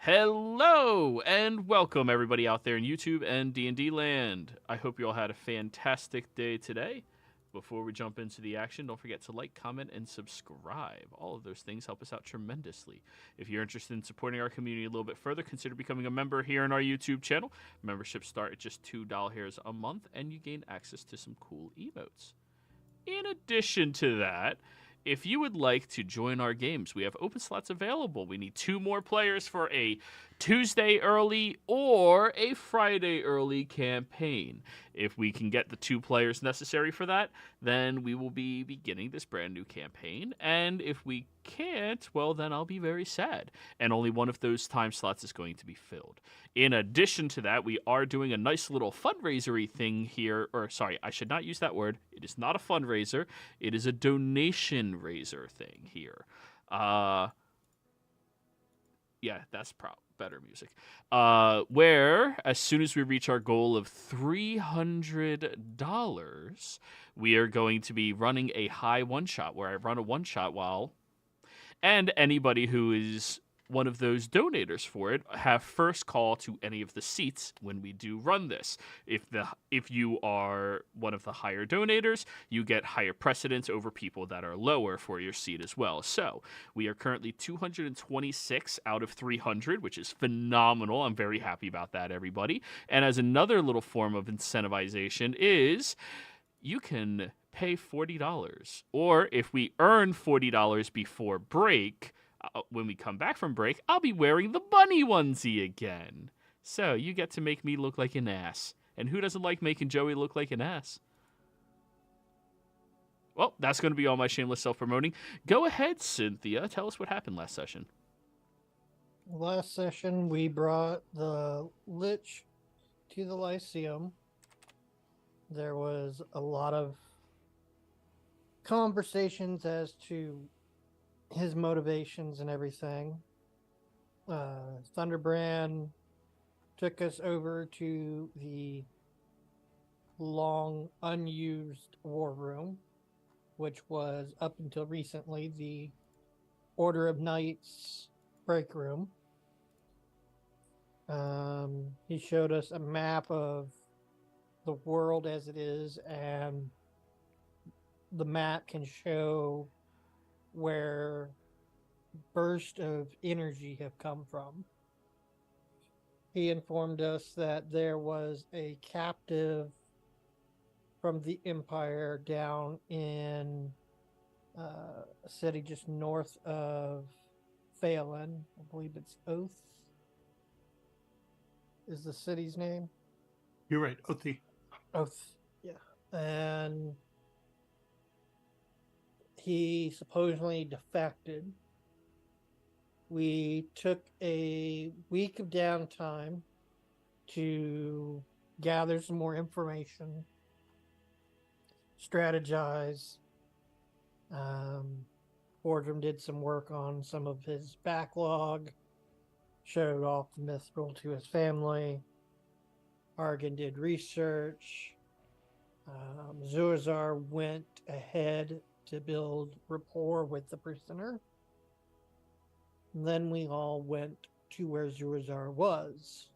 Hello and welcome everybody out there in YouTube and D&D land. I hope you all had a fantastic day today. Before we jump into the action, don't forget to like, comment, and subscribe. All of those things help us out tremendously. If you're interested in supporting our community a little bit further, consider becoming a member here on our YouTube channel. Memberships start at just $2 a month, and you gain access to some cool emotes. In addition to that, if you would like to join our games, we have open slots available. We need 2 more players for a Tuesday early or a Friday early campaign. If we can get the 2 players necessary for that, then we will be beginning this brand new campaign. And if we can't, well, then I'll be very sad. And only one of those time slots is going to be filled. In addition to that, we are doing a nice little fundraisery thing here. Or, sorry, I should not use that word. It is not a fundraiser. It is a donation raiser thing here. Yeah, that's better music. Where, as soon as we reach our goal of $300, we are going to be running a high one-shot, where I run a one-shot while... And anybody who is one of those donators for it have first call to any of the seats when we do run this. If you are one of the higher donators, you get higher precedence over people that are lower for your seat as well. So we are currently 226 out of 300, which is phenomenal. I'm very happy about that, everybody. And as another little form of incentivization is you can pay $40. Or if we earn $40 before break, when we come back from break, I'll be wearing the bunny onesie again. So you get to make me look like an ass. And who doesn't like making Joey look like an ass? Well, that's going to be all my shameless self-promoting. Go ahead, Cynthia. Tell us what happened last session. Last session, we brought the Lich to the Lyceum. There was a lot of conversations as to his motivations and everything. Thunderbrand took us over to the long unused war room, which was up until recently the Order of Knights break room. He showed us a map of the world as it is, and the map can show where bursts of energy have come from. He informed us that there was a captive from the Empire down in a city just north of Phelan. I believe it's Oath is the city's name. You're right, Othi. Oath, yeah. And he supposedly defected. We took a week of downtime to gather some more information, strategize. Boardroom did some work on some of his backlog, showed off the mithril to his family. Argan did research. Zuazar went ahead to build rapport with the prisoner. And then we all went to where Zuazar was.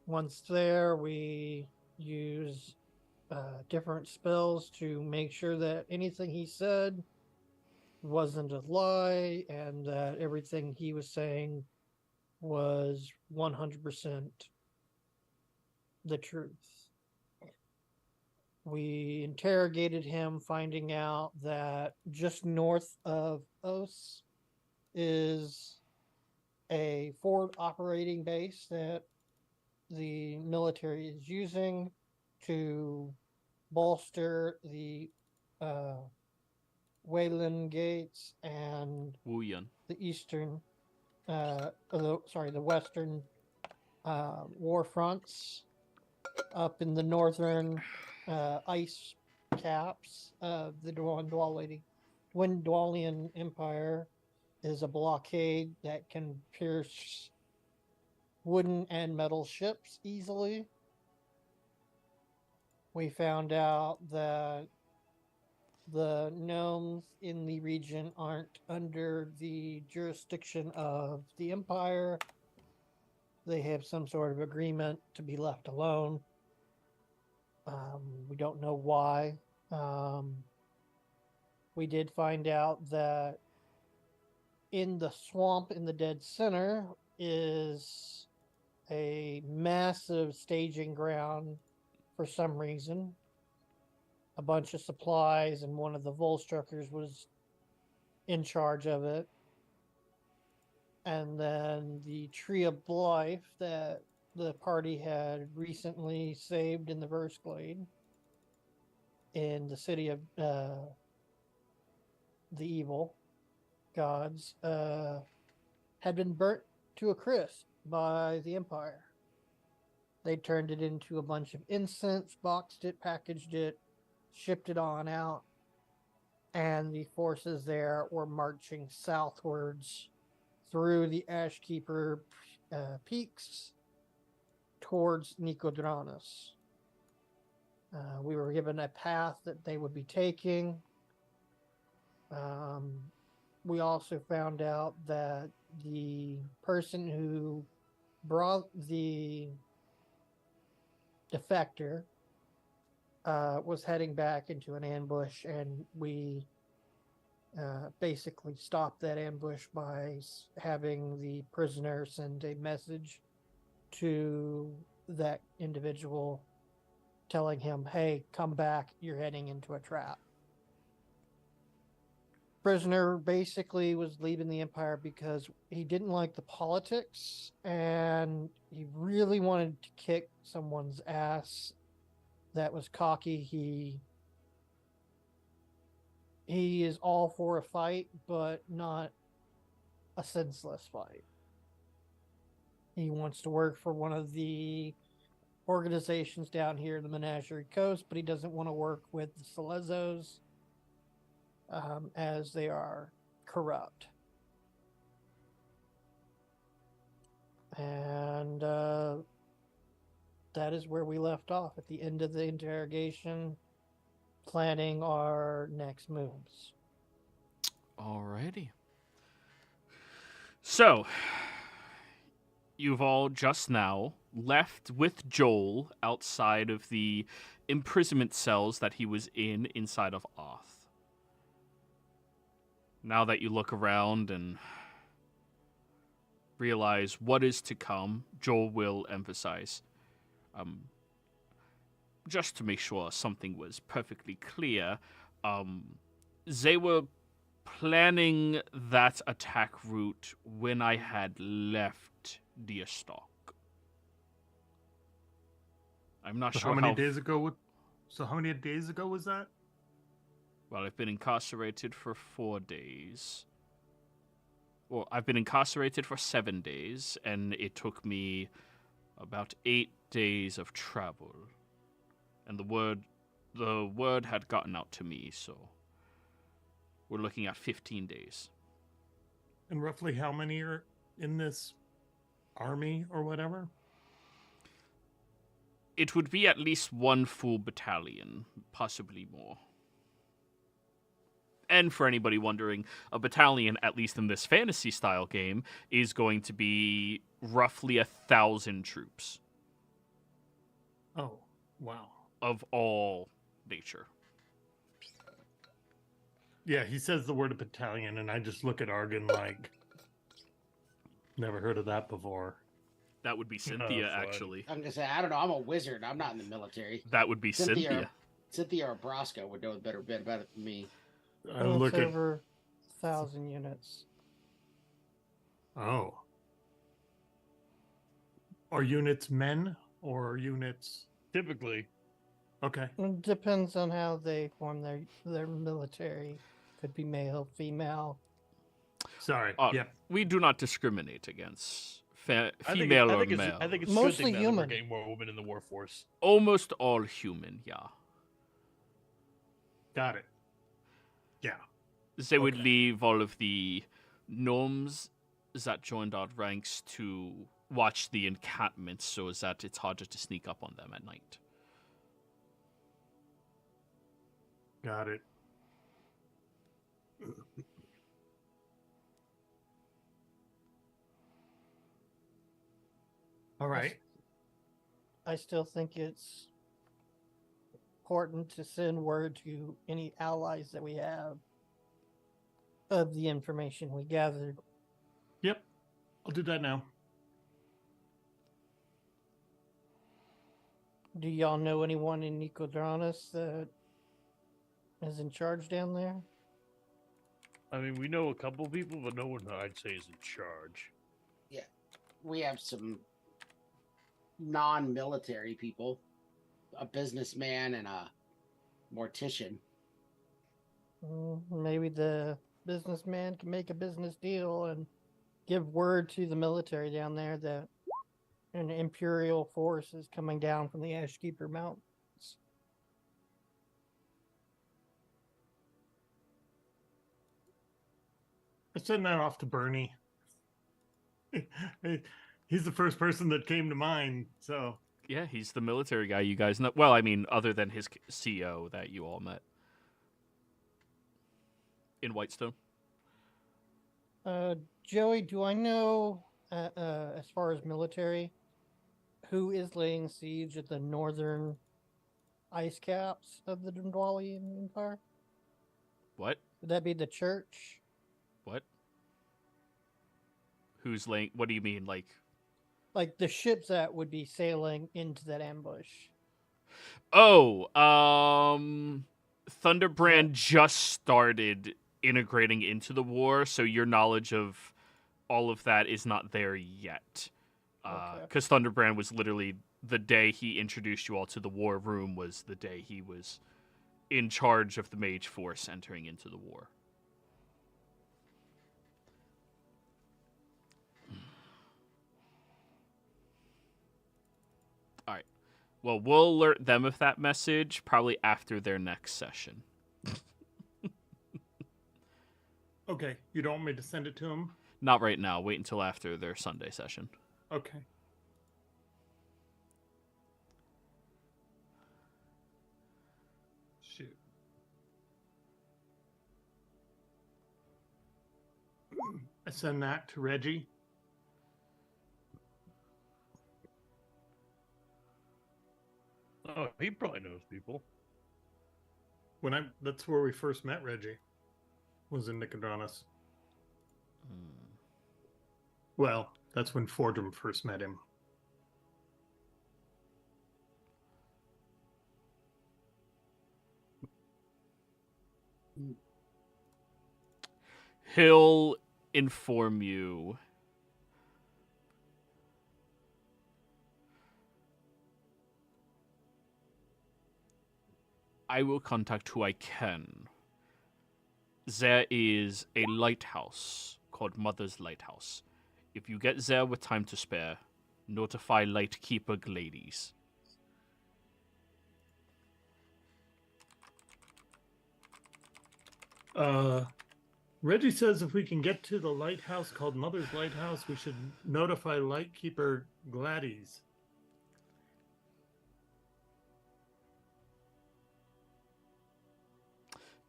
Once there, we used different spells to make sure that anything he said wasn't a lie and that everything he was saying was 100% the truth. We interrogated him, finding out that just north of Os is a forward operating base that the military is using to bolster the Wayland Gates and Wuyun. the eastern, the western war fronts up in the northern ice caps of the Dwalian Empire is a blockade that can pierce wooden and metal ships easily. We found out that the gnomes in the region aren't under the jurisdiction of the Empire. They have some sort of agreement to be left alone. We don't know why. We did find out that in the swamp in the dead center is a massive staging ground for some reason. A bunch of supplies, and one of the Volstruckers was in charge of it. And then the Tree of Life that the party had recently saved in the Verseglade in the city of the evil gods had been burnt to a crisp by the Empire. They turned it into a bunch of incense, boxed it, packaged it, shipped it on out, and the forces there were marching southwards through the Ashkeeper peaks towards Nicodranas. We were given a path that they would be taking. We also found out that the person who brought the defector was heading back into an ambush, and we basically stopped that ambush by having the prisoner send a message to that individual telling him, hey, come back, you're heading into a trap. Prisoner basically was leaving the Empire because he didn't like the politics and he really wanted to kick someone's ass that was cocky. He is all for a fight, but not a senseless fight. He wants to work for one of the organizations down here in the Menagerie Coast, but he doesn't want to work with the Selezos as they are corrupt. And that is where we left off at the end of the interrogation, planning our next moves. Alrighty. So, you've all just now left with Joel outside of the imprisonment cells that he was in inside of Oth. Now that you look around and realize what is to come, Joel will emphasize, just to make sure something was perfectly clear, they were planning that attack route when I had left Deerstock. I'm not sure how many days ago. So how many days ago was that? Well, I've been incarcerated for 4 days. Well, I've been incarcerated for 7 days, and it took me about 8 days of travel. And the word had gotten out to me, so we're looking at 15 days. And roughly how many are in this army or whatever? It would be at least 1 full battalion, possibly more. And for anybody wondering, a battalion, at least in this fantasy-style game, is going to be roughly 1,000 troops. Oh, wow. Of all nature. Yeah, he says the word battalion, and I just look at Argon like, never heard of that before. That would be Cynthia, fun. actually. I'm gonna say, I don't know. I'm a wizard. I'm not in the military. That would be Cynthia. Cynthia or Brosco would know a better bit about it than me. I'm looking over 1,000 units. Oh. Are units men or are units typically? Okay. It depends on how they form their military. Could be male, female. Sorry. Yeah. We do not discriminate against female or male. I think it's Mostly good thing that human. we're getting more women in the warforce. Almost all human, yeah. Got it. Yeah. They would leave all of the gnomes that joined our ranks to watch the encampments so that it's harder to sneak up on them at night. Got it. All right. I still think it's important to send word to any allies that we have of the information we gathered. Yep. I'll do that now. Do y'all know anyone in Nicodranas that is in charge down there? I mean, we know a couple people, but no one that I'd say is in charge. We have some non-military people, a businessman and a mortician. Maybe the businessman can make a business deal and give word to the military down there that an imperial force is coming down from the Ashkeeper Mountains. I send that off to Bernie. He's the first person that came to mind. So Yeah, he's the military guy you guys know. Well, I mean, other than his CO that you all met in Whitestone. Joey, do I know, as far as military, who is laying siege at the northern ice caps of the Dwalian Empire? What? Would that be the church? What? Who's laying? What do you mean, like? Like the ships that would be sailing into that ambush? Oh, Thunderbrand just started integrating into the war, so your knowledge of all of that is not there yet. Okay. Because Thunderbrand was literally the day he introduced you all to the war room was the day he was in charge of the mage force entering into the war. All right. Well, we'll alert them of that message probably after their next session. okay, you don't want me to send it to him? Not right now. Wait until after their Sunday session. Okay. Shoot. I send that to Reggie. Oh, he probably knows people. That's where we first met Reggie. Was in Nicodranas. Well, that's when Fordham first met him. He'll inform you. I will contact who I can. There is a lighthouse called Mother's Lighthouse. If you get there with time to spare, notify Lightkeeper Glades. Reggie says if we can get to the lighthouse called Mother's Lighthouse, we should notify Lightkeeper Gladys.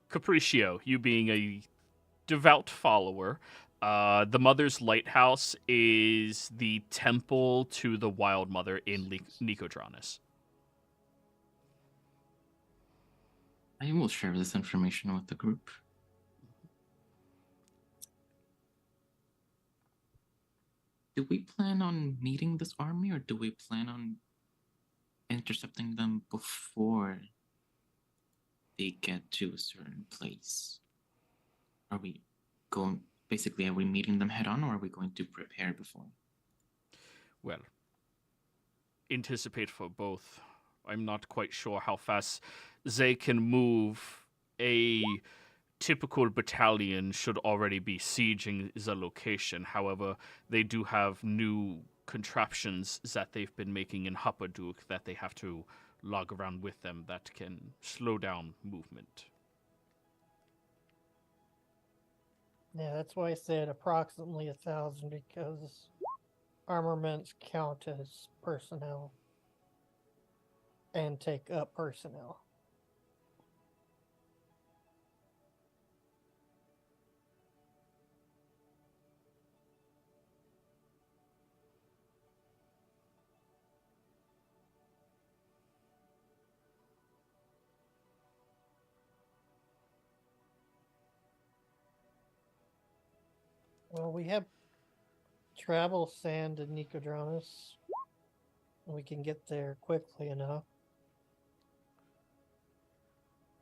Capriccio, you being a devout follower, the Mother's Lighthouse is the temple to the Wild Mother in Nicodranas. I will share this information with the group. Do we plan on meeting this army, or do we plan on intercepting them before they get to a certain place? Are we meeting them head on, or are we going to prepare before? Well, anticipate for both. I'm not quite sure how fast they can move. A typical battalion should already be sieging the location. However, they do have new contraptions that they've been making in Huppaduk that they have to lug around with them that can slow down movement. Yeah, that's why I said approximately 1,000, because armaments count as personnel and take up personnel. Well, we have travel sand in Nicodranus. We can get there quickly enough.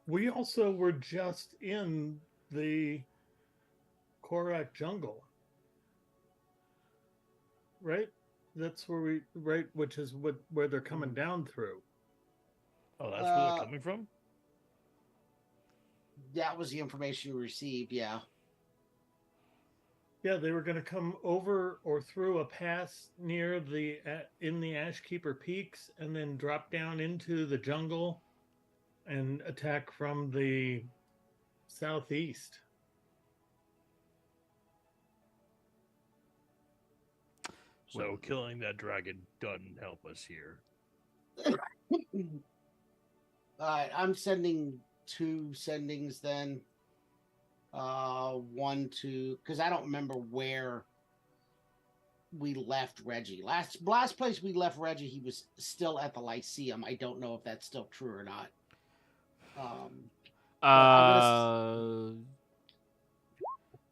We also were just in the Korak jungle, right? That's where which is where they're coming down through. Oh, that's where they're coming from? That was the information we received, yeah. Yeah, they were going to come over or through a pass near in the Ashkeeper Peaks and then drop down into the jungle and attack from the southeast. So killing that dragon doesn't help us here. Alright, I'm sending 2 sendings then. One to, because I don't remember where we left Reggie. Last place we left Reggie, he was still at the Lyceum. I don't know if that's still true or not.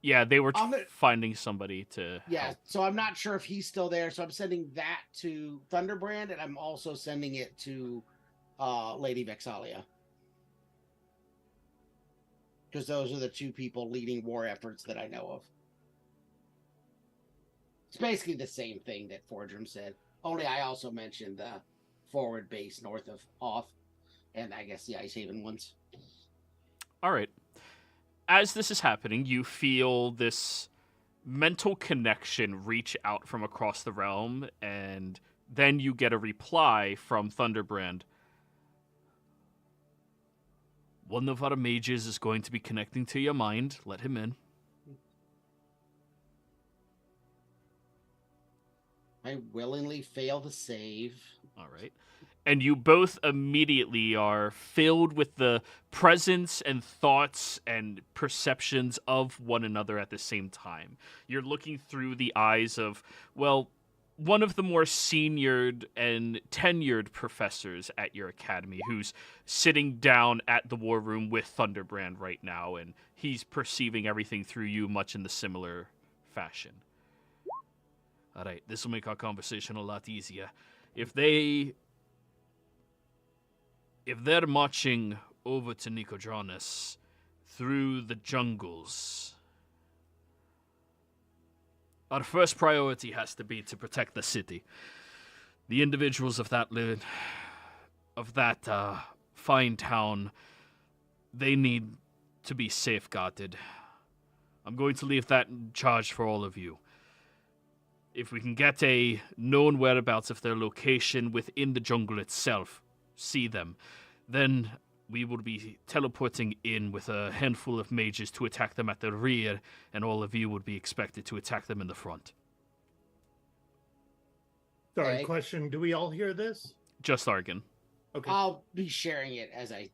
Yeah, they were I'm gonna- finding somebody to Yeah, help. so I'm not sure if he's still there. So I'm sending that to Thunderbrand, and I'm also sending it to Lady Vexalia. Because those are the 2 people leading war efforts that I know of. It's basically the same thing that Fordrum said. Only I also mentioned the forward base north of Off, and I guess the Ice Haven ones. All right. As this is happening, you feel this mental connection reach out from across the realm, and then you get a reply from Thunderbrand. One of our mages is going to be connecting to your mind. Let him in. I willingly fail to save. All right. And you both immediately are filled with the presence and thoughts and perceptions of one another at the same time. You're looking through the eyes of, well, one of the more seniored and tenured professors at your academy who's sitting down at the war room with Thunderbrand right now, and he's perceiving everything through you much in the similar fashion. All right, this will make our conversation a lot easier. If they're marching over to Nicodranus through the jungles, our first priority has to be to protect the city. The individuals of that fine town, they need to be safeguarded. I'm going to leave that in charge for all of you. If we can get a known whereabouts of their location within the jungle itself, see them, then we will be teleporting in with a handful of mages to attack them at the rear, and all of you would be expected to attack them in the front. Sorry, Okay. question. Do we all hear this? Just Argon. Okay. I'll be sharing it as I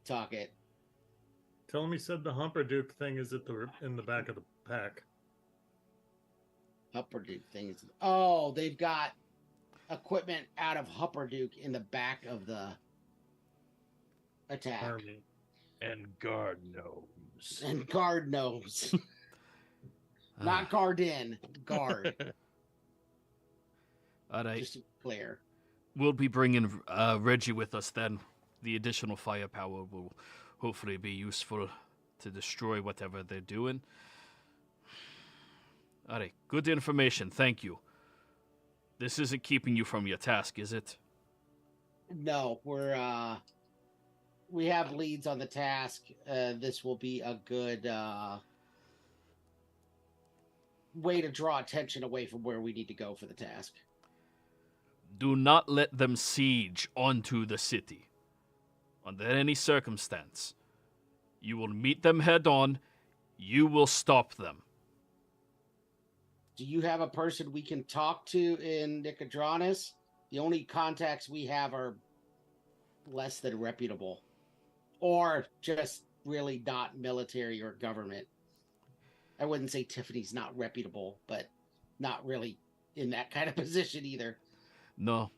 talk it. Tell him he said the Humperduke thing is in the back of the pack. Hupperduke things. Oh, they've got equipment out of Hupperduke in the back of the attack. Army. And guard gnomes. And guard knows. Not Garden, guard. All right. Just to be clear. We'll be bringing Reggie with us then. The additional firepower will hopefully be useful to destroy whatever they're doing. All right, good information. Thank you. This isn't keeping you from your task, is it? No, we have leads on the task. This will be a good way to draw attention away from where we need to go for the task. Do not let them siege onto the city. Under any circumstance. You will meet them head on. You will stop them. Do you have a person we can talk to in Nicodranus? The only contacts we have are less than reputable. Or just really not military or government. I wouldn't say Tiffany's not reputable, but not really in that kind of position either. No,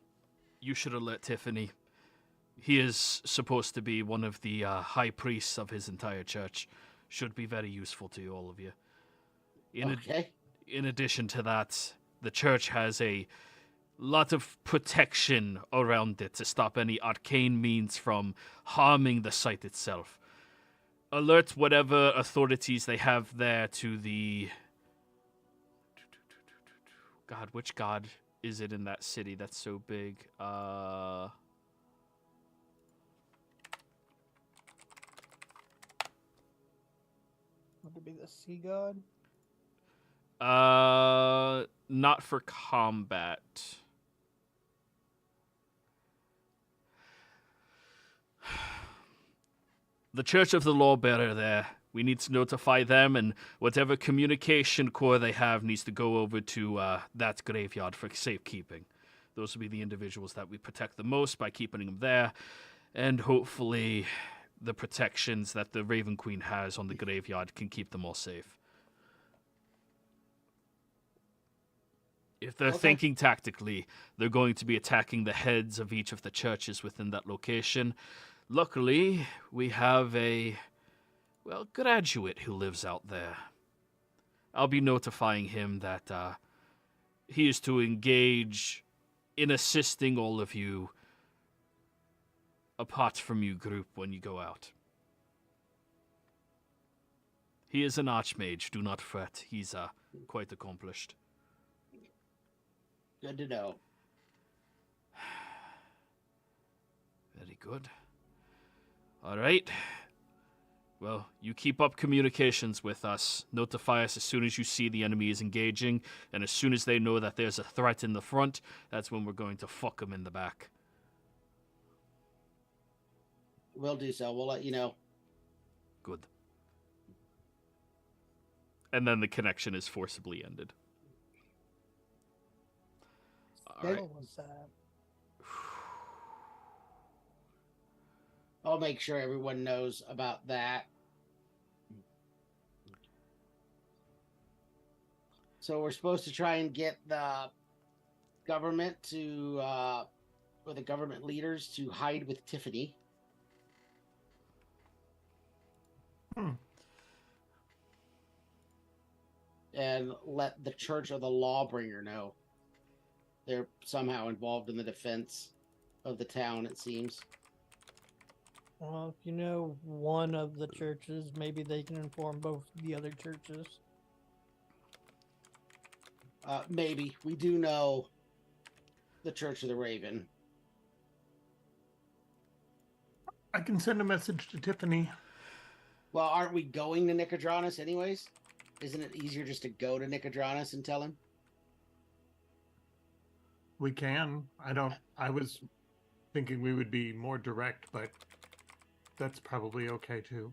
you should have let Tiffany. He is supposed to be one of the high priests of his entire church. Should be very useful to all of you. Okay. in addition to that, the church has a lot of protection around it to stop any arcane means from harming the site itself. Alert whatever authorities they have there to the... God, which god is it in that city that's so big? Would it be the sea god? Not for combat. The Church of the Lawbearer there. We need to notify them, and whatever communication core they have needs to go over to that graveyard for safekeeping. Those will be the individuals that we protect the most by keeping them there, and hopefully the protections that the Raven Queen has on the graveyard can keep them all safe. If they're thinking tactically, they're going to be attacking the heads of each of the churches within that location. Luckily, we have a, graduate who lives out there. I'll be notifying him that he is to engage in assisting all of you apart from you group when you go out. He is an archmage, do not fret. He's quite accomplished. Good to know. Very good. All right. Well, you keep up communications with us. Notify us as soon as you see the enemy is engaging, and as soon as they know that there's a threat in the front, that's when we're going to fuck them in the back. We'll do so. We'll let you know. Good. And then the connection is forcibly ended. All right. What was that? I'll make sure everyone knows about that. So we're supposed to try and get the government to, or the government leaders to hide with Tiffany. And let the Church of the Lawbringer know. They're somehow involved in the defense of the town, it seems. Well, if you know one of the churches, maybe they can inform both the other churches. Maybe. We do know the Church of the Raven. I can send a message to Tiffany. Well, aren't we going to Nicodranus anyways? Isn't it easier just to go to Nicodranus and tell him? We can. I was thinking we would be more direct, but that's probably okay too.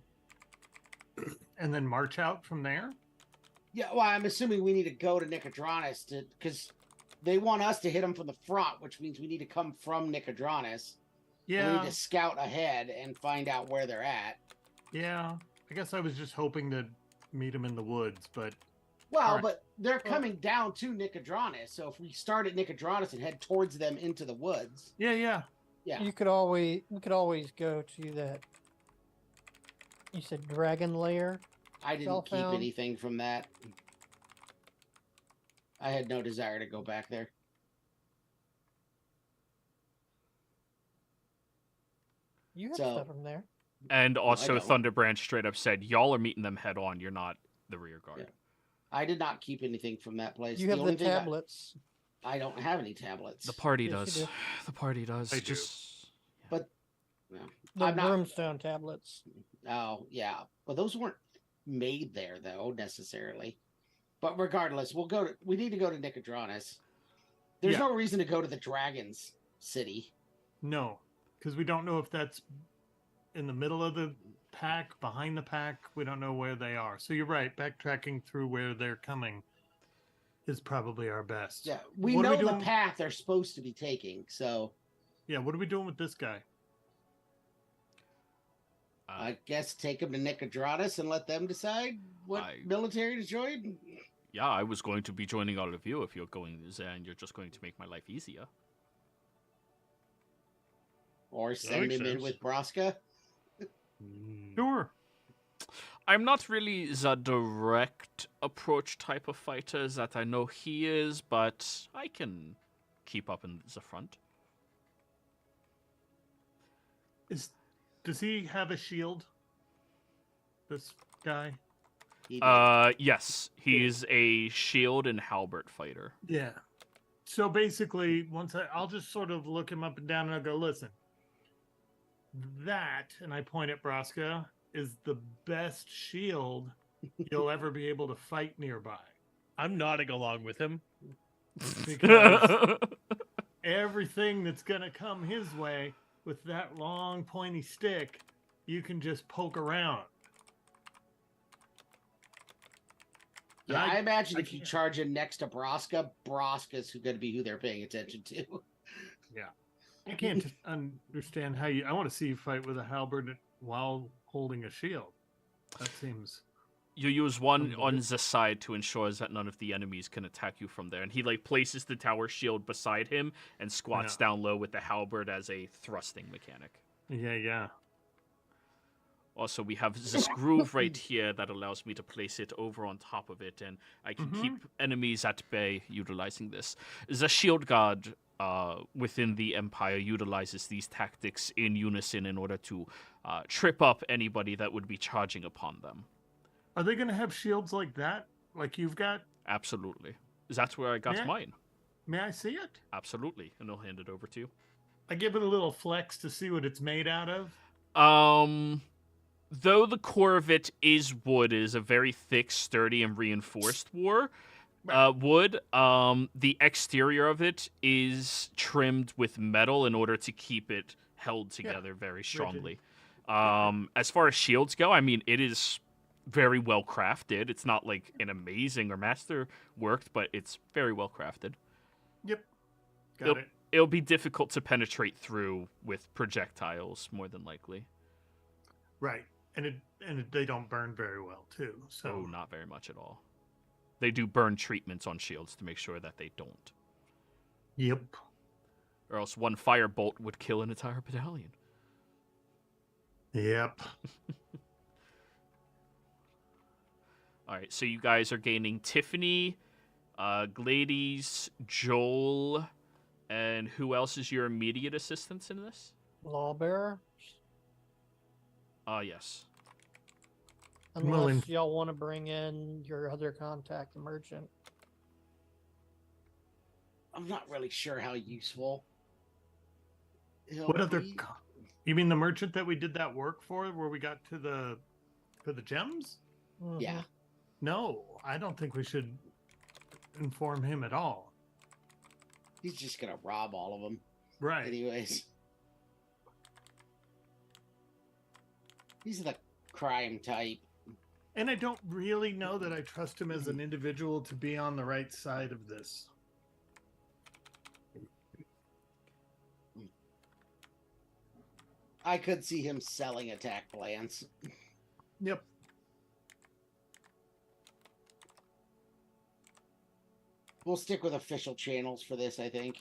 And then march out from there? Yeah, well, I'm assuming we need to go to Nicodranus because they want us to hit them from the front, which means we need to come from Nicodranus. Yeah. We need to scout ahead and find out where they're at. Yeah. I guess I was just hoping to meet them in the woods, but... Well, right. But they're coming down to Nicodranus, so if we start at Nicodranus and head towards them into the woods... Yeah. Yeah. We could always go to that. You said Dragon Lair? I didn't keep Spellbound? anything from that. I had no desire to go back there. You have So- stuff from there. And also, I don't. Thunderbranch straight up said, y'all are meeting them head on. You're not the rear guard. Yeah. I did not keep anything from that place. You have the only thing tablets. I don't have any tablets. The party Yes, you does. do. The party does. I do. Just... But The I'm not- brimstone tablets. Oh, yeah. Well, those weren't made there, though, necessarily. But regardless, we need to go to Nicodranus. There's Yeah. no reason to go to the Dragon's City. No, because we don't know if that's in the middle of the pack, behind the pack. We don't know where they are. So you're right. Backtracking through where they're coming is probably our best. Yeah, we What are know we the doing? path they're supposed to be taking, so Yeah, what are we doing with this guy? I guess take them to Nicodranus and let them decide what military to join. Yeah, I was going to be joining all of you if you're going there, and you're just going to make my life easier. Or send makes him in sense. with Braska. Sure. I'm not really the direct approach type of fighter that I know he is, but I can keep up in the front. Does he have a shield? This guy? He did. Yes, he's a shield and halberd fighter. Yeah. So basically, I'll just sort of look him up and down, and I'll go, listen, that, and I point at Braska, is the best shield you'll ever be able to fight nearby. I'm nodding along with him. Because everything that's going to come his way with that long, pointy stick, you can just poke around. Yeah, I imagine I if you can't- charge in next to Braska's going to be who they're paying attention to. Yeah. I can't understand how I want to see you fight with a halberd while holding a shield. That seems... You use one on the side to ensure that none of the enemies can attack you from there. And he places the tower shield beside him and squats down low with the halberd as a thrusting mechanic. Yeah. Also, we have this groove right here that allows me to place it over on top of it, and I can keep enemies at bay utilizing this. The shield guard within the Empire utilizes these tactics in unison in order to trip up anybody that would be charging upon them. Are they going to have shields like that? Like you've got? Absolutely. That's where I got mine. May I see it? Absolutely. And I'll hand it over to you. I give it a little flex to see what it's made out of. Though the core of it is wood, it is a very thick, sturdy, and reinforced wood. The exterior of it is trimmed with metal in order to keep it held together very strongly. As far as shields go, I mean, it is very well crafted. It's not like an amazing or master worked, but it's very well crafted. Yep. Got it. It'll be difficult to penetrate through with projectiles, more than likely. Right. And they don't burn very well, too. So not very much at all. They do burn treatments on shields to make sure that they don't. Yep. Or else one firebolt would kill an entire battalion. Yep. All right, so you guys are gaining Tiffany, Glades, Joel, and who else is your immediate assistance in this? Lawbearer. Yes. Unless y'all want to bring in your other contact, the merchant. I'm not really sure how useful. What other? You mean the merchant that we did that work for, where we got to the gems? Mhm. Yeah. No, I don't think we should inform him at all. He's just gonna rob all of them. Right. Anyways. He's the crime type. And I don't really know that I trust him as an individual to be on the right side of this. I could see him selling attack plans. Yep. We'll stick with official channels for this, I think.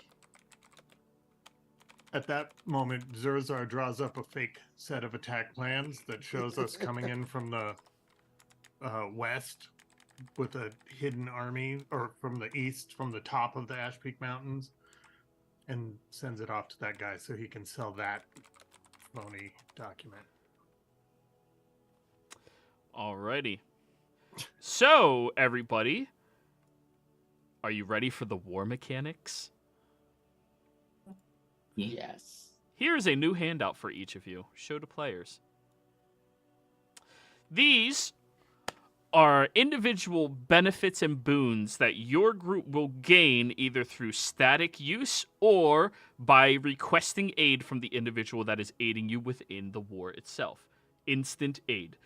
At that moment, Zurzar draws up a fake set of attack plans that shows us coming in from the west with a hidden army, or from the east, from the top of the Ash Peak Mountains, and sends it off to that guy so he can sell that phony document. Alrighty. So, everybody, are you ready for the war mechanics? Yes. Here's a new handout for each of you. Show to players. These are individual benefits and boons that your group will gain either through static use or by requesting aid from the individual that is aiding you within the war itself. Instant aid.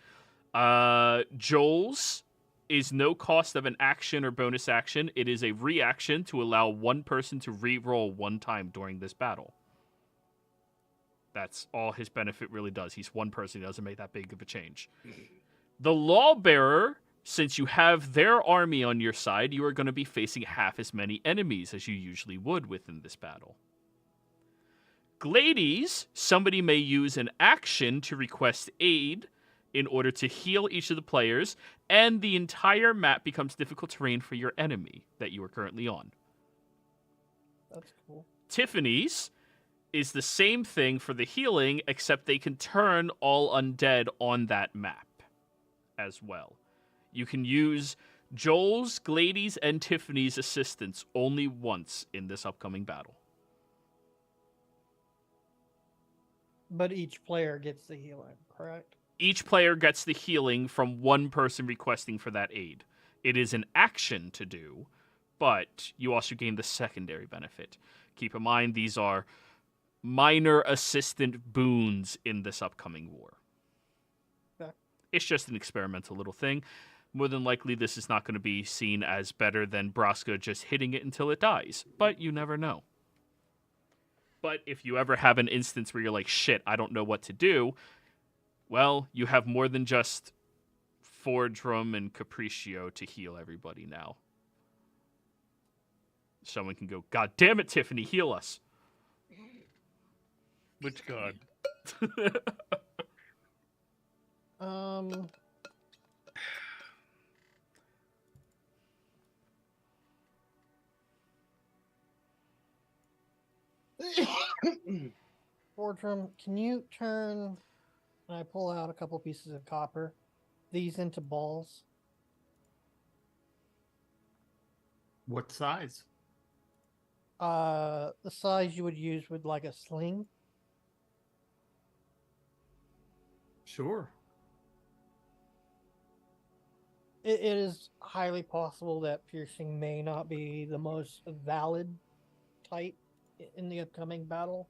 Joel's is no cost of an action or bonus action. It is a reaction to allow one person to re-roll one time during this battle. That's all his benefit really does. He's one person. He doesn't make that big of a change. The Lawbearer, since you have their army on your side, you are going to be facing half as many enemies as you usually would within this battle. Glades, somebody may use an action to request aid in order to heal each of the players, and the entire map becomes difficult terrain for your enemy that you are currently on. That's cool. Tiffany's is the same thing for the healing, except they can turn all undead on that map as well. You can use Joel's, Glady's, and Tiffany's assistance only once in this upcoming battle. But each player gets the healing, correct? Each player gets the healing from one person requesting for that aid. It is an action to do, but you also gain the secondary benefit. Keep in mind, these are minor assistant boons in this upcoming war. Okay. It's just an experimental little thing. More than likely, this is not going to be seen as better than Braska just hitting it until it dies, but you never know. But if you ever have an instance where you're like, shit, I don't know what to do, well, you have more than just Fordrum and Capriccio to heal everybody now. Someone can go, God damn it, Tiffany, heal us. Which god? Fordrum, can you turn, and I pull out a couple pieces of copper, these into balls? What size? The size you would use with like a sling. Sure. It is highly possible that piercing may not be the most valid type in the upcoming battle.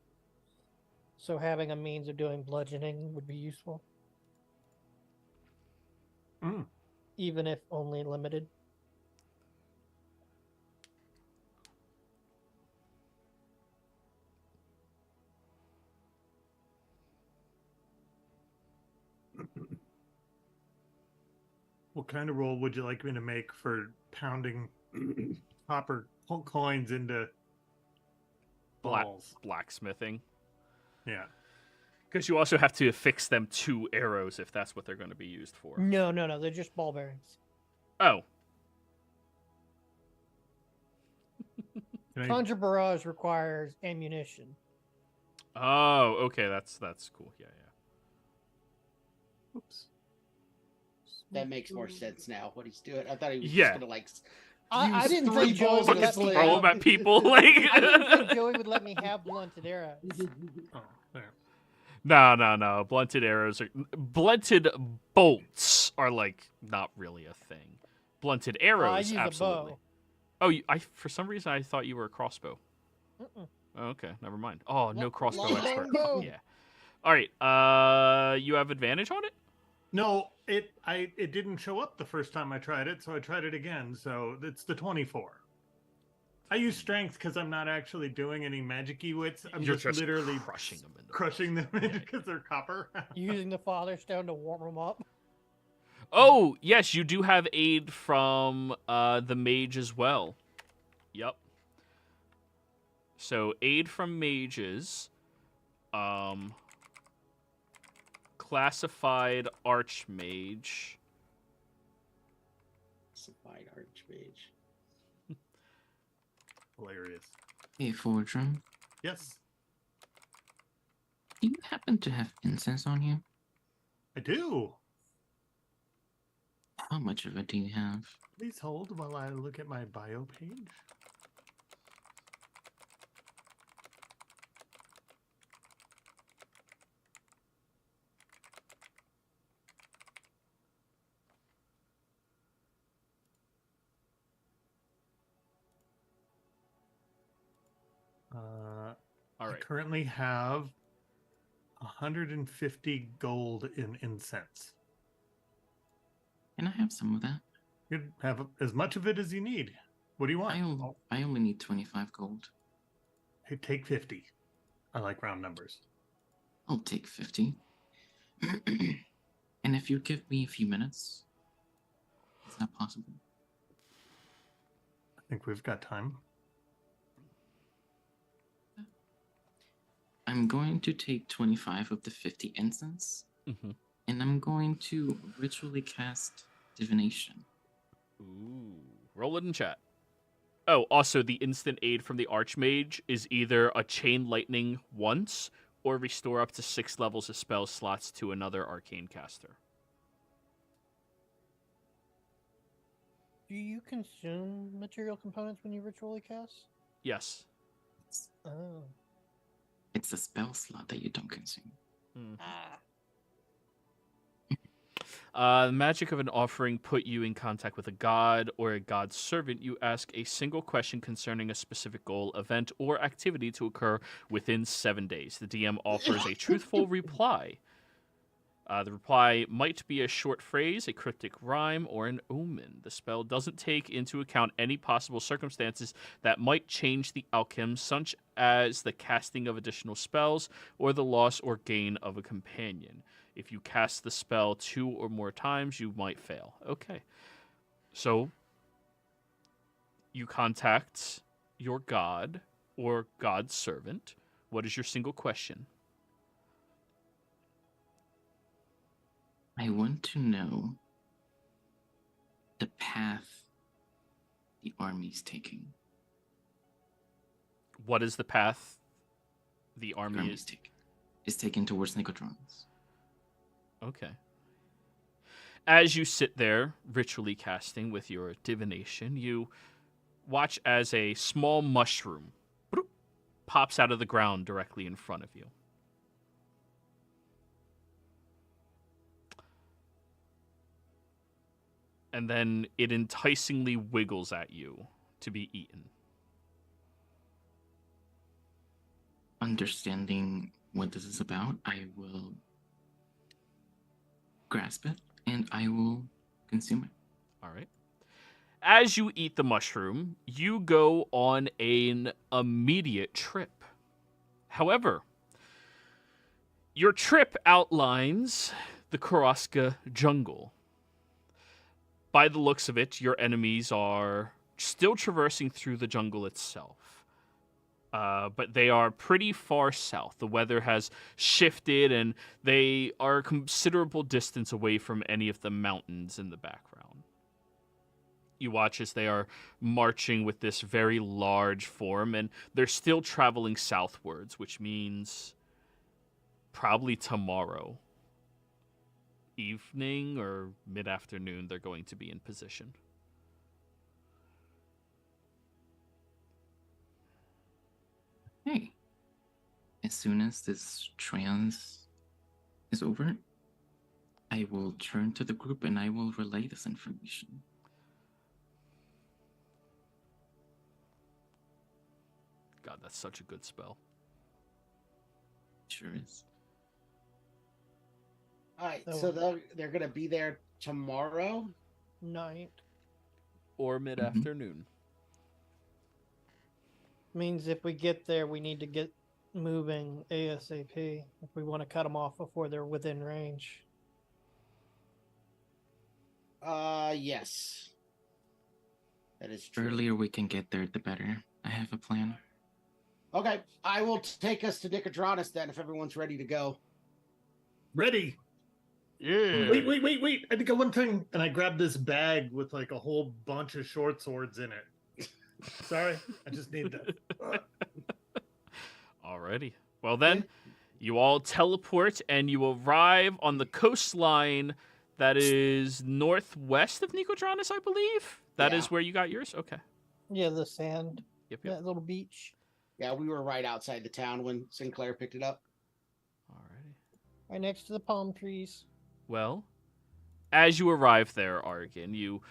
So having a means of doing bludgeoning would be useful. Mm. Even if only limited. What kind of roll would you like me to make for pounding copper coins into balls? Blacksmithing. Yeah. Because you also have to affix them to arrows if that's what they're going to be used for. No, they're just ball bearings. Oh. Conjure Barrage requires ammunition. Oh, okay, that's cool. Yeah. Oops. That makes more sense now. What he's doing. I thought he was Yeah. just gonna like. I use didn't three think Joey balls would with a let me sling. Throw them at people. Like, I didn't think Joey would let me have blunted arrows. Oh, there. No. Blunted bolts are like not really a thing. Blunted I arrows, use absolutely. a bow. Oh, for some reason I thought you were a crossbow. Mm-mm. Oh, okay, never mind. Oh, no Nope, crossbow long expert. bow. Fuck yeah. All right. You have advantage on it. No, it didn't show up the first time I tried it, so I tried it again. So it's the 24. I use strength because I'm not actually doing any magic-y wits. I'm You're just literally crushing them. crushing them because they're copper. Using the Father Stone to warm them up. Oh, yes, you do have aid from the mage as well. Yep. So aid from mages. Classified archmage. Classified archmage. Hilarious. Hey, Fordrum, Yes, do you happen to have incense on you? I do. How much of it do you have? Please hold while I look at my bio page. All I right. currently have 150 gold in incense. Can I have some of that? You have as much of it as you need. What do you want? I only need 25 gold. Hey, take 50. I like round numbers. I'll take 50. And if you give me a few minutes, is that possible? I think we've got time. I'm going to take 25 of the 50 incense, Mhm. And I'm going to ritually cast divination. Ooh. Roll it in chat. Oh, also, the instant aid from the Archmage is either a Chain Lightning once or restore up to 6 levels of spell slots to another arcane caster. Do you consume material components when you ritually cast? Yes. Oh. It's a spell slot that you don't consume. The magic of an offering put you in contact with a god or a god's servant. You ask a single question concerning a specific goal, event, or activity to occur within 7 days. The DM offers a truthful reply. The reply might be a short phrase, a cryptic rhyme, or an omen. The spell doesn't take into account any possible circumstances that might change the outcome, such as the casting of additional spells or the loss or gain of a companion. If you cast the spell 2 or more times, you might fail. Okay. So, you contact your god or god's servant. What is your single question? I want to know the path the army's taking. What is the path the The army army's is taking towards Nicodranus. Okay. As you sit there, ritually casting with your divination, you watch as a small mushroom pops out of the ground directly in front of you. And then it enticingly wiggles at you to be eaten. Understanding what this is about, I will grasp it and I will consume it. All right. As you eat the mushroom, you go on an immediate trip. However, your trip outlines the Koroska jungle. By the looks of it, your enemies are still traversing through the jungle itself. But they are pretty far south. The weather has shifted, and they are a considerable distance away from any of the mountains in the background. You watch as they are marching with this very large form, and they're still traveling southwards, which means probably tomorrow evening or mid-afternoon they're going to be in position. Hey, as soon as this trance is over, I will turn to the group and I will relay this information. God, that's such a good spell. Sure is. All right, so they're going to be there tomorrow? Night. Or mid-afternoon. Means if we get there, we need to get moving ASAP if we want to cut them off before they're within range. Yes. That is true. The earlier we can get there, the better. I have a plan. Okay, I will take us to Nicodranus then if everyone's ready to go. Ready. Yeah. Wait. I think of one thing. And I grabbed this bag with like a whole bunch of short swords in it. Sorry, I just need that. Alrighty. Well then, you all teleport and you arrive on the coastline that is northwest of Nicodranus, I believe. That is where you got yours? Okay. Yeah, the sand. Yep. That little beach. Yeah, we were right outside the town when Sinclair picked it up. Alrighty. Right next to the palm trees. Well, as you arrive there, Argan, you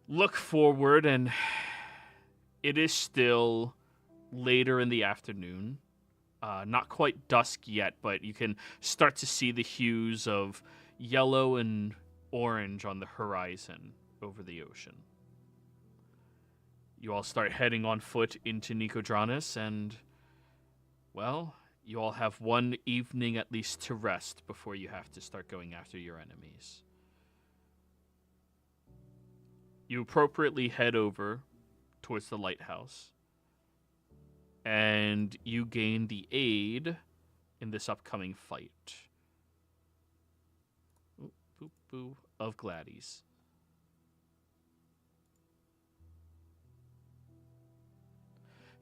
look forward and it is still later in the afternoon. Not quite dusk yet, but you can start to see the hues of yellow and orange on the horizon over the ocean. You all start heading on foot into Nicodranus, and, well, you all have one evening at least to rest before you have to start going after your enemies. You appropriately head over towards the lighthouse, and you gain the aid in this upcoming fight. boop, boo of Gladys.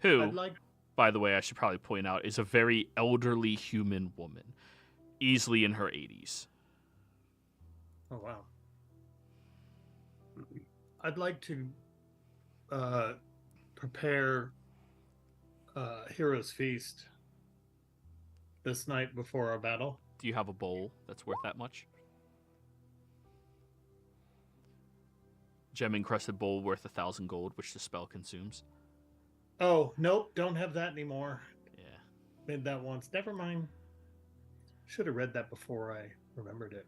Who, I'd like. by the way, I should probably point out, is a very elderly human woman, easily in her 80s. Oh wow. I'd like to prepare Hero's Feast this night before our battle. Do you have a bowl that's worth that much? Gem encrusted bowl worth 1,000 gold, which the spell consumes. Oh, nope, don't have that anymore. Yeah. Made that once. Never mind. Should have read that before I remembered it.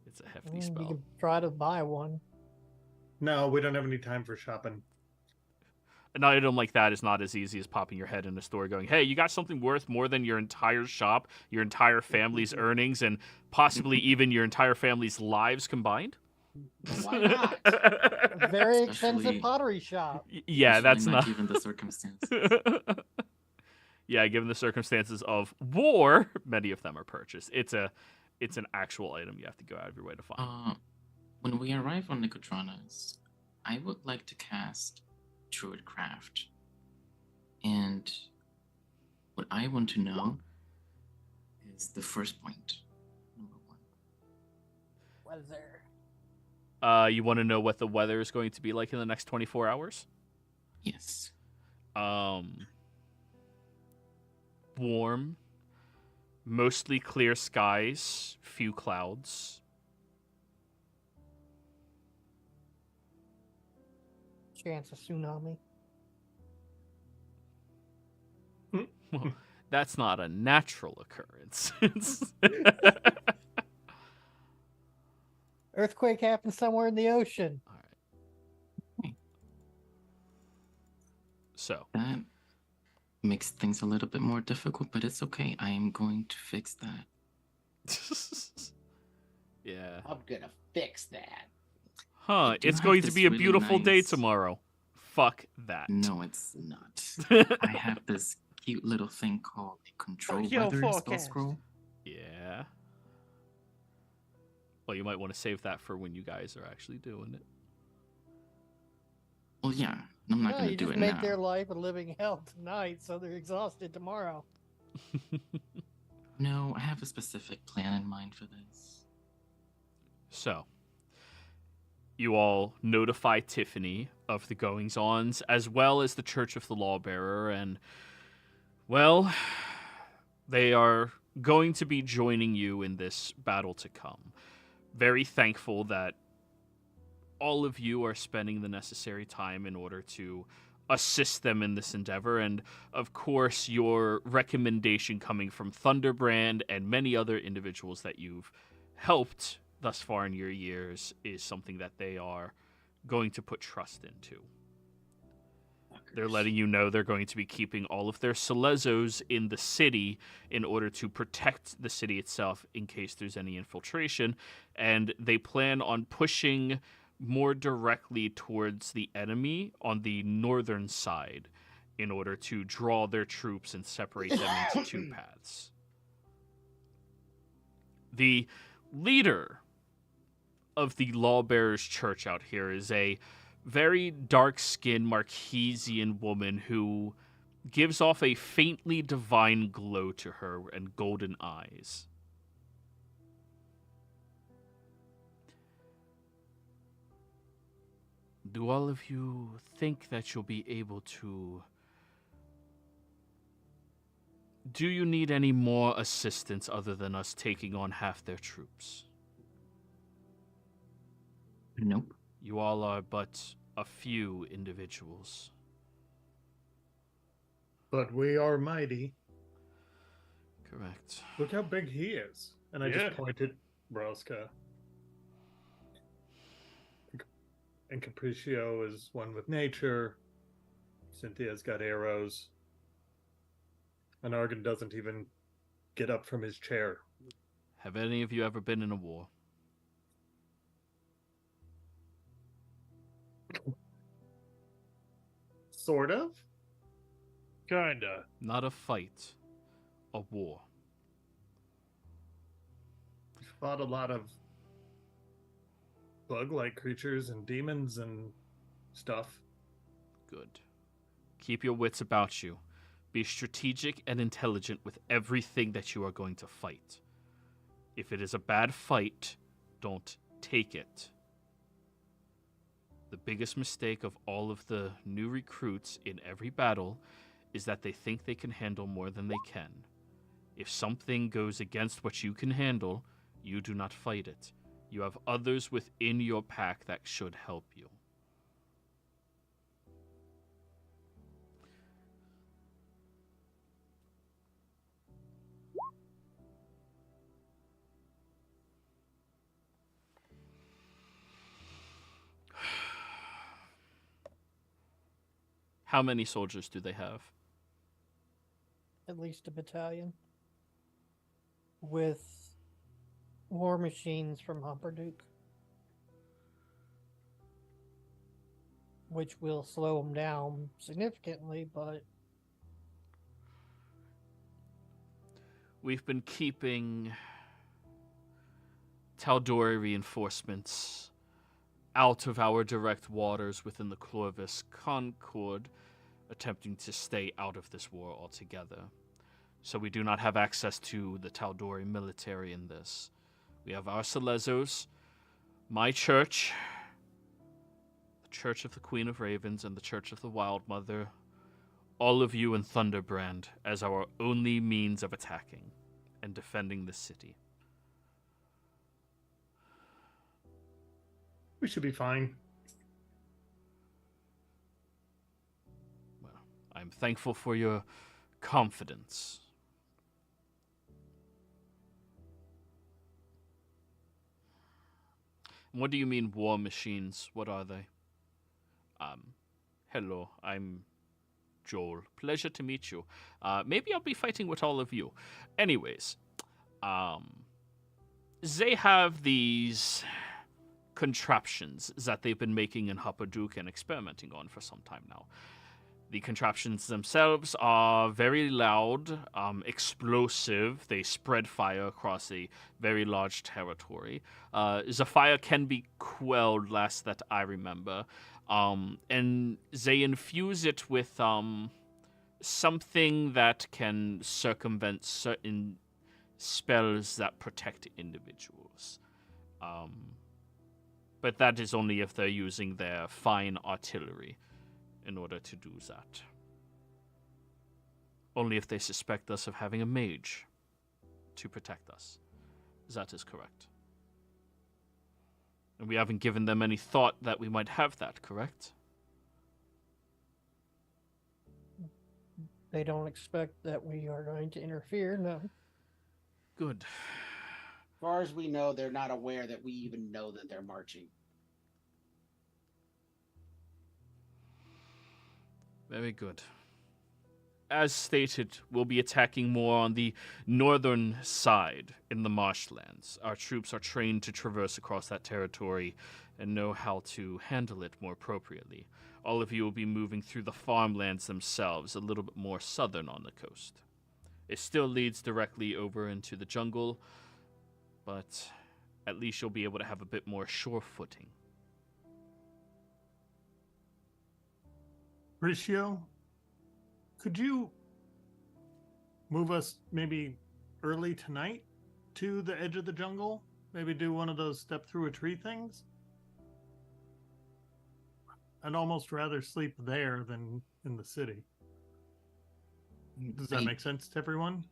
It's a hefty You spell. can try to buy one. No, we don't have any time for shopping. An item like that is not as easy as popping your head in a store going, hey, you got something worth more than your entire shop, your entire family's earnings, and possibly even your entire family's lives combined? Why not? A very Especially- expensive pottery shop. Yeah, that's Especially not... given the circumstances. Yeah, given the circumstances of war, many of them are purchased. It's an actual item you have to go out of your way to find. When we arrive on Nicodranas, I would like to cast Druidcraft. And what I want to know is the first point. Number 1. Weather. You want to know what the weather is going to be like in the next 24 hours? Yes. Warm, mostly clear skies, few clouds. Chance of tsunami. Well, that's not a natural occurrence. Earthquake happened somewhere in the ocean. All right. So, That makes things a little bit more difficult, but it's okay. I am going to fix that. yeah. I'm gonna fix that. Huh, I do it's have going to this be a really beautiful day nice- tomorrow. Fuck that. No, it's not. I have this cute little thing called a control Yo, weather spell forecast. scroll. Yeah. Well, you might want to save that for when you guys are actually doing it. Well, yeah, I'm not No, going to you do just it make now. their life a living hell tonight, so they're exhausted tomorrow. No, I have a specific plan in mind for this. So, you all notify Tiffany of the goings-ons, as well as the Church of the Lawbearer, and, well, they are going to be joining you in this battle to come. Very thankful that all of you are spending the necessary time in order to assist them in this endeavor, and, of course, your recommendation coming from Thunderbrand and many other individuals that you've helped thus far in your years is something that they are going to put trust into. They're letting you know they're going to be keeping all of their Selezos in the city in order to protect the city itself in case there's any infiltration, and they plan on pushing more directly towards the enemy on the northern side in order to draw their troops and separate them into two paths. The leader of the Lawbearers Church out here is a very dark-skinned Marquesian woman who gives off a faintly divine glow to her and golden eyes. Do all of you think that you'll be able to... Do you need any more assistance other than us taking on half their troops? Nope. You all are but a few individuals. But we are mighty. Correct. Look how big he is. And I Yeah. just pointed Broska. And Capriccio is one with nature. Cynthia's got arrows. And Argon doesn't even get up from his chair. Have any of you ever been in a war? Sort of. Kinda. Not a fight, a war. We fought a lot of bug-like creatures and demons and stuff. Good. Keep your wits about you. Be strategic and intelligent with everything that you are going to fight. If it is a bad fight, don't take it. The biggest mistake of all of the new recruits in every battle is that they think they can handle more than they can. If something goes against what you can handle, you do not fight it. You have others within your pack that should help you. How many soldiers do they have? At least a battalion. With war machines from Duch, which will slow them down significantly, but We've been keeping Tal'Dorei reinforcements out of our direct waters within the Clovis Concord, attempting to stay out of this war altogether. So we do not have access to the Tal'Dorei military in this. We have our Selezos, my church, the Church of the Queen of Ravens, and the Church of the Wild Mother, all of you in Thunderbrand as our only means of attacking and defending the city. We should be fine. Well, I'm thankful for your confidence. What do you mean war machines? What are they? Hello, I'm Joel. Pleasure to meet you. Maybe I'll be fighting with all of you. Anyways, they have these contraptions that they've been making in Duch and experimenting on for some time now. The contraptions themselves are very loud, explosive. They spread fire across a very large territory. The fire can be quelled, last that I remember. And they infuse it with something that can circumvent certain spells that protect individuals. But that is only if they're using their fine artillery in order to do that. Only if they suspect us of having a mage to protect us. That is correct. And we haven't given them any thought that we might have that, correct? they don't expect that we are going to interfere, no. Good. As far as we know, they're not aware that we even know that they're marching. Very good. As stated, we'll be attacking more on the northern side in the marshlands. Our troops are trained to traverse across that territory and know how to handle it more appropriately. All of you will be moving through the farmlands themselves, a little bit more southern on the coast. It still leads directly over into the jungle, but at least you'll be able to have a bit more shore footing. Ratio, could you move us maybe early tonight to the edge of the jungle? Maybe do one of those step through a tree things? I'd almost rather sleep there than in the city. Does that make sense to everyone?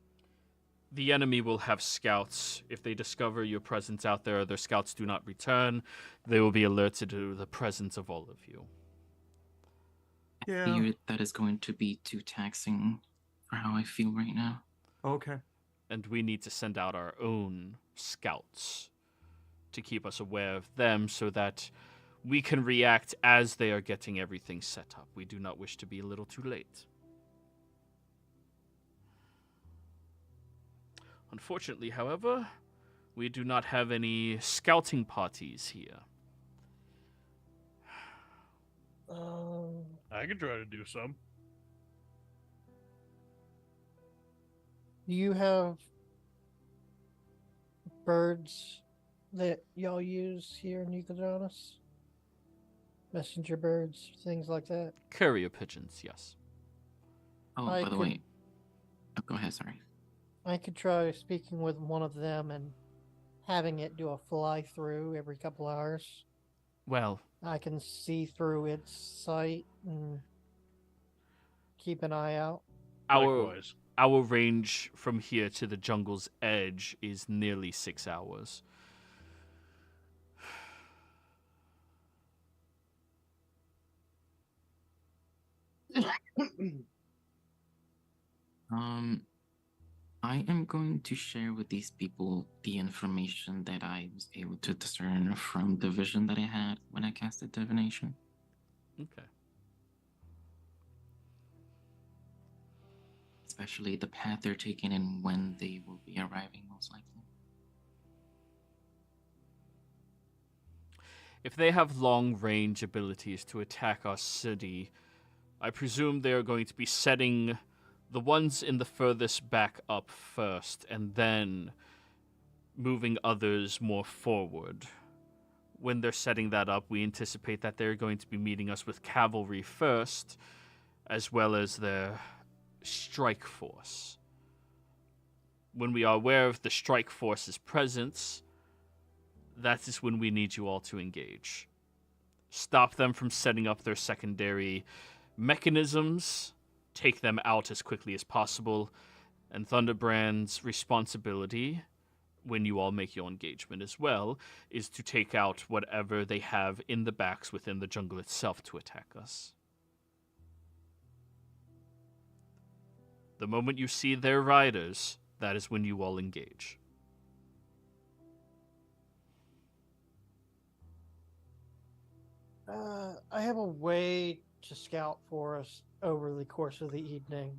The enemy will have scouts. If they discover your presence out there, their scouts do not return, they will be alerted to the presence of all of you. I fear that is going to be too taxing for how I feel right now. Okay. And we need to send out our own scouts to keep us aware of them so that we can react as they are getting everything set up. We do not wish to be a little too late. Unfortunately, however, we do not have any scouting parties here. I could try to do some. Do you have birds that y'all use here in Nicodranas? Messenger birds, things like that. Courier pigeons, yes. Oh, I by the could- way. Oh, go ahead, sorry. I could try speaking with one of them and having it do a fly through every couple hours. Well, I can see through its sight and keep an eye out. our Likewise. our range from here to the jungle's edge is nearly 6 hours. I am going to share with these people the information that I was able to discern from the vision that I had when I casted divination. Okay. Especially the path they're taking and when they will be arriving, most likely. If they have long-range abilities to attack our city, I presume they are going to be setting the ones in the furthest back up first, and then moving others more forward. When they're setting that up, we anticipate that they're going to be meeting us with cavalry first, as well as their strike force. When we are aware of the strike force's presence, that is when we need you all to engage. Stop them from setting up their secondary mechanisms, take them out as quickly as possible, and Thunderbrand's responsibility, when you all make your engagement as well, is to take out whatever they have in the backs within the jungle itself to attack us. The moment you see their riders, that is when you all engage. I have a way to scout for us over the course of the evening.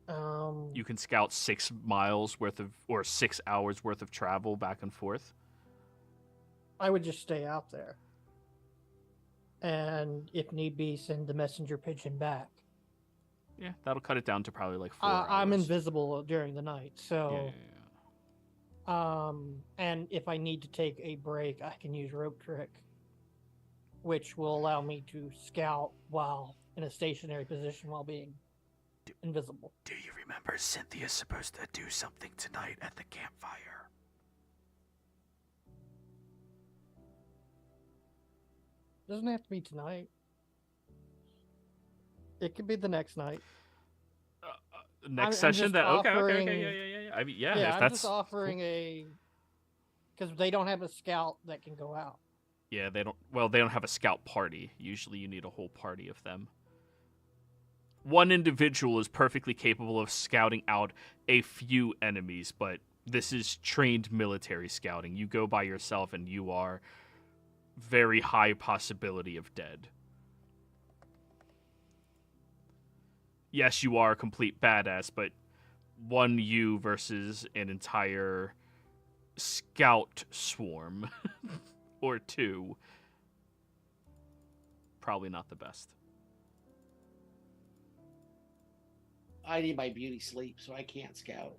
You can scout 6 miles worth of, or 6 hours worth of travel back and forth. I would just stay out there. And if need be, send the messenger pigeon back. Yeah, that'll cut it down to probably like 4 hours. I'm invisible during the night, so Yeah. and if I need to take a break, I can use rope trick, which will allow me to scout while in a stationary position while being invisible. Do you remember Cynthia's supposed to do something tonight at the campfire? Doesn't have to be tonight. It could be the next night. Next I'm session? just That okay, offering- yeah. I mean, yeah. Yeah, if I'm that's just offering a because they don't have a scout that can go out. yeah, they don't. Well, they don't have a scout party. Usually, you need a whole party of them. One individual is perfectly capable of scouting out a few enemies, but this is trained military scouting. You go by yourself, and you are very high possibility of dead. Yes, you are a complete badass, but one you versus an entire scout swarm or two, probably not the best. I need my beauty sleep, so I can't scout.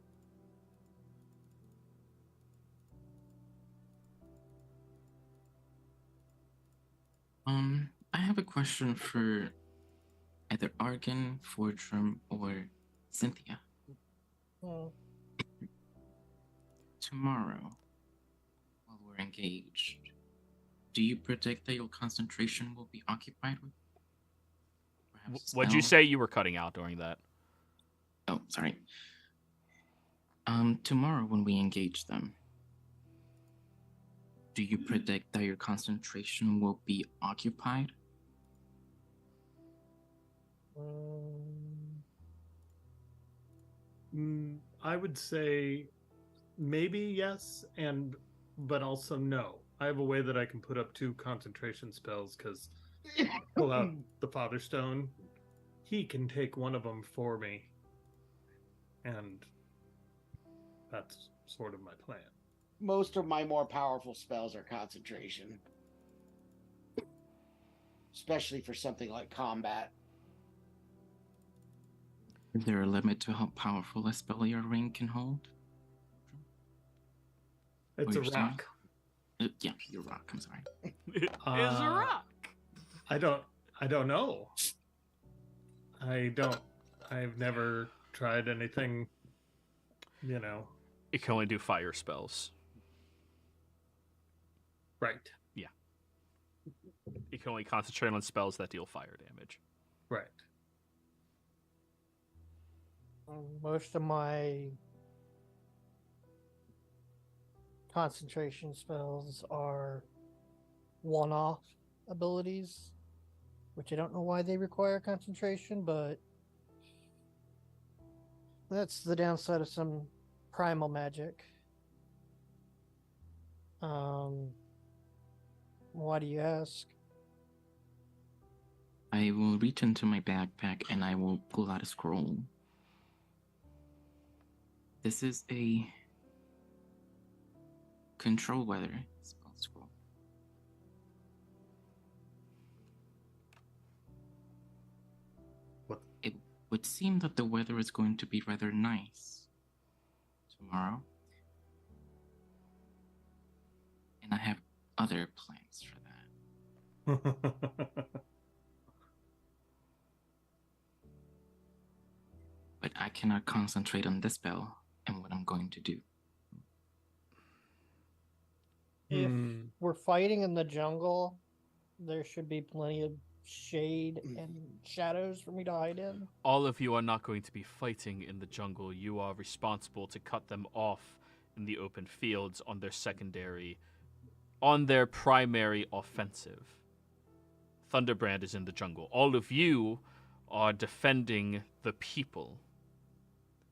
I have a question for either Argan, Fortrum, or Cynthia. Hmm. Tomorrow, while we're engaged, do you predict that your concentration will be occupied with? Perhaps a What'd you spell? say? You were cutting out during that. Oh, sorry. Tomorrow when we engage them, do you predict that your concentration will be occupied? I would say maybe yes, but also no. I have a way that I can put up 2 concentration spells because pull out the Father Stone. He can take one of them for me, and that's sort of my plan. Most of my more powerful spells are concentration, especially for something like combat. Is there a limit to how powerful a spell your ring can hold? It's Or a your staff? rock. Yeah, your rock. I'm sorry. Is a rock. I don't know. I've never tried anything, you know. It can only do fire spells. Right. It can only concentrate on spells that deal fire damage. Right. Most of my concentration spells are one-off abilities, which I don't know why they require concentration, but that's the downside of some primal magic. Why do you ask? I will reach into my backpack and I will pull out a scroll. This is a control weather spell scroll. What? It would seem that the weather is going to be rather nice tomorrow. And I have other plans for that. But I cannot concentrate on this spell and what I'm going to do. If we're fighting in the jungle, there should be plenty of shade and shadows for me to hide in. All of you are not going to be fighting in the jungle. You are responsible to cut them off in the open fields on their primary offensive. Thunderbrand is in the jungle. All of you are defending the people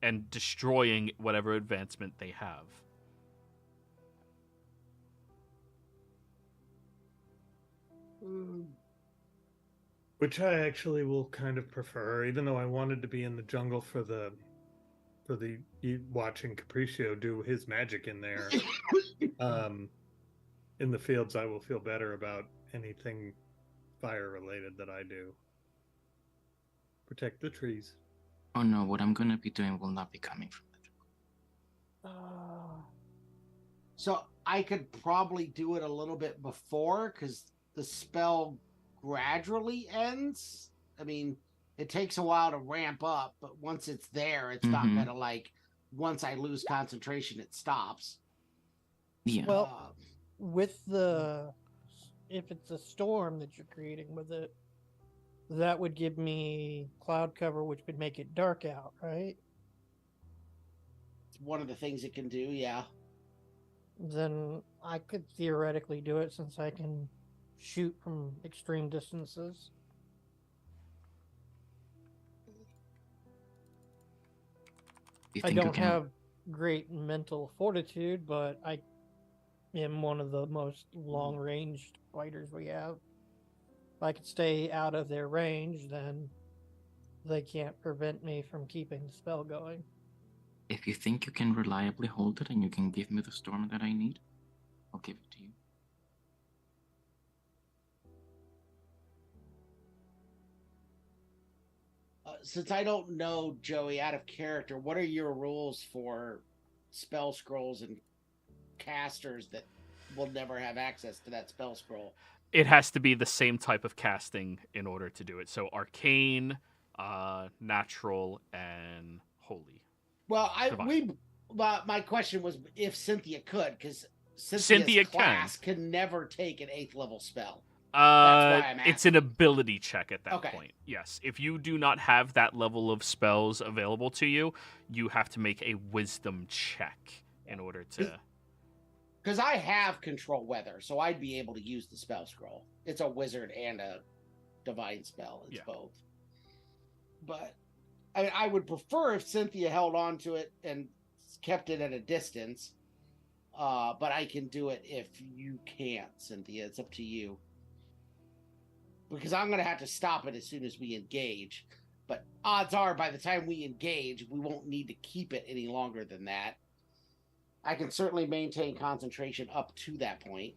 and destroying whatever advancement they have. Which I actually will kind of prefer, even though I wanted to be in the jungle for the watching Capriccio do his magic in there. In the fields, I will feel better about anything fire related that I do. Protect the trees. Oh no, what I'm going to be doing will not be coming from the jungle. So I could probably do it a little bit before, because the spell gradually ends. I mean, it takes a while to ramp up, but once it's there, it's not gonna, like, once I lose concentration, it stops. Yeah. Well, if it's a storm that you're creating with it, that would give me cloud cover, which would make it dark out, right? It's one of the things it can do, yeah. Then I could theoretically do it, since I can shoot from extreme distances. I don't have great mental fortitude, but I am one of the most long-ranged fighters we have. If I could stay out of their range, then they can't prevent me from keeping the spell going. If you think you can reliably hold it and you can give me the storm that I need, I'll give it to you. Since I don't know, Joey, out of character, what are your rules for spell scrolls and casters that will never have access to that spell scroll? It has to be the same type of casting in order to do it. So arcane, natural, and holy. Well, my question was if Cynthia could, because Cynthia class can never take an 8th level spell. It's an ability check at that point. Yes. If you do not have that level of spells available to you, you have to make a wisdom check in order to... Because I have control weather, so I'd be able to use the spell scroll. It's a wizard and a divine spell. It's both. But I would prefer if Cynthia held on to it and kept it at a distance. But I can do it if you can't, Cynthia. It's up to you. Because I'm going to have to stop it as soon as we engage. But odds are, by the time we engage, we won't need to keep it any longer than that. I can certainly maintain concentration up to that point.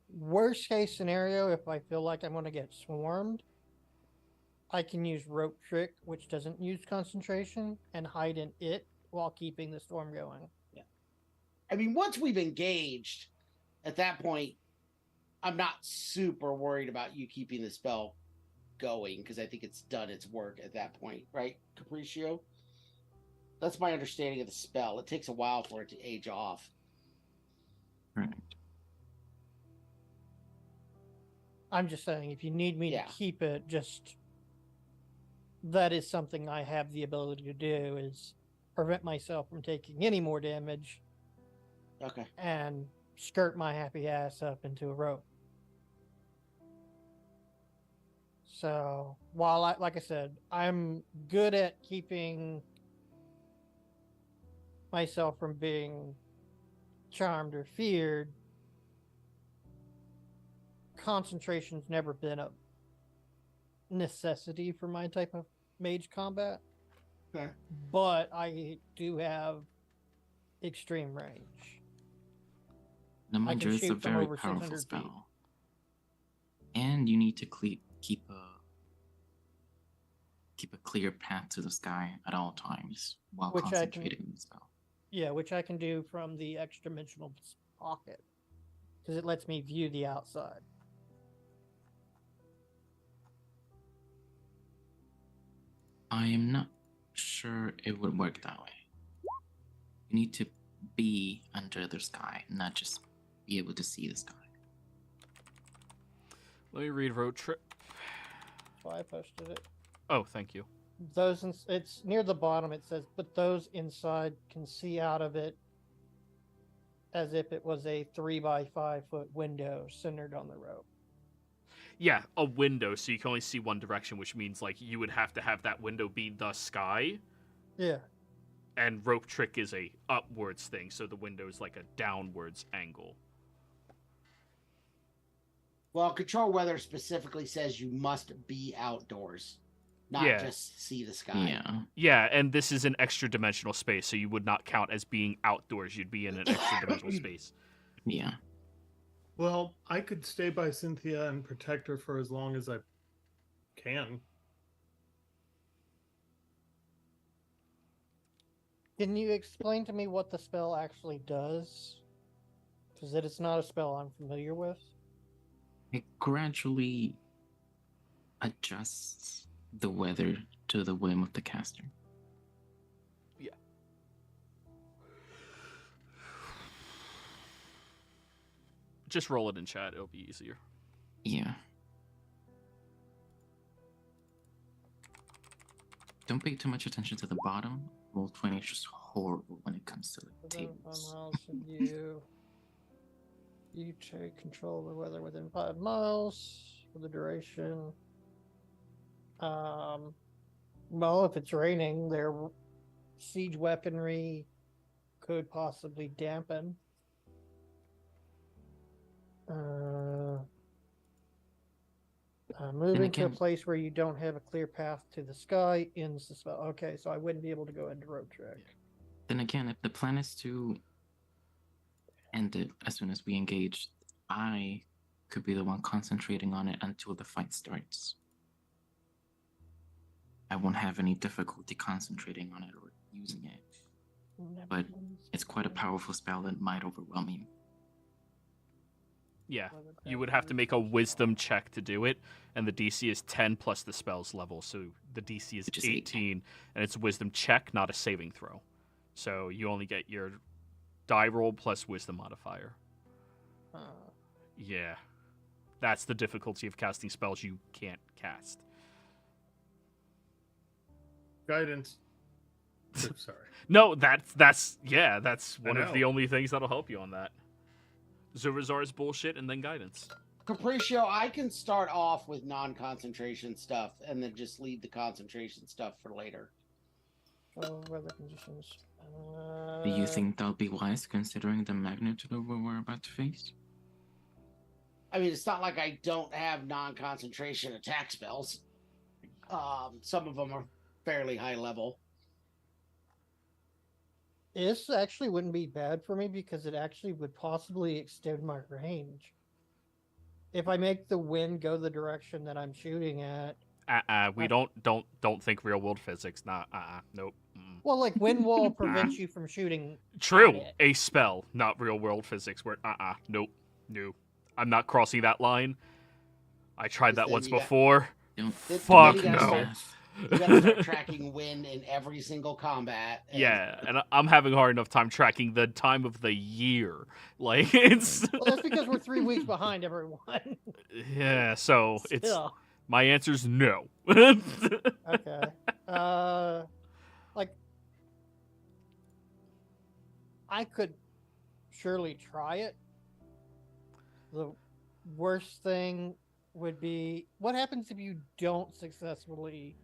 Worst case scenario, if I feel like I'm going to get swarmed, I can use Rope Trick, which doesn't use concentration, and hide in it while keeping the storm going. Yeah. I mean, once we've engaged, at that point, I'm not super worried about you keeping the spell going because I think it's done its work at that point, right, Capriccio? That's my understanding of the spell. It takes a while for it to age off. Right. I'm just saying, if you need me Yeah. to keep it, just that is something I have the ability to do, is prevent myself from taking any more damage Okay. and skirt my happy ass up into a rope. So while like I said, I'm good at keeping myself from being charmed or feared, concentration's never been a necessity for my type of mage combat. Okay. But I do have extreme range. The I can Mudra is a shoot from very over powerful 600 feet. spell. And you need to keep a clear path to the sky at all times while Which I can- concentrating on the spell. Yeah, which I can do from the extra dimensional pocket, because it lets me view the outside. I am not sure it would work that way. You need to be under the sky, not just be able to see the sky. Let me read road trip. That's why I posted it. Oh, thank you. Those it's near the bottom. It says, but those inside can see out of it as if it was a 3x5 foot window centered on the rope. Yeah, a window, so you can only see one direction, which means like you would have to have that window be the sky. Yeah. And rope trick is a upwards thing, so the window is like a downwards angle. Well, control weather specifically says you must be outdoors, not Yeah. just see the sky. Yeah. Yeah, and this is an extra dimensional space, so you would not count as being outdoors. You'd be in an extra dimensional space. Yeah. Well, I could stay by Cynthia and protect her for as long as I can. Can you explain to me what the spell actually does? Because it is not a spell I'm familiar with. It gradually adjusts the weather to the whim of the caster. Just roll it in chat. It'll be easier. Yeah. Don't pay too much attention to the bottom. Roll20 is just horrible when it comes to the Within 5 tables. miles of you. You take control of the weather within 5 miles for the duration. Well, if it's raining, their siege weaponry could possibly dampen. Moving to a again- place where you don't have a clear path to the sky ends the spell. Okay, so I wouldn't be able to go into rope trick. Then again, if the plan is to end it as soon as we engage, I could be the one concentrating on it until the fight starts. I won't have any difficulty concentrating on it or using it. But it's quite a powerful spell that might overwhelm you. Yeah, you would have to make a wisdom check to do it, and the DC is 10 plus the spell's level, so the DC is Which is 18, and it's a wisdom check, not a saving throw. So you only get your die roll plus wisdom modifier. Yeah. That's the difficulty of casting spells you can't cast. Guidance. Oh, sorry. No, that's one I of the know. only things that'll help you on that. Zurazar's bullshit and then guidance. Capriccio, I can start off with non-concentration stuff and then just leave the concentration stuff for later. Oh, weather conditions. Do you think that'll be wise considering the magnitude of what we're about to face? I mean, it's not like I don't have non-concentration attack spells. Some of them are fairly high level. This actually wouldn't be bad for me because it actually would possibly extend my range. If I make the wind go the direction that I'm shooting at. We don't think real world physics. Nah, nope. Well, like wind wall prevents you from shooting. True, at it. a spell, not real world physics. Where nope, no, I'm not crossing that line. I tried that Then once you got- before. Don't Fuck you gotta no. start- You gotta start tracking wind in every single combat. and- Yeah, and I'm having a hard enough time tracking the time of the year. Like it's Well, that's because we're 3 weeks behind everyone. yeah. So it's Still. my answer's no. Okay. Like, I could surely try it. The worst thing would be what happens if you don't successfully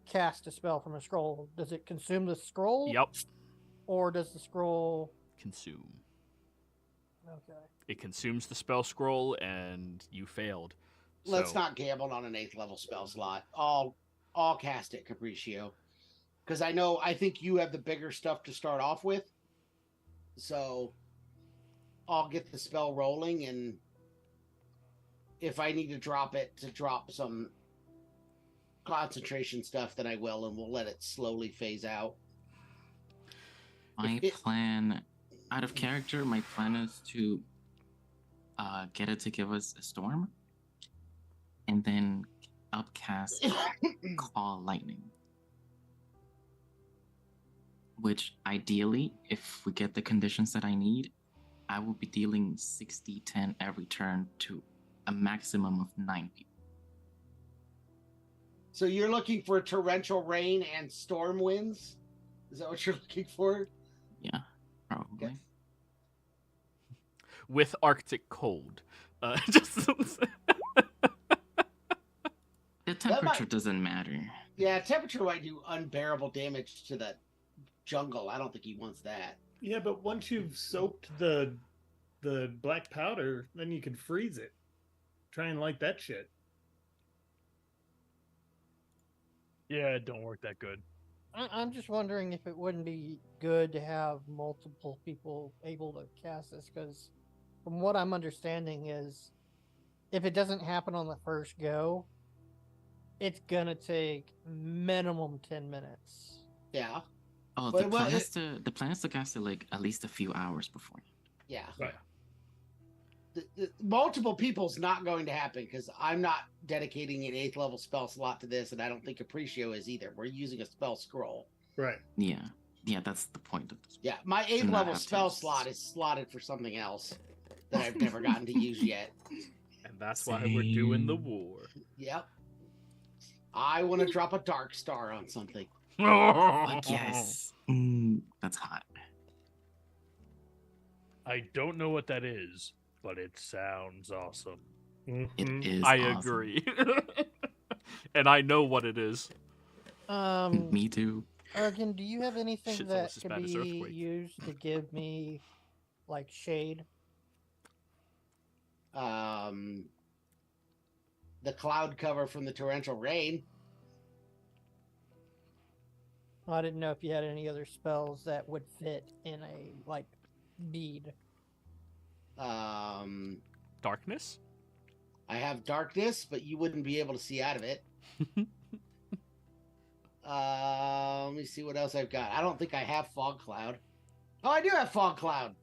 cast a spell from a scroll? Does it consume the scroll? Yep. Or does the scroll. Consume. Okay. It consumes the spell scroll, and you failed. Let's So- not gamble on an 8th level spell slot. I'll cast it, Capriccio. Because I think you have the bigger stuff to start off with. So I'll get the spell rolling, and if I need to drop it to drop some concentration stuff, then I will, and we'll let it slowly phase out. My It- plan, out of character, my plan is to get it to give us a storm, and then upcast Call Lightning. Which ideally, if we get the conditions that I need, I will be dealing 60-10 every turn to a maximum of 9 people. So you're looking for torrential rain and storm winds? Is that what you're looking for? Yeah, probably. Okay. with Arctic cold. Just The temperature doesn't matter. Yeah, temperature might do unbearable damage to the jungle. I don't think he wants that. Yeah, but once you've soaked the black powder, then you can freeze it. Try and light that shit. Yeah, it don't work that good. I'm just wondering if it wouldn't be good to have multiple people able to cast this, because from what I'm understanding is if it doesn't happen on the first go, it's gonna take minimum 10 minutes. Yeah, Oh, But, the well, plan is the plan is to cast it like at least a few hours before. yeah. Right. The multiple people's not going to happen because I'm not dedicating an 8th level spell slot to this, and I don't think Capriccio is either. We're using a spell scroll. Right. Yeah, that's the point of this. Yeah, my 8th not level have spell to- slot is slotted for something else that I've never gotten to use yet. and that's why we're doing the Same. war. Yep. I want to drop a dark star on something. Like, yes, that's hot. I don't know what that is, but it sounds awesome. It Mhm. is. I awesome. agree. And I know what it is. Me too. Argan, do you have anything Shit's that almost as could bad as be Earthquake. used to give me like shade? The cloud cover from the torrential rain. I didn't know if you had any other spells that would fit in a like bead. Darkness? I have darkness, but you wouldn't be able to see out of it. Let me see what else I've got. I don't think I have fog cloud. Oh, I do have fog cloud.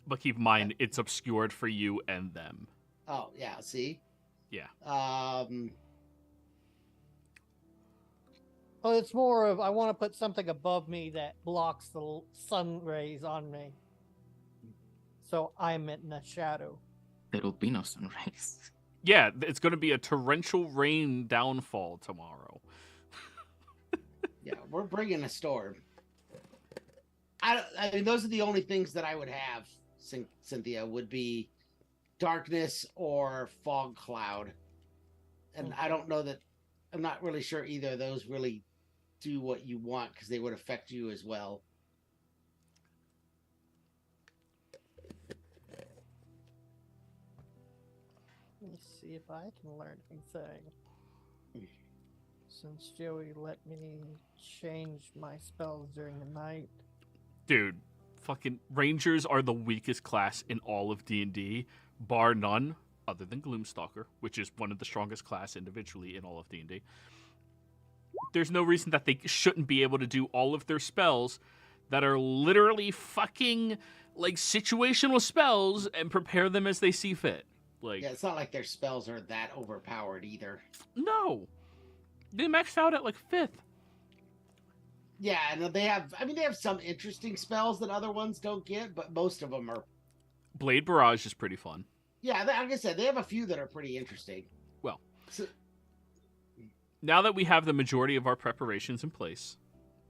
But keep in mind, it's obscured for you and them. Oh, yeah, see? Yeah. Well, it's more of I want to put something above me that blocks the sun rays on me, so I'm in the shadow. There'll be no sunrise. Yeah, it's going to be a torrential rain downfall tomorrow. Yeah, we're bringing a storm. I mean, those are the only things that I would have, Cynthia, would be darkness or fog cloud. And I don't know that, I'm not really sure either of those really do what you want because they would affect you as well. Let me see if I can learn anything. Since Joey let me change my spells during the night. Dude, fucking Rangers are the weakest class in all of D&D, bar none, other than Gloomstalker, which is one of the strongest class individually in all of D&D. there's no reason that they shouldn't be able to do all of their spells that are literally fucking like situational spells and prepare them as they see fit. Like, Yeah, it's not like their spells are that overpowered either. no, they maxed out at like 5th. Yeah, and they have some interesting spells that other ones don't get, but most of them are. Blade Barrage is pretty fun. Yeah, like I said, they have a few that are pretty interesting. Well, So, now that we have the majority of our preparations in place,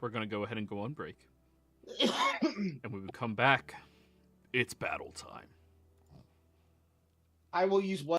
we're going to go ahead and go on break. And when we come back, it's battle time. I will use one.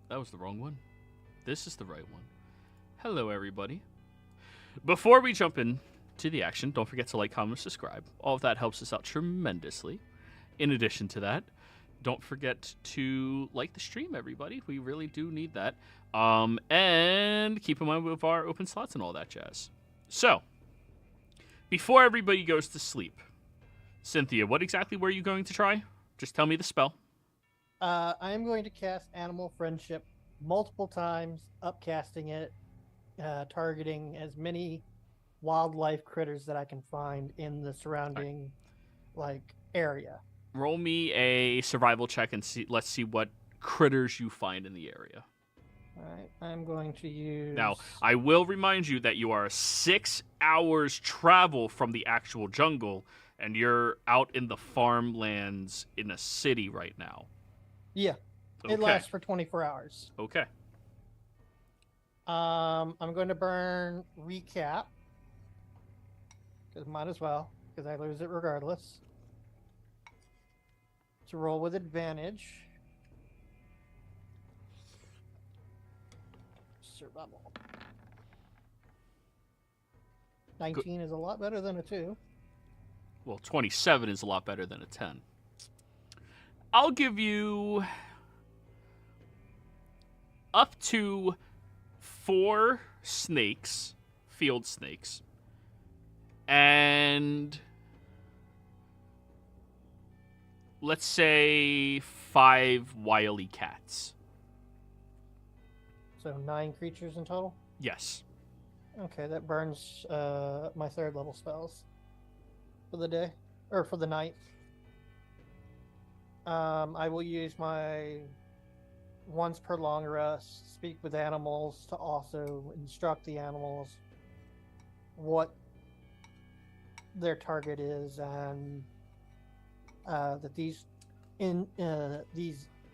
That was the wrong one. This is the right one. Hello, everybody. Before we jump in to the action, don't forget to like, comment, subscribe. All of that helps us out tremendously. In addition to that, don't forget to like the stream, everybody. We really do need that. And keep in mind with our open slots and all that jazz. So, before everybody goes to sleep, Cynthia, what exactly were you going to try? Just tell me the spell. I'm going to cast Animal Friendship multiple times, upcasting it, targeting as many wildlife critters that I can find in the surrounding area. Roll me a survival check and let's see what critters you find in the area. All right, I'm going to use. Now, I will remind you that you are 6 hours travel from the actual jungle, and you're out in the farmlands in a city right now. Yeah, Okay. it lasts for 24 hours. Okay. I'm going to burn recap because might as well, because I lose it regardless. To roll with advantage. Survival. 19 is a lot better than a 2. Well, 27 is a lot better than a 10. I'll give you up to 4 snakes, field snakes, and let's say 5 wily cats. So 9 creatures in total? Yes. Okay, that burns my 3rd level spells for the day, or for the night. I will use my once per long rest, speak with animals to also instruct the animals what their target is, and that these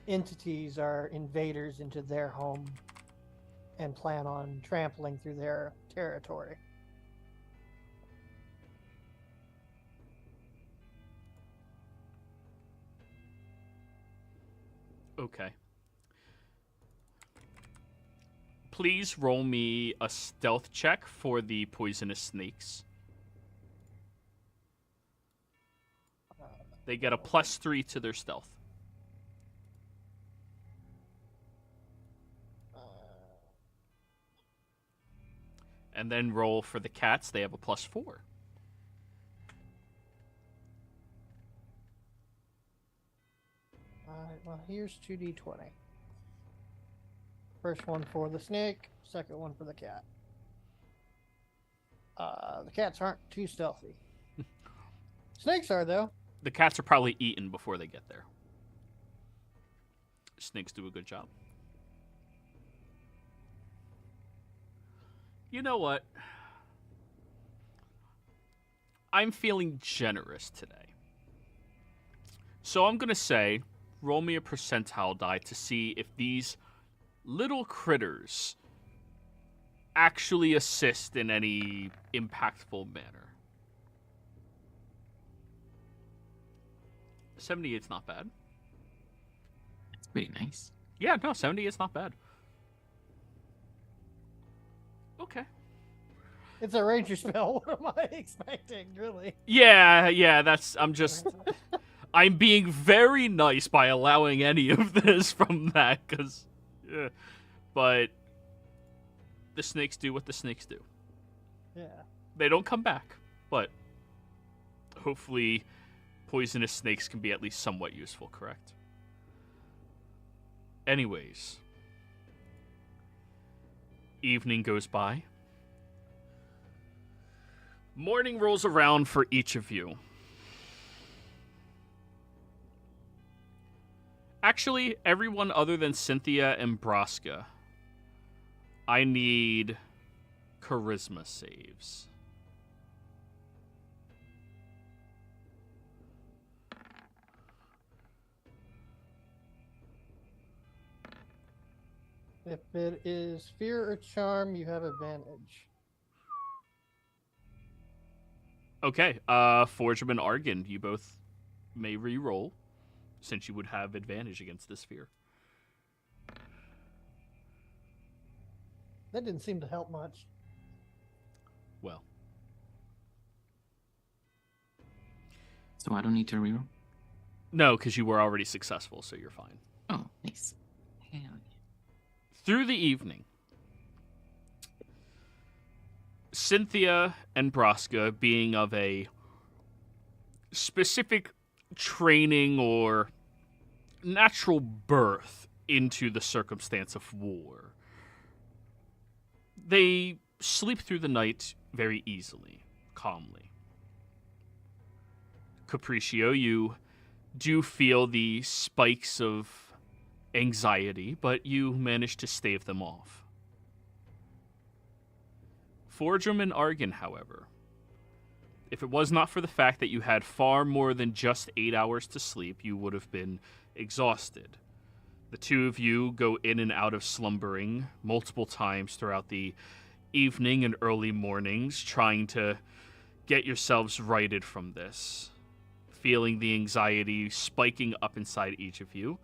entities are invaders into their home and plan on trampling through their territory. Okay. Please roll me a stealth check for the poisonous snakes. They get a +3 to their stealth. And then roll for the cats. They have a +4. Alright, well, here's 2d20. First one for the snake, second one for the cat. The cats aren't too stealthy. Snakes are, though. The cats are probably eaten before they get there. Snakes do a good job. You know what? I'm feeling generous today. So I'm going to say, roll me a percentile die to see if these little critters actually assist in any impactful manner. 78's not bad. That's pretty nice. Yeah, no, 78's not bad. Okay. It's a ranger spell. What am I expecting, really? Yeah, I'm being very nice by allowing any of this from that, because, but the snakes do what the snakes do. Yeah. They don't come back, but hopefully poisonous snakes can be at least somewhat useful, correct? Anyways, evening goes by. Morning rolls around for each of you. Actually, everyone other than Cynthia and Braska, I need charisma saves. If it is fear or charm, you have advantage. Okay, Forgem and Argon, you both may re-roll, since you would have advantage against this fear. That didn't seem to help much. Well, So I don't need to reroll? no, because you were already successful, so you're fine. Oh, nice. Hell yeah. Through the evening, Cynthia and Braska, being of a specific training or natural birth into the circumstance of war, they sleep through the night very easily, calmly. Capriccio, you do feel the spikes of anxiety, but you manage to stave them off. Fordrum and Argan, however, if it was not for the fact that you had far more than just 8 hours to sleep, you would have been exhausted. The two of you go in and out of slumbering multiple times throughout the evening and early mornings, trying to get yourselves righted from this. Feeling the anxiety spiking up inside each of you,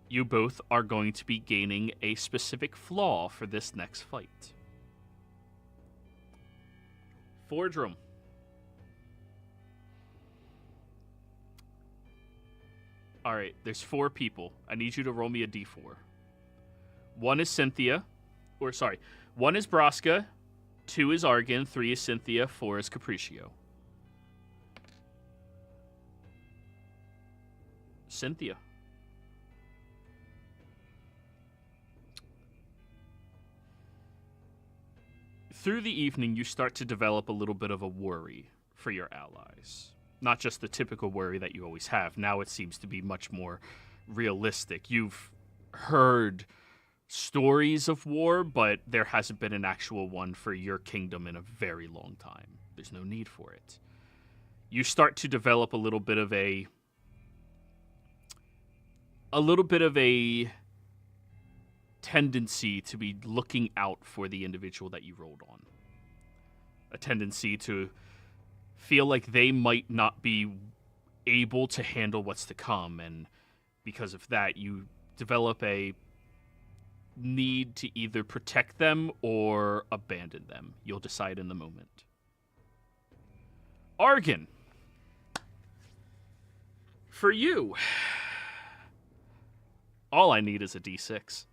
you both are going to be gaining a specific flaw for this next fight. Fordrum. Alright, there's 4 people. I need you to roll me a d4. 1 is Cynthia. One is Braska, 2 is Argan, 3 is Cynthia, 4 is Capriccio. Cynthia. Through the evening, you start to develop a little bit of a worry for your allies. Not just the typical worry that you always have. Now it seems to be much more realistic. You've heard stories of war, but there hasn't been an actual one for your kingdom in a very long time. There's no need for it. You start to develop a little bit of a tendency to be looking out for the individual that you rolled on. A tendency to feel like they might not be able to handle what's to come, and because of that, you develop a need to either protect them or abandon them. You'll decide in the moment. Argan. For you, all I need is a d6.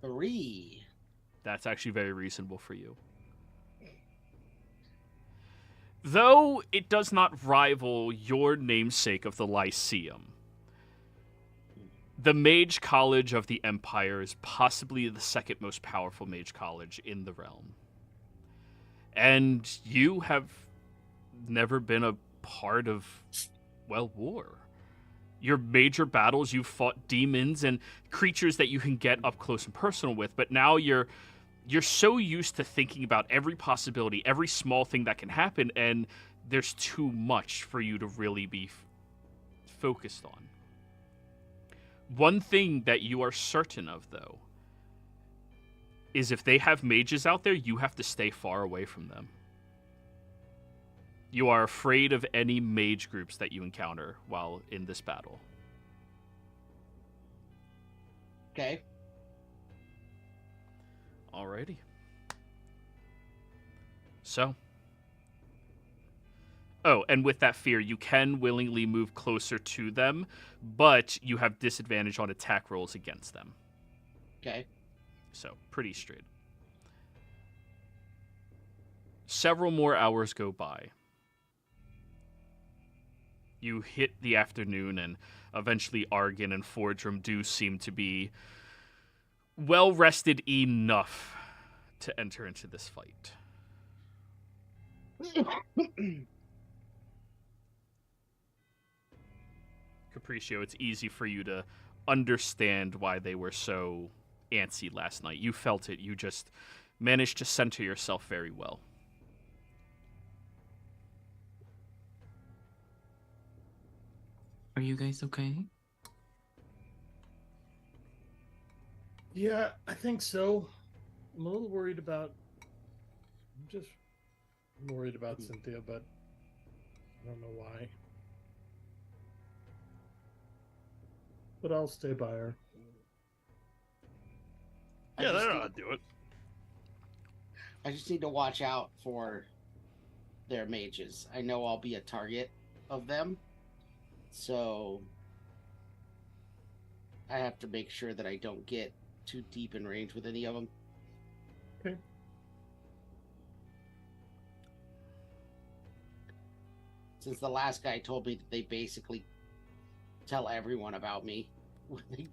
Three. That's actually very reasonable for you. Though it does not rival your namesake of the Lyceum, the Mage College of the Empire is possibly the second most powerful Mage College in the realm. And you have never been a part of, well, war. Your major battles, you've fought demons and creatures that you can get up close and personal with, but now you're so used to thinking about every possibility, every small thing that can happen, and there's too much for you to really be focused on. One thing that you are certain of, though, is if they have mages out there, you have to stay far away from them. You are afraid of any mage groups that you encounter while in this battle. Okay. Alrighty. So. Oh, and with that fear, you can willingly move closer to them, but you have disadvantage on attack rolls against them. Okay. So, pretty straight. Several more hours go by. You hit the afternoon, and eventually Argan and Fordrum do seem to be well-rested enough to enter into this fight. Capriccio, it's easy for you to understand why they were so antsy last night. You felt it. You just managed to center yourself very well. Are you guys okay? Yeah, I think so. I'm a little worried about. I'm just worried about Cynthia, but I don't know why. but I'll stay by her. I Yeah, just that need- ought to do it. I just need to watch out for their mages. I know I'll be a target of them, so I have to make sure that I don't get too deep in range with any of them. Okay. Since the last guy told me that they basically tell everyone about me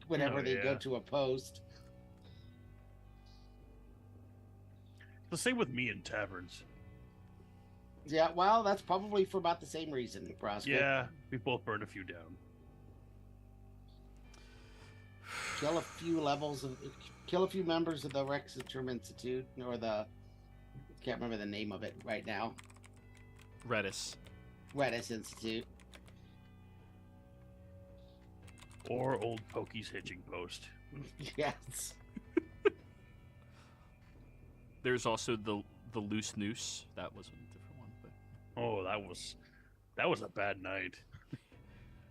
whenever Oh, they go yeah. to a post. The same with me in taverns. Yeah, well, that's probably for about the same reason, Nebraska. Yeah, we both burned a few down. Kill a few members of the Exandria Institute, or the can't remember the name of it right now. Redis. Redis Institute. Or old Pokey's hitching post. Yes. There's also the loose noose. That was a different one, but Oh, that was a bad night.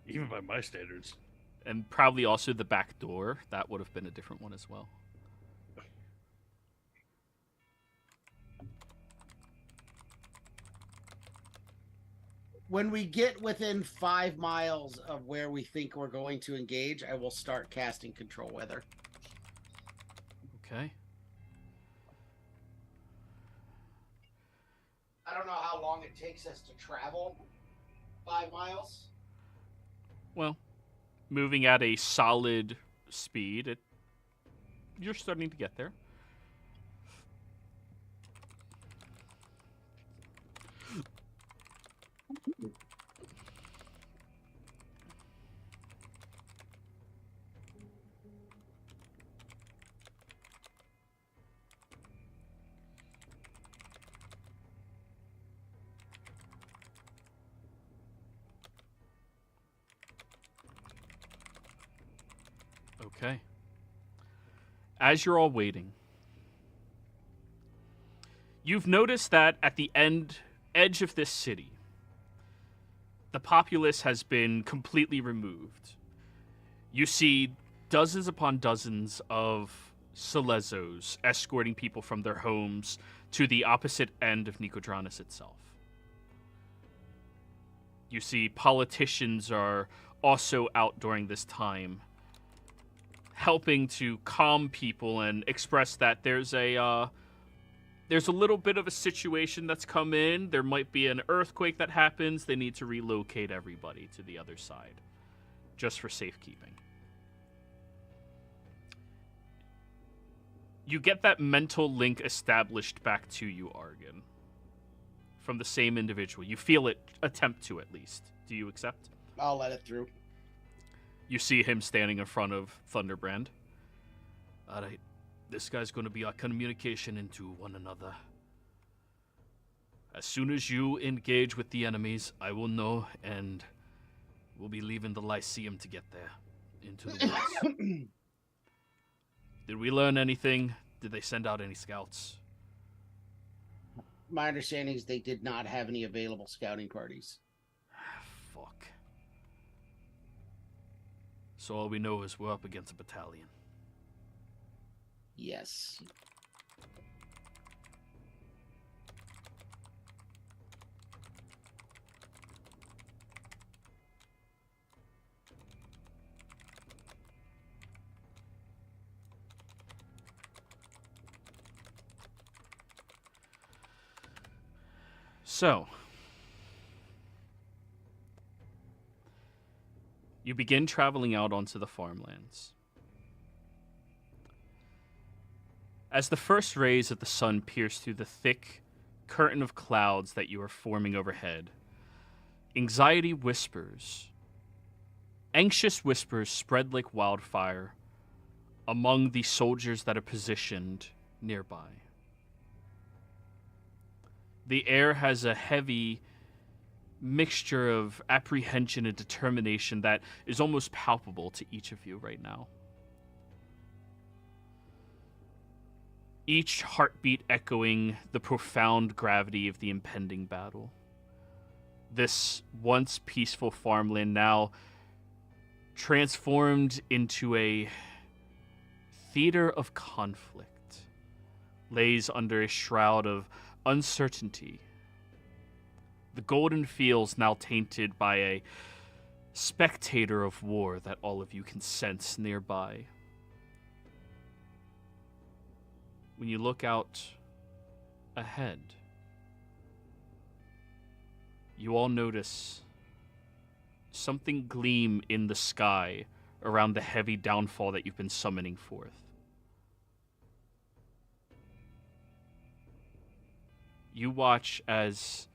Even by my standards. and probably also the back door. That would have been a different one as well. When we get within 5 miles of where we think we're going to engage, I will start casting Control Weather. Okay. I don't know how long it takes us to travel 5 miles. Well, moving at a solid speed, you're starting to get there. Okay. As you're all waiting, you've noticed that at the edge of this city, the populace has been completely removed. You see dozens upon dozens of Silezos escorting people from their homes to the opposite end of Nicodranus itself. You see politicians are also out during this time, helping to calm people and express that there's a little bit of a situation that's come in. There might be an earthquake that happens. They need to relocate everybody to the other side, just for safekeeping. You get that mental link established back to you, Argon, from the same individual. You feel it attempt to, at least. Do you accept? I'll let it through. You see him standing in front of Thunderbrand. All right, this guy's going to be our communication into one another. As soon as you engage with the enemies, I will know, and we'll be leaving the Lyceum to get there, into the woods. Did we learn anything? Did they send out any scouts? My understanding is they did not have any available scouting parties. Fuck. So all we know is we're up against a battalion. Yes. So, you begin traveling out onto the farmlands. As the first rays of the sun pierce through the thick curtain of clouds that you are forming overhead, anxiety whispers, anxious whispers spread like wildfire among the soldiers that are positioned nearby. The air has a heavy mixture of apprehension and determination that is almost palpable to each of you right now. Each heartbeat echoing the profound gravity of the impending battle. This once peaceful farmland now transformed into a theater of conflict, lays under a shroud of uncertainty. The golden fields now tainted by a spectator of war that all of you can sense nearby. When you look out ahead, you all notice something gleam in the sky around the heavy downfall that you've been summoning forth. You watch as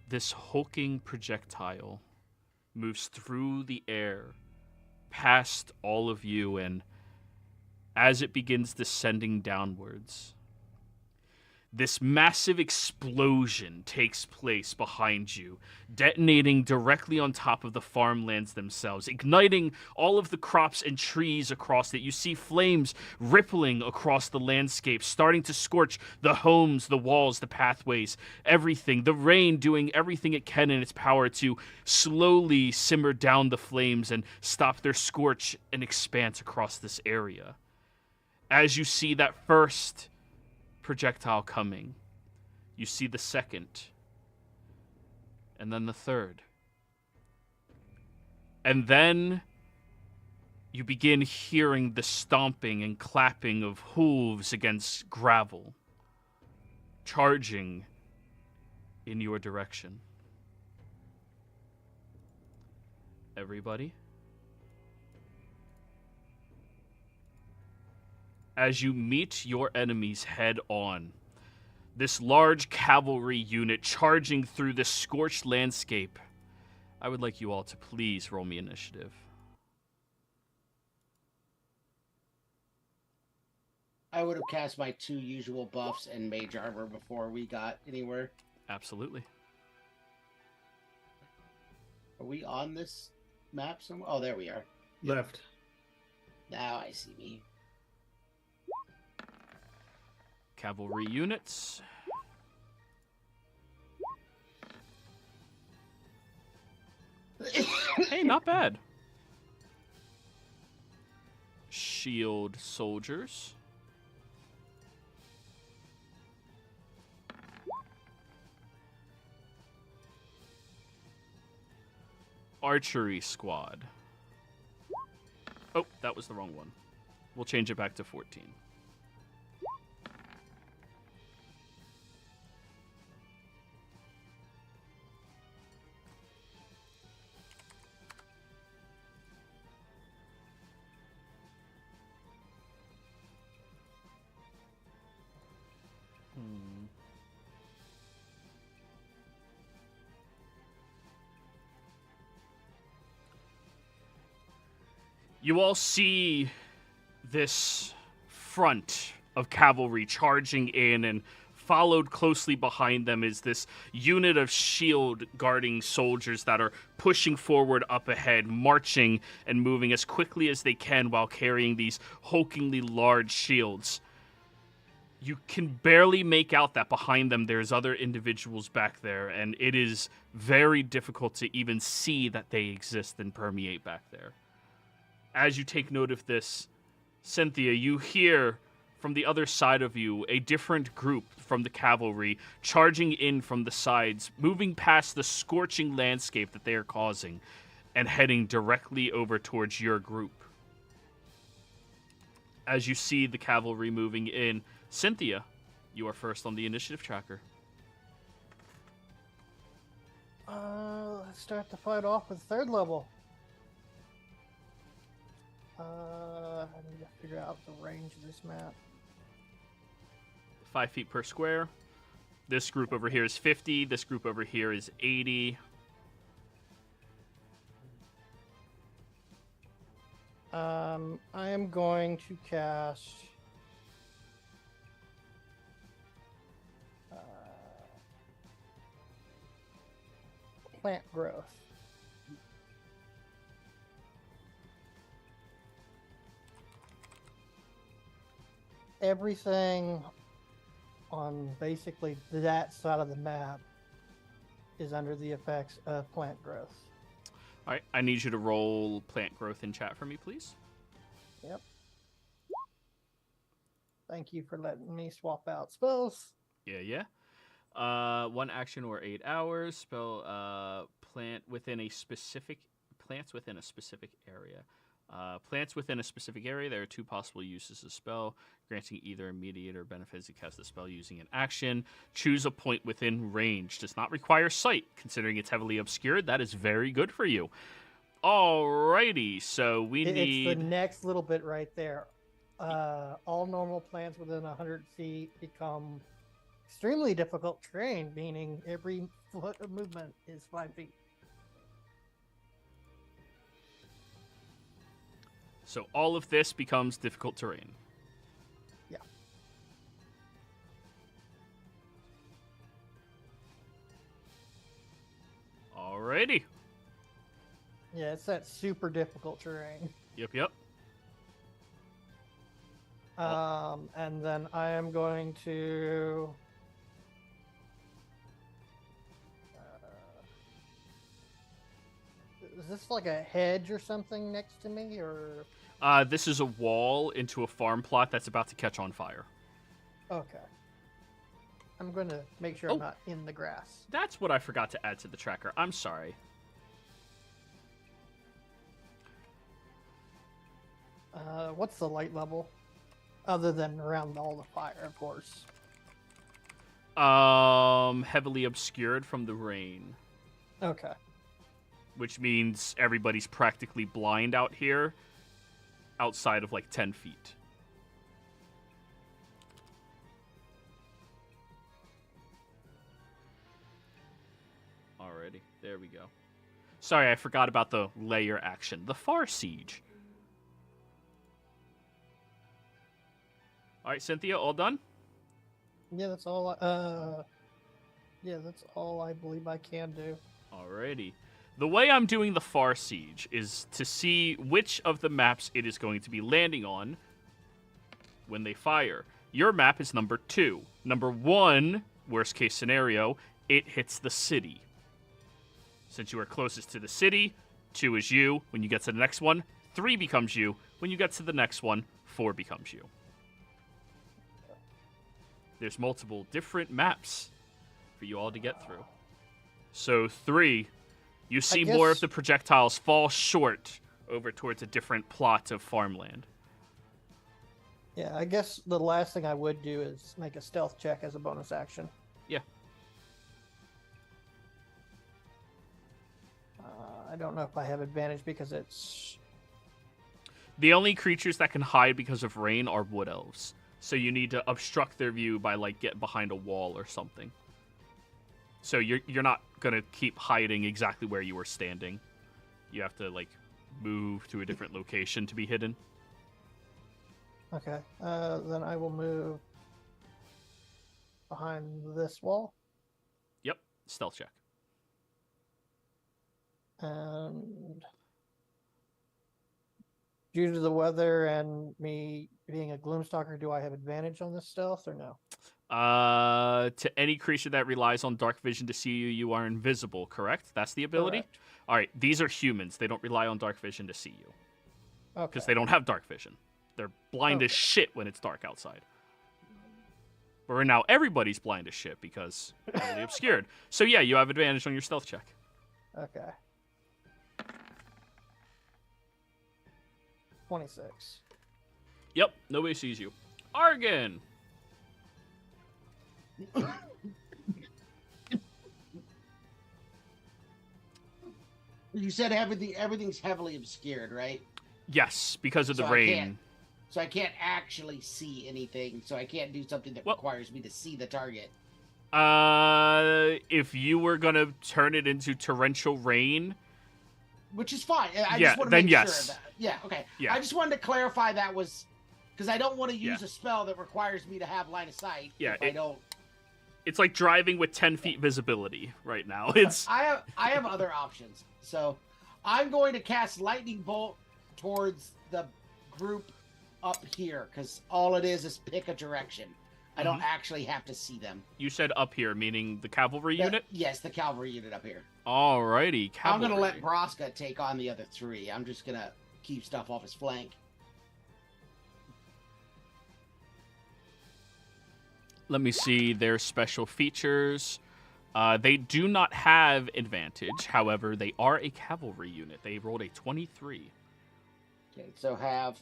this hulking projectile moves through the air, past all of you, and as it begins descending downwards, this massive explosion takes place behind you, detonating directly on top of the farmlands themselves, igniting all of the crops and trees across it. You see flames rippling across the landscape, starting to scorch the homes, the walls, the pathways, everything. The rain doing everything it can in its power to slowly simmer down the flames and stop their scorch and expanse across this area. As you see that first projectile coming, you see the second, and then the third. And then you begin hearing the stomping and clapping of hooves against gravel, charging in your direction. Everybody, as you meet your enemies head on, this large cavalry unit charging through this scorched landscape, I would like you all to please roll me initiative. I would have cast my 2 usual buffs and mage armor before we got anywhere. Absolutely. Are we on this map somewhere? Oh, there we are. Left. Now I see me. Cavalry units. Hey, not bad. Shield soldiers. Archery squad. Oh, that was the wrong one. We'll change it back to 14. You all see this front of cavalry charging in, and followed closely behind them is this unit of shield guarding soldiers that are pushing forward up ahead, marching and moving as quickly as they can while carrying these hulkingly large shields. You can barely make out that behind them there's other individuals back there, and it is very difficult to even see that they exist and permeate back there. As you take note of this, Cynthia, you hear from the other side of you a different group from the cavalry charging in from the sides, moving past the scorching landscape that they are causing and heading directly over towards your group. As you see the cavalry moving in, Cynthia, you are first on the initiative tracker. Let's start the fight off with 3rd level. I need to figure out the range of this map. 5 feet per square. This group over here is 50. This group over here is 80. I am going to cast plant growth. Everything on basically that side of the map is under the effects of plant growth. All right, I need you to roll plant growth in chat for me, please. Yep. Thank you for letting me swap out spells. Yeah. 1 action or 8 hours. Spell plants within a specific area. Plants within a specific area. There are 2 possible uses of spell, granting either immediate or benefits to cast the spell using an action. Choose a point within range. Does not require sight. Considering it's heavily obscured, that is very good for you. Alrighty, so It's the next little bit right there. All normal plants within 100 feet become extremely difficult terrain, meaning every foot of movement is 5 feet. So all of this becomes difficult terrain. Yeah. Alrighty. Yeah, it's that super difficult terrain. Yep. And then I am going to... is this like a hedge or something next to me, or... This is a wall into a farm plot that's about to catch on fire. Okay. I'm going to make sure I'm not in the grass. That's what I forgot to add to the tracker. I'm sorry. What's the light level? Other than around all the fire, of course. Heavily obscured from the rain. Okay. Which means everybody's practically blind out here, outside of like 10 feet. Alrighty, there we go. Sorry, I forgot about the layer action. The Far Siege. Alright, Cynthia, all done? Yeah, that's all. That's all I believe I can do. Alrighty. The way I'm doing the Far Siege is to see which of the maps it is going to be landing on when they fire. Your map is number 2. Number 1, worst case scenario, it hits the city. Since you are closest to the city, 2 is you. When you get to the next one, 3 becomes you. When you get to the next one, 4 becomes you. There's multiple different maps for you all to get through. So 3, you see more of the projectiles fall short over towards a different plot of farmland. Yeah, I guess the last thing I would do is make a stealth check as a bonus action. Yeah. I don't know if I have advantage because it's... The only creatures that can hide because of rain are wood elves. So you need to obstruct their view by, like, getting behind a wall or something. So you're not going to keep hiding exactly where you were standing. You have to, like, move to a different location to be hidden. Okay. Then I will move behind this wall. Yep. Stealth check. And due to the weather and me being a Gloomstalker, do I have advantage on this stealth or no? To any creature that relies on dark vision to see you, you are invisible, correct? That's the ability? Correct. All right, these are humans. They don't rely on dark vision to see you. Okay. Because they don't have dark vision. They're blind as shit when it's dark outside. But right now, everybody's blind as shit because it's really obscured. So yeah, you have advantage on your stealth check. Okay. 26. Yep, nobody sees you. Argon! You said everything's heavily obscured, right? Yes, because of the So rain. I can't actually see anything, so I can't do something that requires me to see the target. If you were gonna turn it into torrential rain, which is fine. I yeah, just want to then make yes. sure of that. Yeah, okay. Yeah. I just wanted to clarify that was because I don't want to use a spell that requires me to have line of sight. Yeah, if I don't. It's like driving with 10 feet visibility right now. It's I have other options. So I'm going to cast lightning bolt towards the group up here because all it is pick a direction. I don't actually have to see them. You said up here, meaning the cavalry unit? Yes, the cavalry unit up here. Alrighty, cavalry. I'm going to let Braska take on the other 3. I'm just going to keep stuff off his flank. Let me see their special features. They do not have advantage. However, they are a cavalry unit. They rolled a 23. Okay, so have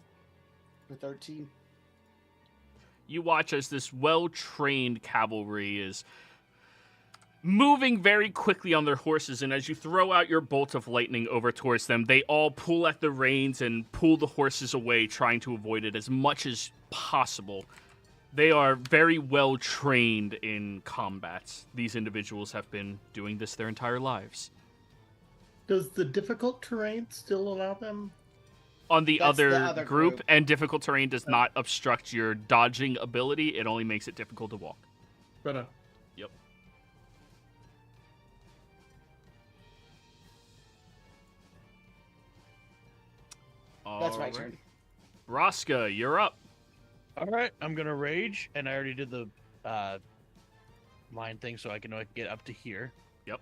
the 13. You watch as this well-trained cavalry is moving very quickly on their horses, and as you throw out your bolt of lightning over towards them, they all pull at the reins and pull the horses away, trying to avoid it as much as possible. They are very well trained in combat. These individuals have been doing this their entire lives. Does the difficult terrain still allow them? On the That's other, the other group, group. and difficult terrain does not obstruct your dodging ability. It only makes it difficult to walk. But Yep. That's my Alright. turn. Braska, you're up. All right, I'm gonna rage, and I already did the line thing, so I can get up to here. Yep.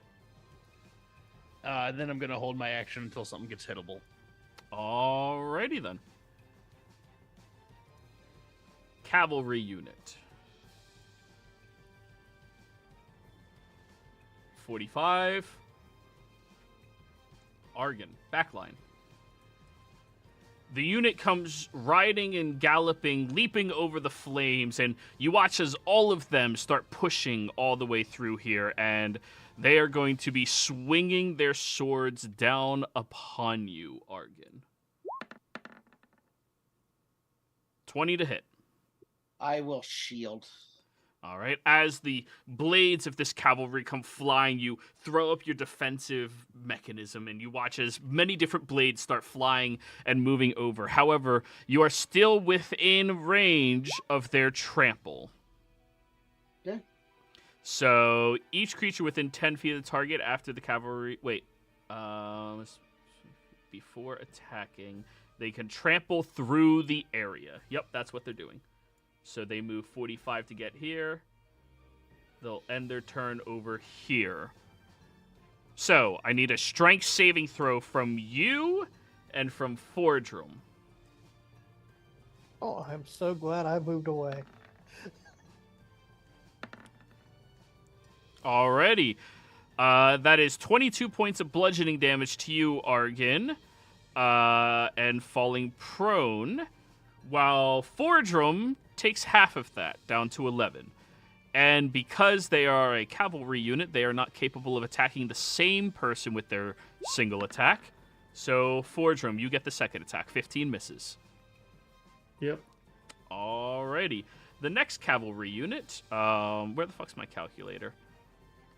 Then I'm gonna hold my action until something gets hittable. Alrighty then. Cavalry unit. 45. Argon, backline. The unit comes riding and galloping, leaping over the flames, and you watch as all of them start pushing all the way through here, and they are going to be swinging their swords down upon you, Argon. 20 to hit. I will shield. All right. As the blades of this cavalry come flying, you throw up your defensive mechanism, and you watch as many different blades start flying and moving over. However, you are still within range of their trample. Okay. So each creature within 10 feet of the target after the cavalry... Wait. Before attacking, they can trample through the area. Yep, that's what they're doing. So they move 45 to get here. They'll end their turn over here. So I need a strength saving throw from you and from Fordrum. Oh, I'm so glad I moved away. Alrighty. That is 22 points of bludgeoning damage to you, Argon. And falling prone. While Fordrum takes half of that, down to 11. And because they are a cavalry unit, they are not capable of attacking the same person with their single attack. So, Fordrum, you get the second attack. 15 misses. yep. Alrighty. The next cavalry unit, where the fuck's my calculator?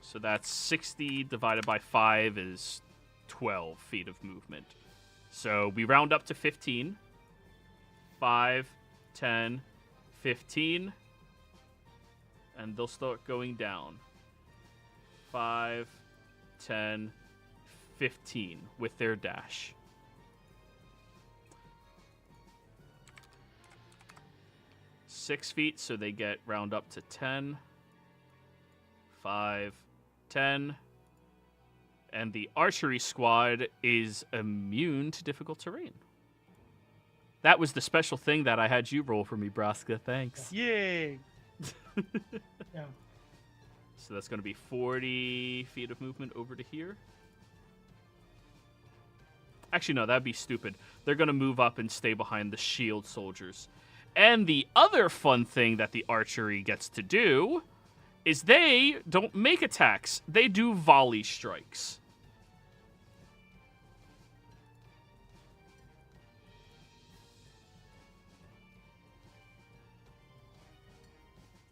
So that's 60 divided by 5 is 12 feet of movement. So we round up to 15. 5, 10, 15. And they'll start going down. 5, 10, 15 with their dash. Six feet, so they get round up to 10. 5, 10. And the archery squad is immune to difficult terrain. That was the special thing that I had you roll for me, Braska. Thanks. Yay! Yeah. So that's going to be 40 feet of movement over to here. Actually, no, that'd be stupid. They're going to move up and stay behind the shield soldiers. And the other fun thing that the archery gets to do is they don't make attacks. They do volley strikes.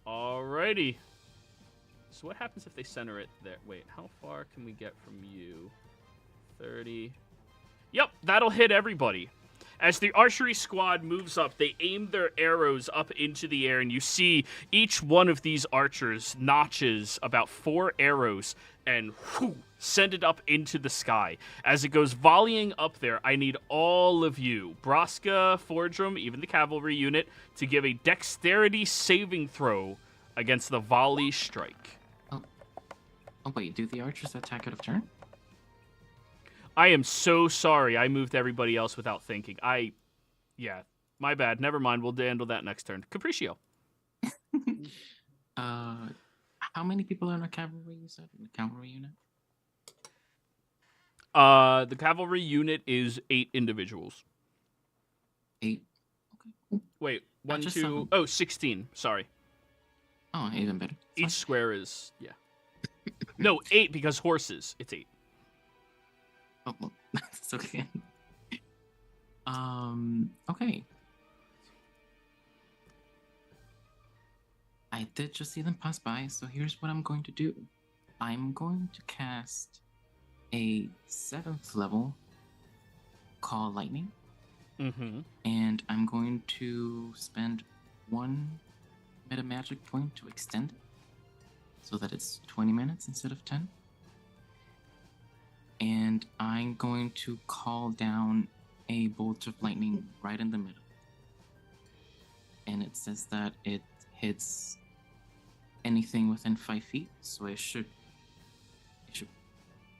Alrighty. So what happens if they center it there? Wait, how far can we get from you? 30. Yep, that'll hit everybody. As the archery squad moves up, they aim their arrows up into the air, and you see each one of these archers notches about 4 arrows and send it up into the sky. As it goes volleying up there, I need all of you, Braska, Fordrum, even the cavalry unit, to give a dexterity saving throw against the volley strike. Oh wait, do the archers attack out of turn? I am so sorry. I moved everybody else without thinking. Yeah, my bad. Never mind. We'll handle that next turn. Capriccio. How many people are in a cavalry? You said in a cavalry unit? The cavalry unit is 8 individuals. 8. Okay. Cool. Wait, 1, just 2. some. Oh, 16. Sorry. Oh, even better. Each square is No, 8 because horses. It's 8. Oh, well, that's okay. Okay. I did just see them pass by, so here's what I'm going to do. I'm going to cast a 7th level Call Lightning, Mm-hmm. and I'm going to spend 1 meta magic point to extend it, so that it's 20 minutes instead of 10. And I'm going to call down a bolt of lightning right in the middle. And it says that it hits anything within 5 feet, so it should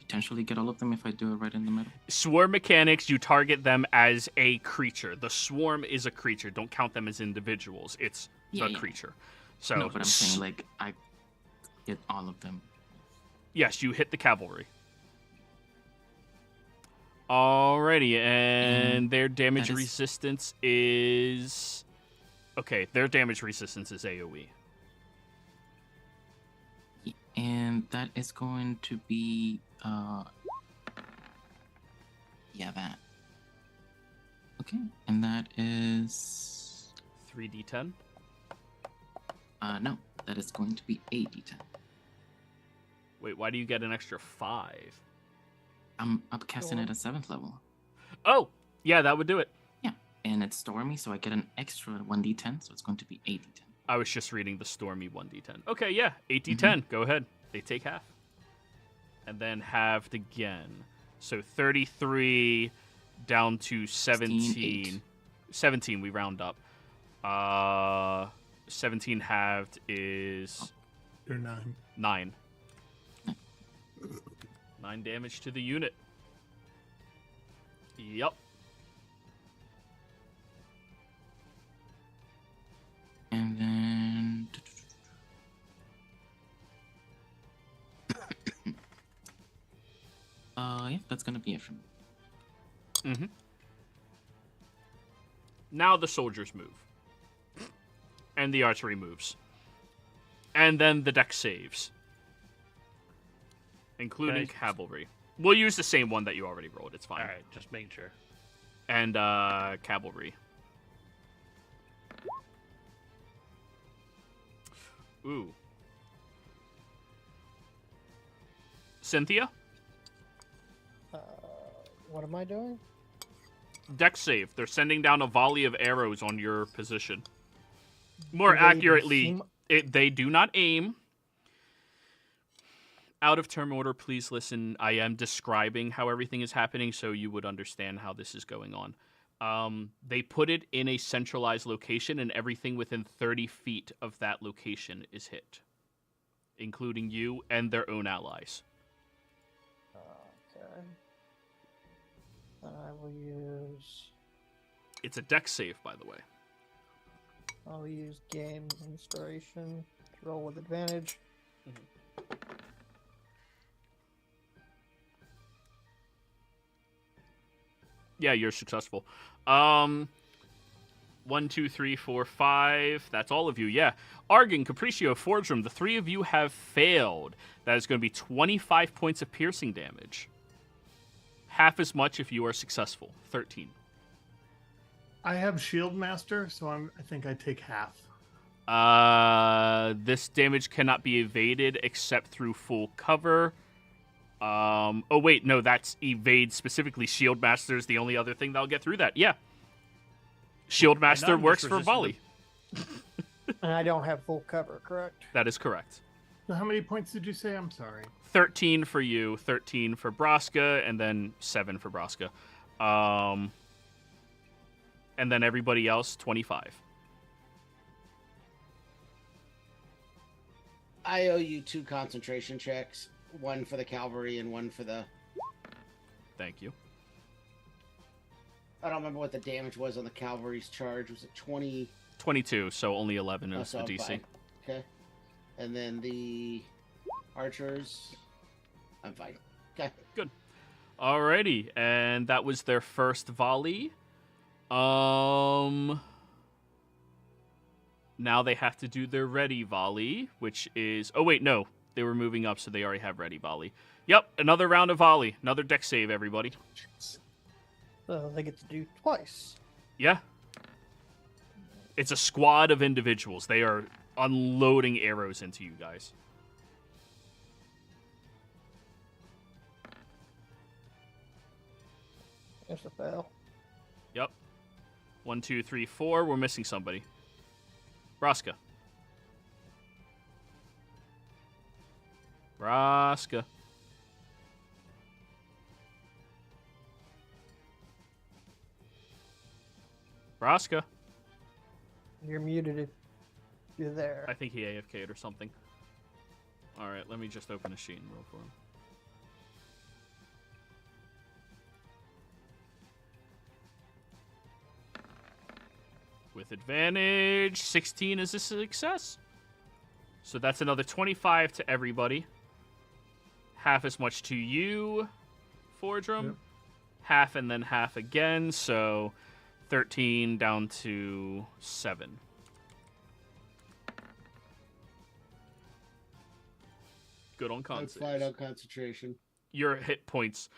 potentially get all of them if I do it right in the middle. Swarm mechanics, you target them as a creature. The swarm is a creature. Don't count them as individuals. It's the creature. So no, but I'm saying, like, I get all of them. Yes, you hit the cavalry. Alrighty, and their damage resistance is... Okay, their damage resistance is AoE. And that is going to be, that. Okay, and that is... 3d10? No, that is going to be 8d10. Wait, why do you get an extra 5? I'm upcasting at a 7th level. Oh, yeah, that would do it. Yeah, and it's Stormy, so I get an extra 1d10, so it's going to be 8d10. I was just reading the Stormy 1d10. Okay, yeah, 8d10. Go ahead. They take half. And then halved again. So 33 down to 17. 17, we round up. 17 halved is... You're 9. 9. 9 damage to the unit. Yup. And then... yeah, that's gonna be it for me. Mm-hmm. Now the soldiers move. And the archery moves. And then the deck saves. Including cavalry. We'll use the same one that you already rolled. It's fine. All right, just making sure. And cavalry. Ooh. Cynthia? What am I doing? Deck save. They're sending down a volley of arrows on your position. More Do they even accurately, seem- they do not aim. Out of term order, please listen. I am describing how everything is happening so you would understand how this is going on. They put it in a centralized location, and everything within 30 feet of that location is hit, including you and their own allies. Okay. I will use... It's a deck save, by the way. I'll use game inspiration to roll with advantage. Yeah, you're successful. 1, 2, 3, 4, 5. That's all of you. Yeah. Argon, Capriccio, Fordrum, the 3 of you have failed. That is going to be 25 points of piercing damage. Half as much if you are successful. 13. I have Shield Master, so I think I take half. This damage cannot be evaded except through full cover. Oh wait, no, that's evade specifically. Shield Master is the only other thing that'll get through that. Yeah. Shield Master works for volley. And I don't have full cover, correct? That is correct. So how many points did you say? I'm sorry. 13 for you, 13 for Braska, and then 7 for Braska. And then everybody else, 25. I owe you 2 concentration checks. One for the cavalry and one for the... Thank you. I don't remember what the damage was on the cavalry's charge. Was it 20? 22, so only 11 is so the I'm DC. fine. Okay. And then the archers... I'm fine. Okay. Alrighty, and that was their first volley. Now they have to do their ready volley, which is... Oh, wait, no. They were moving up, so they already have ready volley. Yep, another round of volley. Another deck save, everybody. So they get to do twice. Yeah. It's a squad of individuals. They are unloading arrows into you guys. There's a fail. Yep. 1, 2, 3, 4. We're missing somebody. Braska. Braska. Braska. You're muted if you're there. I think he AFK'd or something. Alright, let me just open a sheet and roll for him. With advantage, 16 is a success. So that's another 25 to everybody. Half as much to you, Fordrum. Yep. Half and then half again, so 13 down to 7. Good on con I'm saves. fine on concentration. Your hit points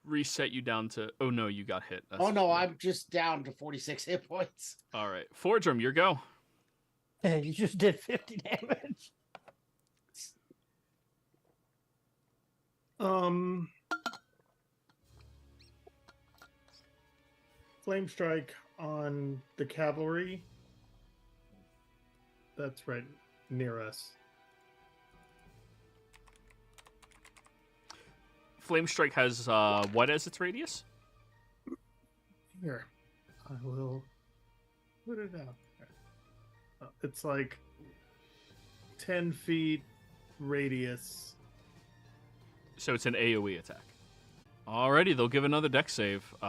reset you down to... Oh, no, you got hit. That's Oh, no, weird. I'm just down to 46 hit points. All right. Fordrum, your go. Hey, you just did 50 damage. Flame strike on the cavalry. That's right near us. Flame Strike has what as its radius? Here, I will put it out there. It's like 10 feet radius. So it's an AoE attack. Alrighty, they'll give another deck save. They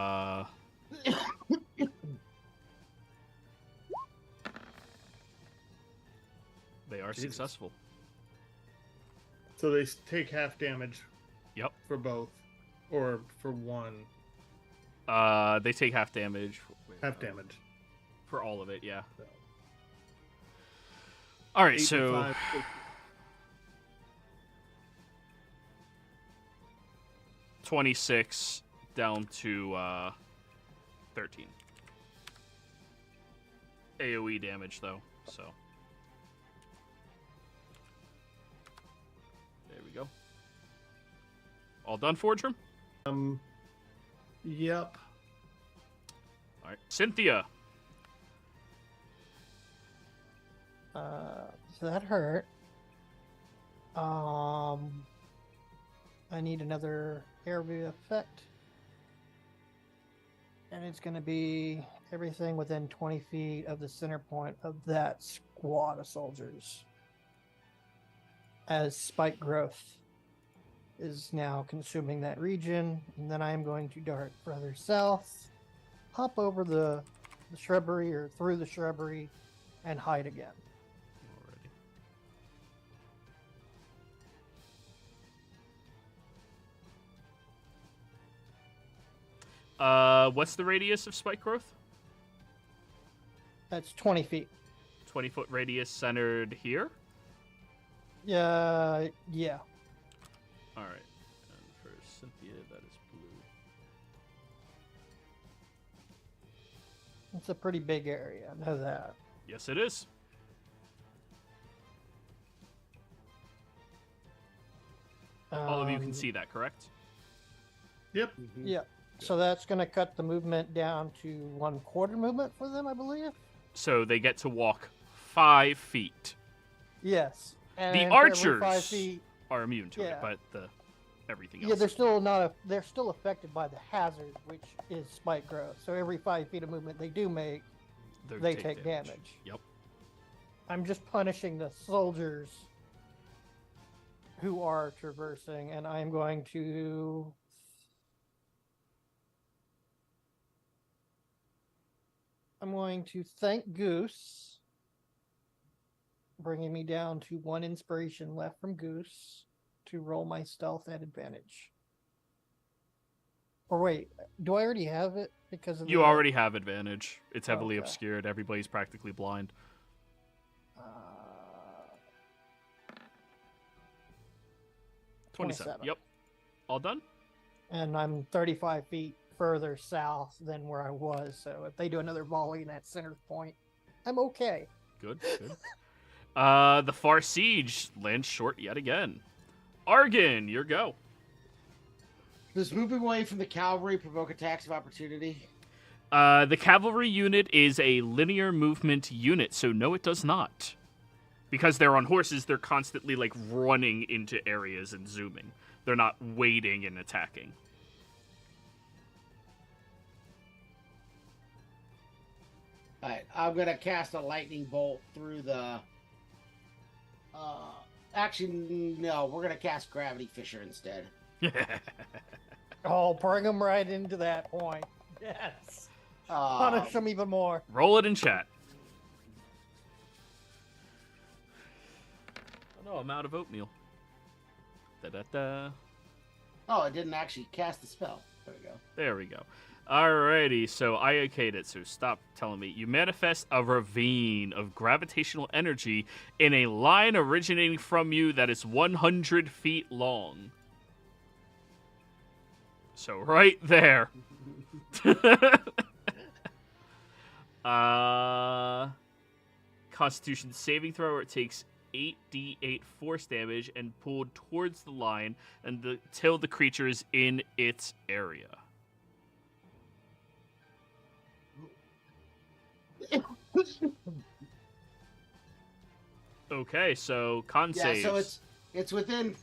are Jesus. successful. So they take half damage. Yep. For both, or for one. They take half damage. Half damage. For all of it, yeah. So. Alright, 8 and so 5. 26 down to 13. AoE damage, though, so. There we go. All done, Fordrum? Yep. Alright. Cynthia. So that hurt. I need another area effect. And it's going to be everything within 20 feet of the center point of that squad of soldiers. As spike growth is now consuming that region. And then I am going to dart further south, hop over the shrubbery or through the shrubbery, and hide again. What's the radius of spike growth? That's 20 feet. 20-foot radius centered here? Yeah. Alright. And for Cynthia, that is blue. It's a pretty big area. I know that. Yes, it is. All of you can see that, correct? Yep. Yeah. So that's going to cut the movement down to 1/4 movement for them, I believe. So they get to walk 5 feet. Yes. And The for every 5 archers feet, are immune to it, Yeah. but everything else. yeah, they're still not. They're still affected by the hazard, which is spike growth. So every 5 feet of movement they do make, they take damage. Yep. I'm just punishing the soldiers who are traversing, and I'm going to thank Goose, bringing me down to 1 inspiration left from Goose to roll my stealth at advantage. Or wait, do I already have it because of You the... already have advantage. It's heavily Okay. obscured. Everybody's practically blind. 27. Yep. All done? And I'm 35 feet further south than where I was, so if they do another volley in that center point, I'm okay. Good, good. The Far Siege lands short yet again. Argon, your go. Does moving away from the cavalry provoke attacks of opportunity? The cavalry unit is a linear movement unit, so no, it does not. Because they're on horses, they're constantly, like, running into areas and zooming. They're not waiting and attacking. Alright, I'm gonna cast a lightning bolt through the... actually, no, we're gonna cast Gravity Fissure instead. Oh, bring them right into that point. Yes. Punish them even more. Roll it in chat. Oh no, I'm out of oatmeal. Da-da-da. Oh, it didn't actually cast the spell. There we go. There we go. Alrighty, so I okayed it, so stop telling me. You manifest a ravine of gravitational energy in a line originating from you that is 100 feet long. So right there. Constitution saving throw, it takes 8d8 force damage and pulled towards the line until the creature is in its area. Okay, so con saves. Yeah, so it's within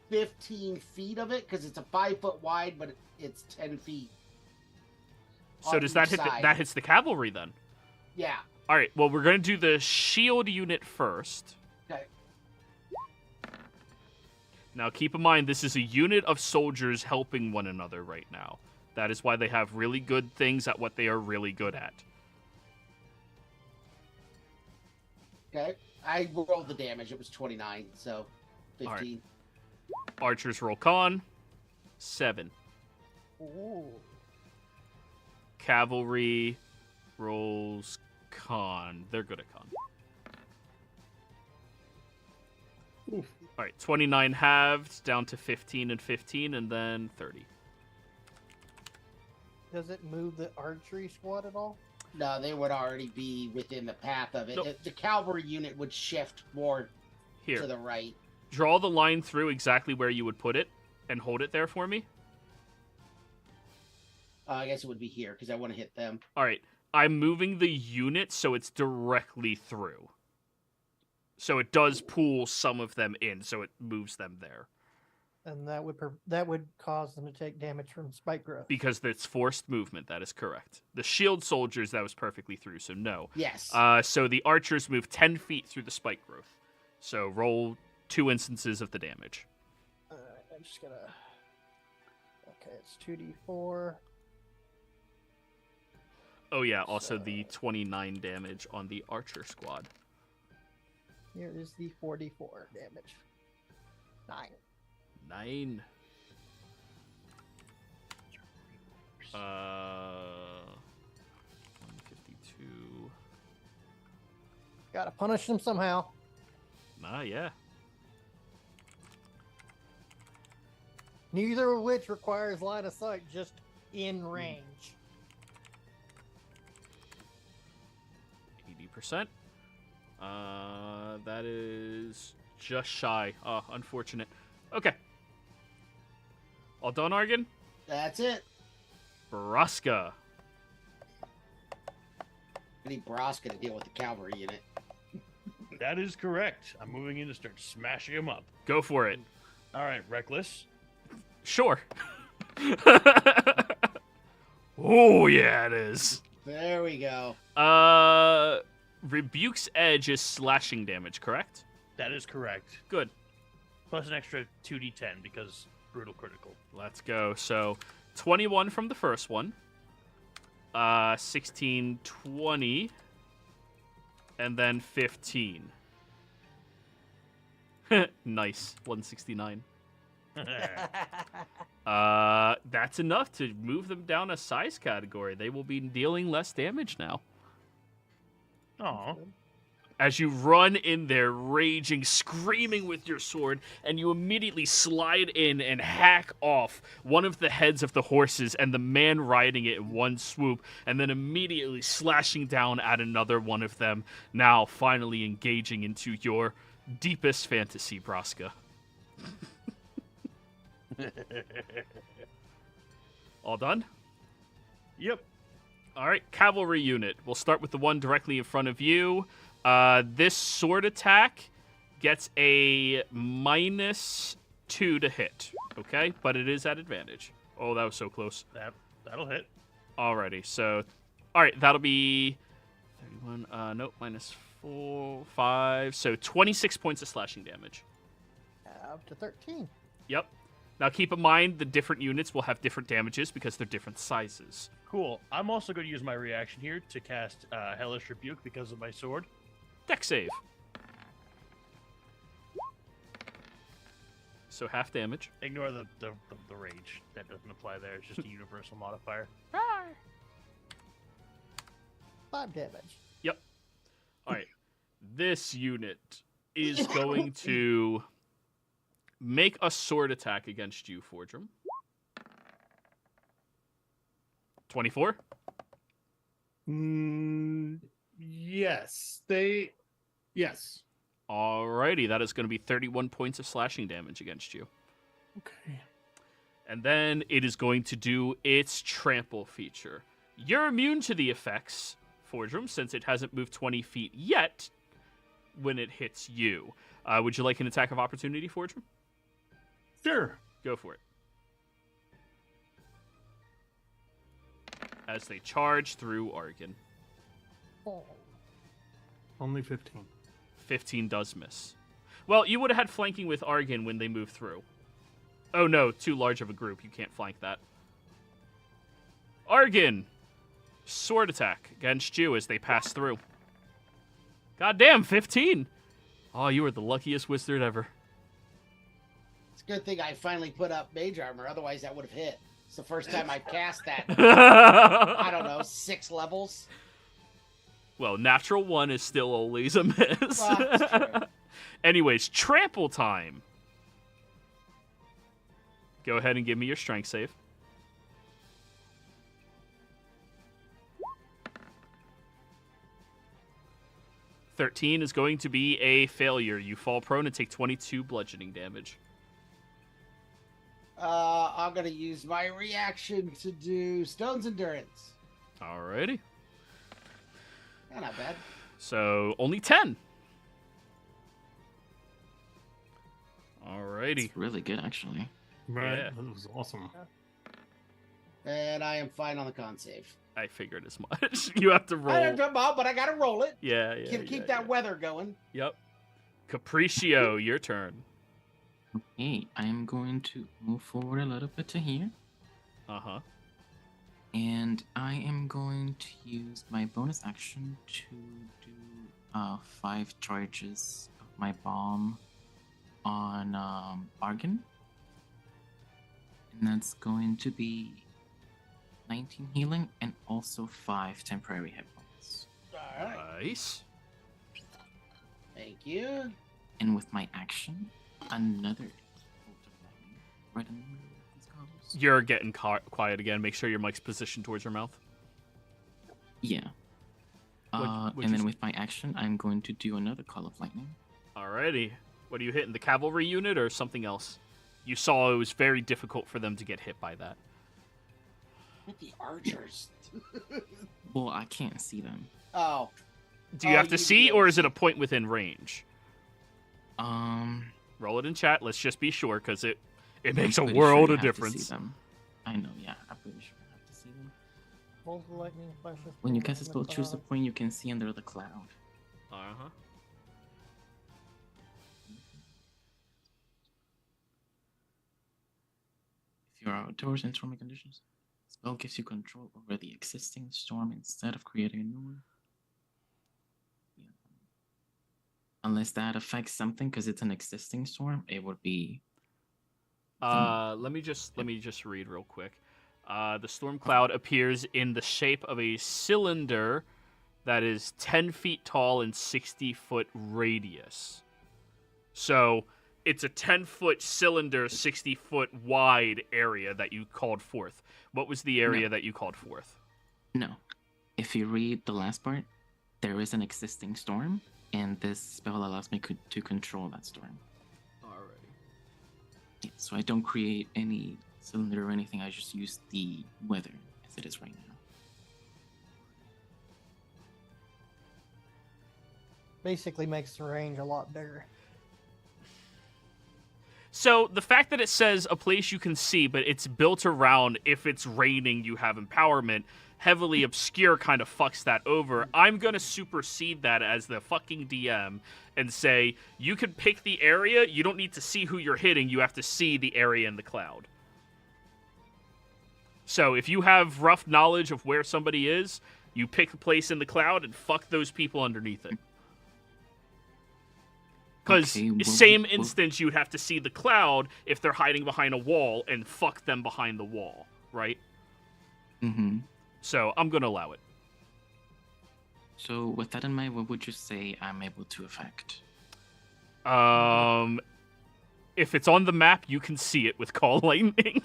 15 feet of it because it's a 5 foot wide, but it's 10 feet. So does that hit? That hits the cavalry then? Yeah. All right. Well, we're gonna do the shield unit first. Okay. Now, keep in mind this is a unit of soldiers helping one another right now. That is why they have really good things at what they are really good at. Okay. I rolled the damage. It was 29, so 15. Right. Archers roll con. 7. Ooh. Cavalry rolls con. They're good at con. Oof. All right, 29 halved down to 15 and 15, and then 30. Does it move the archery squad at all? No, they would already be within the path of it. Nope. The cavalry unit would shift more Here, to the right. draw the line through exactly where you would put it, and hold it there for me. I guess it would be here because I want to hit them. All right, I'm moving the unit so it's directly through. So it does pull some of them in, so it moves them there. And that would cause them to take damage from spike growth. Because it's forced movement, that is correct. The shield soldiers, that was perfectly through, so no. Yes. So the archers move 10 feet through the spike growth. So roll 2 instances of the damage. Alright, I'm just gonna... Okay, it's 2d4. Oh yeah, also So- the 29 damage on the archer squad. Here is the 4d4 damage. 9. 9. 152. Gotta punish them somehow. Yeah. Neither of which requires line of sight, just in range. 80%. That is just shy. Oh, unfortunate. Okay. All done, Argon? That's it. Braska. I need Braska to deal with the cavalry unit. That is correct. I'm moving in to start smashing them up. Go for it. All right, Reckless. Sure. Oh, yeah, it is. There we go. Rebuke's Edge is slashing damage, correct? That is correct. Good. plus an extra 2d10 because brutal critical. Let's go. So 21 from the first one. 16, 20, and then 15. Nice. 169. That's enough to move them down a size category. They will be dealing less damage now. Aw. As you run in there, raging, screaming with your sword, and you immediately slide in and hack off one of the heads of the horses and the man riding it in one swoop, and then immediately slashing down at another one of them, now finally engaging into your deepest fantasy, Braska. All done? Yep. All right, cavalry unit. We'll start with the one directly in front of you. This sword attack gets a -2 to hit, okay? But it is at advantage. Oh, that was so close. That'll hit. Alrighty, so... Alright, that'll be... 31, nope, -4, 5... So 26 points of slashing damage. Up to 13. Yep. Now keep in mind, the different units will have different damages because they're different sizes. Cool. I'm also going to use my reaction here to cast Hellish Rebuke because of my sword. Dex save. So half damage. Ignore the rage. That doesn't apply there. It's just a universal modifier. 5 damage. Yep. Alright. This unit is going to make a sword attack against you, Fordrum. 24? Yes. Yes. Alrighty, that is going to be 31 points of slashing damage against you. Okay. And then it is going to do its trample feature. You're immune to the effects, Fordrum, since it hasn't moved 20 feet yet when it hits you. Would you like an attack of opportunity, Fordrum? Sure. Go for it. As they charge through Argon. Oh. Only 15. 15 does miss. Well, you would have had flanking with Argon when they moved through. Oh no, too large of a group. You can't flank that. Argon! Sword attack against you as they pass through. Goddamn, 15! Oh, you are the luckiest wizard ever. It's a good thing I finally put up mage armor, otherwise that would have hit. It's the first time I've cast that. I don't know, 6 levels. Well, natural 1 is still always a miss. Well, that's true. Anyways, trample time. Go ahead and give me your strength save. $13 is going to be a failure. You fall prone and take 22 bludgeoning damage. I'm going to use my reaction to do Stone's Endurance. Alrighty. Yeah, not bad. So, only 10. Alrighty. It's really good, actually. Right. Yeah. That was awesome. And I am fine on the con save. I figured as much. You have to roll. I don't jump out, but I got to roll it. Yeah. Keep that weather going. Yep. Capriccio, your turn. Okay, I am going to move forward a little bit to here. Uh-huh. And I am going to use my bonus action to do 5 charges of my bomb on Argon. And that's going to be 19 healing and also 5 temporary hit points. All right. Nice. Thank you. And with my action, another bolt of lightning right in the middle of these colors. You're getting quiet again. Make sure your mic's positioned towards your mouth. Yeah. What'd And you then with my action, I'm going to do another call of lightning. Alrighty. What are you hitting? The cavalry unit or something else? You saw it was very difficult for them to get hit by that. With the archers. Well, I can't see them. Oh. Do you Oh, have to you see, do. or is it a point within range? I'm Roll it in chat. Let's just be sure, because it makes a pretty world sure of you have to see difference. them. I know, yeah. I'm pretty sure I have to see them. Bolt of lightning flashes. When you from cast a spell, choose the cloud. point you can see under the cloud. Uh-huh. If you're outdoors in stormy conditions, spell gives you control over the existing storm instead of creating a new one. Yeah. Unless that affects something, because it's an existing storm, it would be. Let me just read real quick. The storm cloud appears in the shape of a cylinder that is 10 feet tall and 60-foot radius. So it's a 10-foot cylinder, 60-foot wide area that you called forth. What was the area that you called forth? No. If you read the last part, there is an existing storm, and this spell allows me to control that storm. Alrighty. Yeah, so I don't create any cylinder or anything, I just use the weather as it is right now. Basically makes the range a lot bigger. So the fact that it says a place you can see, but it's built around if it's raining, you have empowerment, heavily obscure kind of fucks that over. I'm going to supersede that as the fucking DM and say, you can pick the area, you don't need to see who you're hitting, you have to see the area in the cloud. So if you have rough knowledge of where somebody is, you pick a place in the cloud and fuck those people underneath it. Because same instance, you would have to see the cloud if they're hiding behind a wall and fuck them behind the wall, right? Mm-hmm. So I'm going to allow it. So with that in mind, what would you say I'm able to affect? If it's on the map, you can see it with Call Lightning.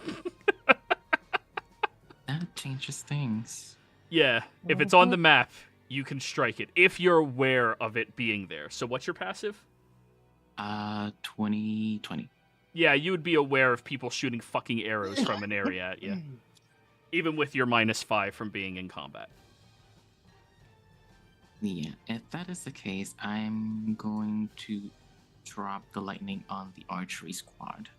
That changes things. Yeah, if it's on the map, you can strike it, if you're aware of it being there. So what's your passive? 2020. Yeah, you would be aware of people shooting fucking arrows from an area at you. Even with your -5 from being in combat. Yeah, if that is the case, I'm going to drop the lightning on the archery squad.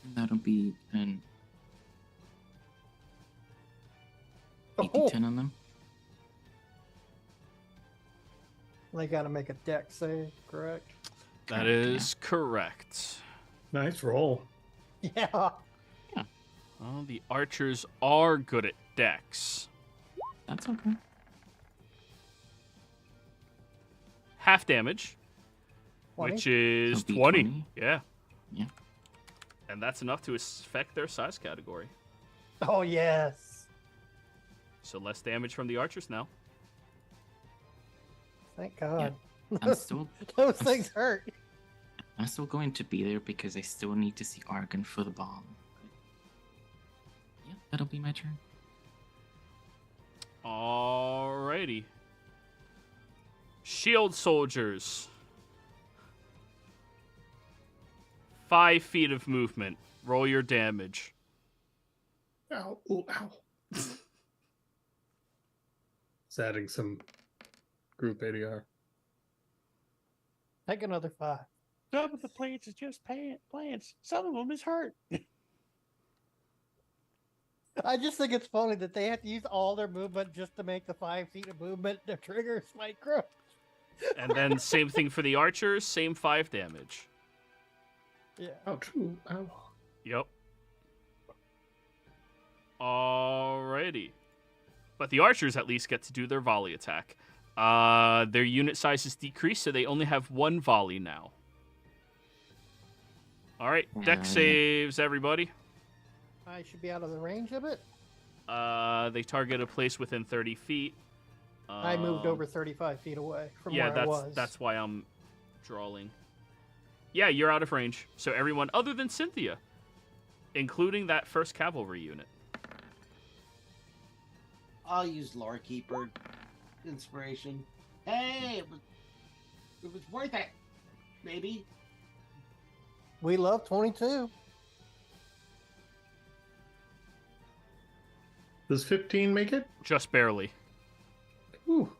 And that'll be an 8d10 on them. They gotta make a deck save, correct? That is correct. Nice roll. Yeah. Well, the archers are good at dex. That's okay. Half damage, 20? which is It'll be 20. 20. Yeah. Yeah. And that's enough to affect their size category. Oh, yes. So less damage from the archers now. Thank God. I'm still Those things hurt. I'm still going to be there because I still need to see Argon for the bomb. Yeah, that'll be my turn. Alrighty. Shield soldiers. 5 feet of movement. Roll your damage. Ow. Ooh, ow. It's adding some group ADR. Take another 5. Some of the plants is just plants. Some of them is hurt. I just think it's funny that they have to use all their movement just to make the 5 feet of movement to trigger micro. And then same thing for the archers, same 5 damage. Yeah. Ouch. Ooh, ow. Yep. Alrighty. But the archers at least get to do their volley attack. Their unit size is decreased, so they only have 1 volley now. Alright, deck saves, everybody. I should be out of the range of it. They target a place within 30 feet. I moved over 35 feet away from where I was. That's why I'm drawing. Yeah, you're out of range. So everyone other than Cynthia, including that first cavalry unit. I'll use Lore Keeper inspiration. Hey, it was worth it. Maybe. We love 22. Does 15 make it? Just barely. Ooh.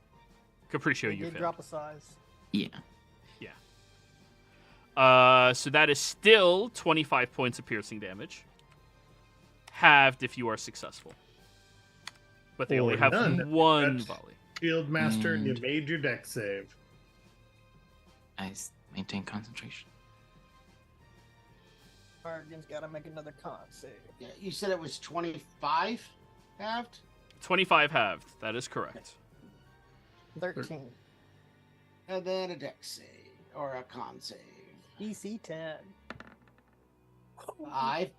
Capriccio, They you did failed. drop a size. Yeah. So that is still 25 points of piercing damage. Halved if you are successful. But they only have none. 1 That's- volley. Field Master, and you And- made your deck save. I maintain concentration. Argon's got to make another con save. Yeah, you said it was 25 halved? 25 halved. That is correct. 13. And then a dex save. Or a con save. DC 10. 5.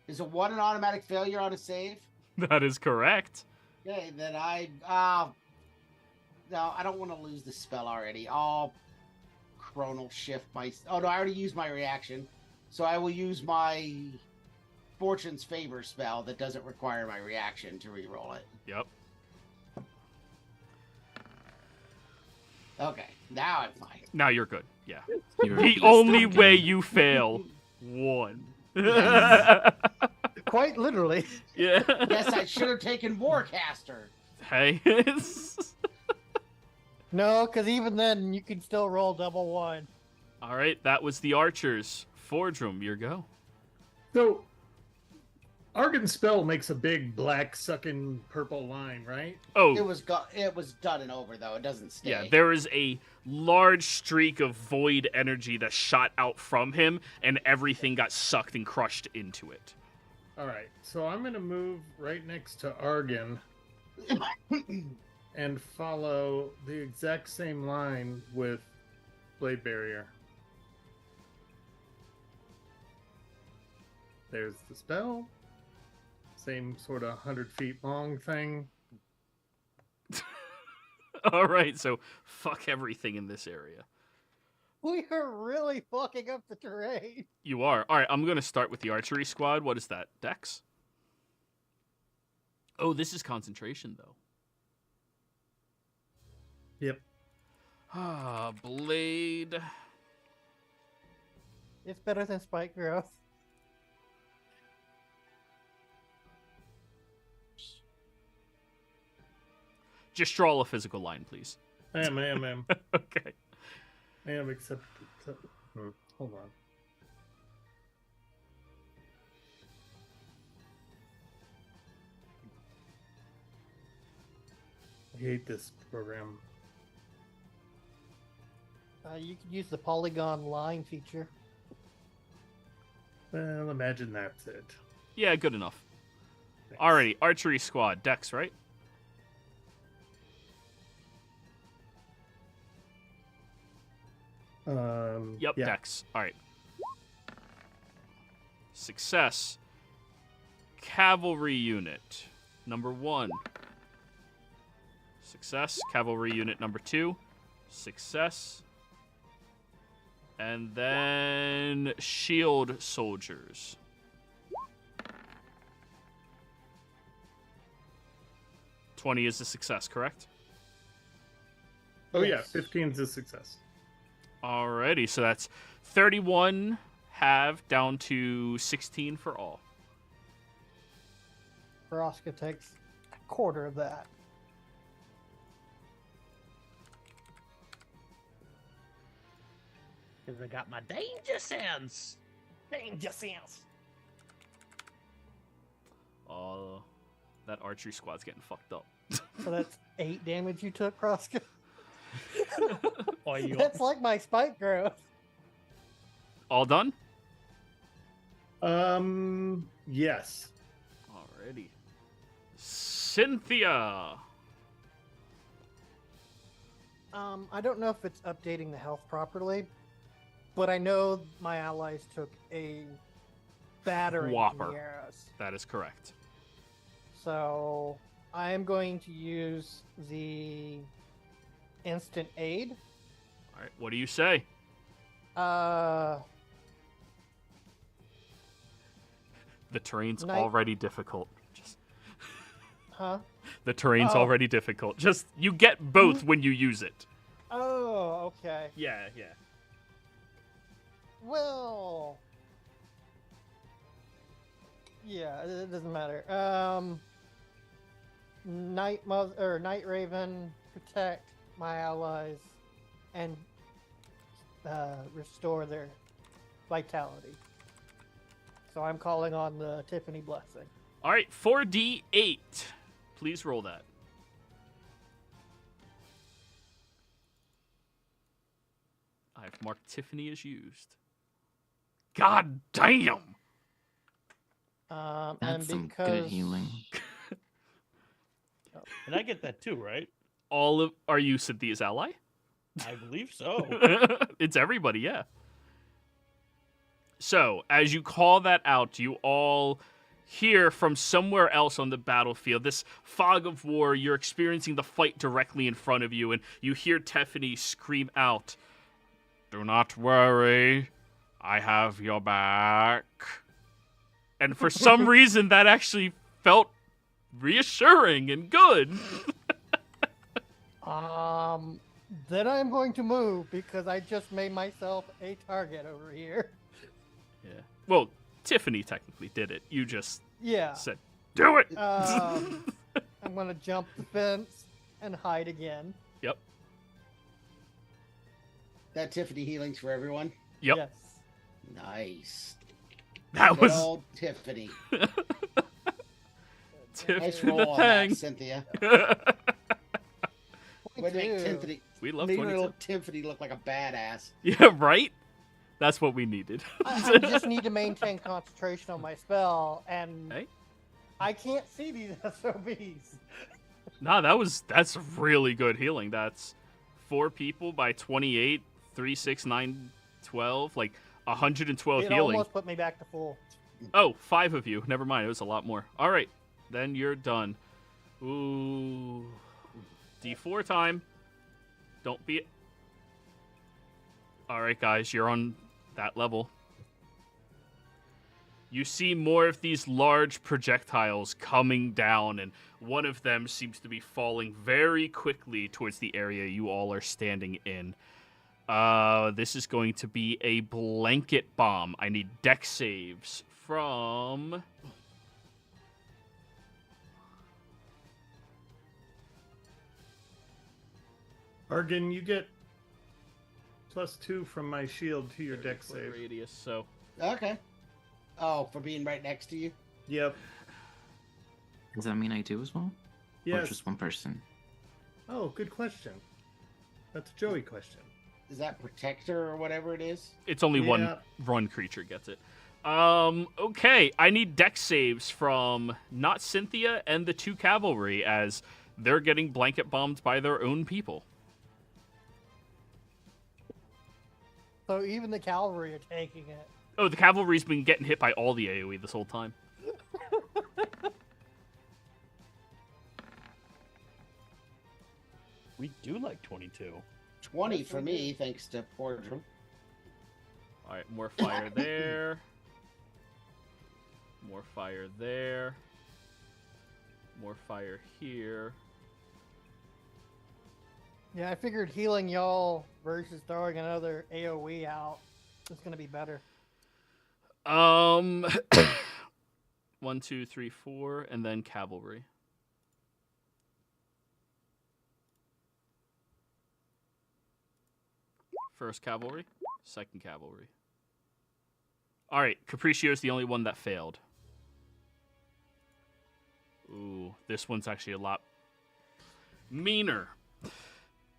Is a 1 an automatic failure on a save? That is correct. Okay, then no, I don't want to lose the spell already. I'll chronal shift my... Oh, no, I already used my reaction. So I will use my Fortune's Favor spell that doesn't require my reaction to reroll it. Yep. Okay, now I'm fine. Now you're good. Yeah. You're a The beast only again. way you fail, 1. Quite literally. Yeah. Yes, I should have taken Warcaster. Hey. No, because even then, you can still roll double 1. All right, that was the archers. Fordrum, your go. So, Argon's spell makes a big black sucking purple line, right? Oh, It was done and over though. It doesn't stay. yeah, there is a large streak of void energy that shot out from him, and everything got sucked and crushed into it. All right, so I'm going to move right next to Argon and follow the exact same line with Blade Barrier. There's the spell. Same sort of 100 feet long thing. All right, so fuck everything in this area. We are really fucking up the terrain. You are. All right, I'm going to start with the archery squad. What is that? Dex? Oh, this is concentration, though. Yep. Ah, blade. It's better than spike growth. Just draw a physical line, please. I am. Okay. I am, except hold on. I hate this program. You could use the polygon line feature. Well, imagine that's it. Yeah, good enough. Thanks. Alrighty, archery squad. Dex, right? Yep, yeah. Dex. Alright. Success. Cavalry unit. Number 1. Success. Cavalry unit number 2. Success. And then shield soldiers. $20 is a success, correct? Oh Yes. yeah, 15's a success. Alrighty, so that's 31 half down to 16 for all. Vraska takes a quarter of that. Because I got my danger sense. Danger sense. Oh, that archery squad's getting fucked up. So that's 8 damage you took, Vraska. Oh, you That's like my spike growth. All done? Yes. Alrighty. Cynthia! I don't know if it's updating the health properly, but I know my allies took a battering Whopper. from the arrows. That is correct. So I am going to use the instant aid. Alright, what do you say? Uh, The terrain's Night- already difficult. Just huh? the terrain's Oh. already difficult. Just you get both when you use it. Oh, okay. Yeah. Well, yeah, it doesn't matter. Night Raven, protect my allies, and restore their vitality. So I'm calling on the Tiffany Blessing. Alright, 4d8. Please roll that. I've marked Tiffany as used. God damn! And That's some because good healing. And I get that too, right? Are you Cynthia's ally? I believe so. It's everybody, yeah. So, as you call that out, you all hear from somewhere else on the battlefield, this fog of war. You're experiencing the fight directly in front of you, and you hear Tiffany scream out, "Do not worry, I have your back." And for some reason, that actually felt reassuring and good. Then I'm going to move because I just made myself a target over here. Yeah. Well, Tiffany technically did it. You just Yeah. said, "Do it." I'm going to jump the fence and hide again. Yep. That Tiffany healing's for everyone. Yep. Yes. Nice. That Good was old Tiffany. Tiff Nice to the roll on thing. that, Cynthia. Me Would make too. Tiffany, We love made 22. little Tiffany look like a badass. Yeah, right? That's what we needed. I just need to maintain concentration on my spell, and Hey. I can't see these SOBs. Nah, that's really good healing. That's 4 people by 28, 3, 6, 9, 12, like 112 It healing. almost put me back to full. Oh, 5 of you. Never mind. It was a lot more. All right. Then you're done. Ooh. D4 time. Don't be... All right, guys. You're on that level. You see more of these large projectiles coming down, and one of them seems to be falling very quickly towards the area you all are standing in. This is going to be a blanket bomb. I need dex saves from... Argon, you get +2 from my shield to your deck 30-foot save. radius, so... Okay. Oh, for being right next to you? Yep. Does that mean I do as well? Or Yes. just one person? Oh, good question. That's a Joey question. Is that Protector or whatever it is? It's only Yeah. one creature gets it. Okay. I need dex saves from not Cynthia and the 2 cavalry, as they're getting blanket bombed by their own people. So even the cavalry are taking it. Oh, the cavalry's been getting hit by all the AoE this whole time. We do like 22. 20 for me, thanks to Portrum. All right, more fire there. More fire there. More fire here. Yeah, I figured healing y'all versus throwing another AoE out is going to be better. 1, 2, 3, 4, and then cavalry. First cavalry, second cavalry. All right, Capricio's the only one that failed. Ooh, this one's actually a lot meaner.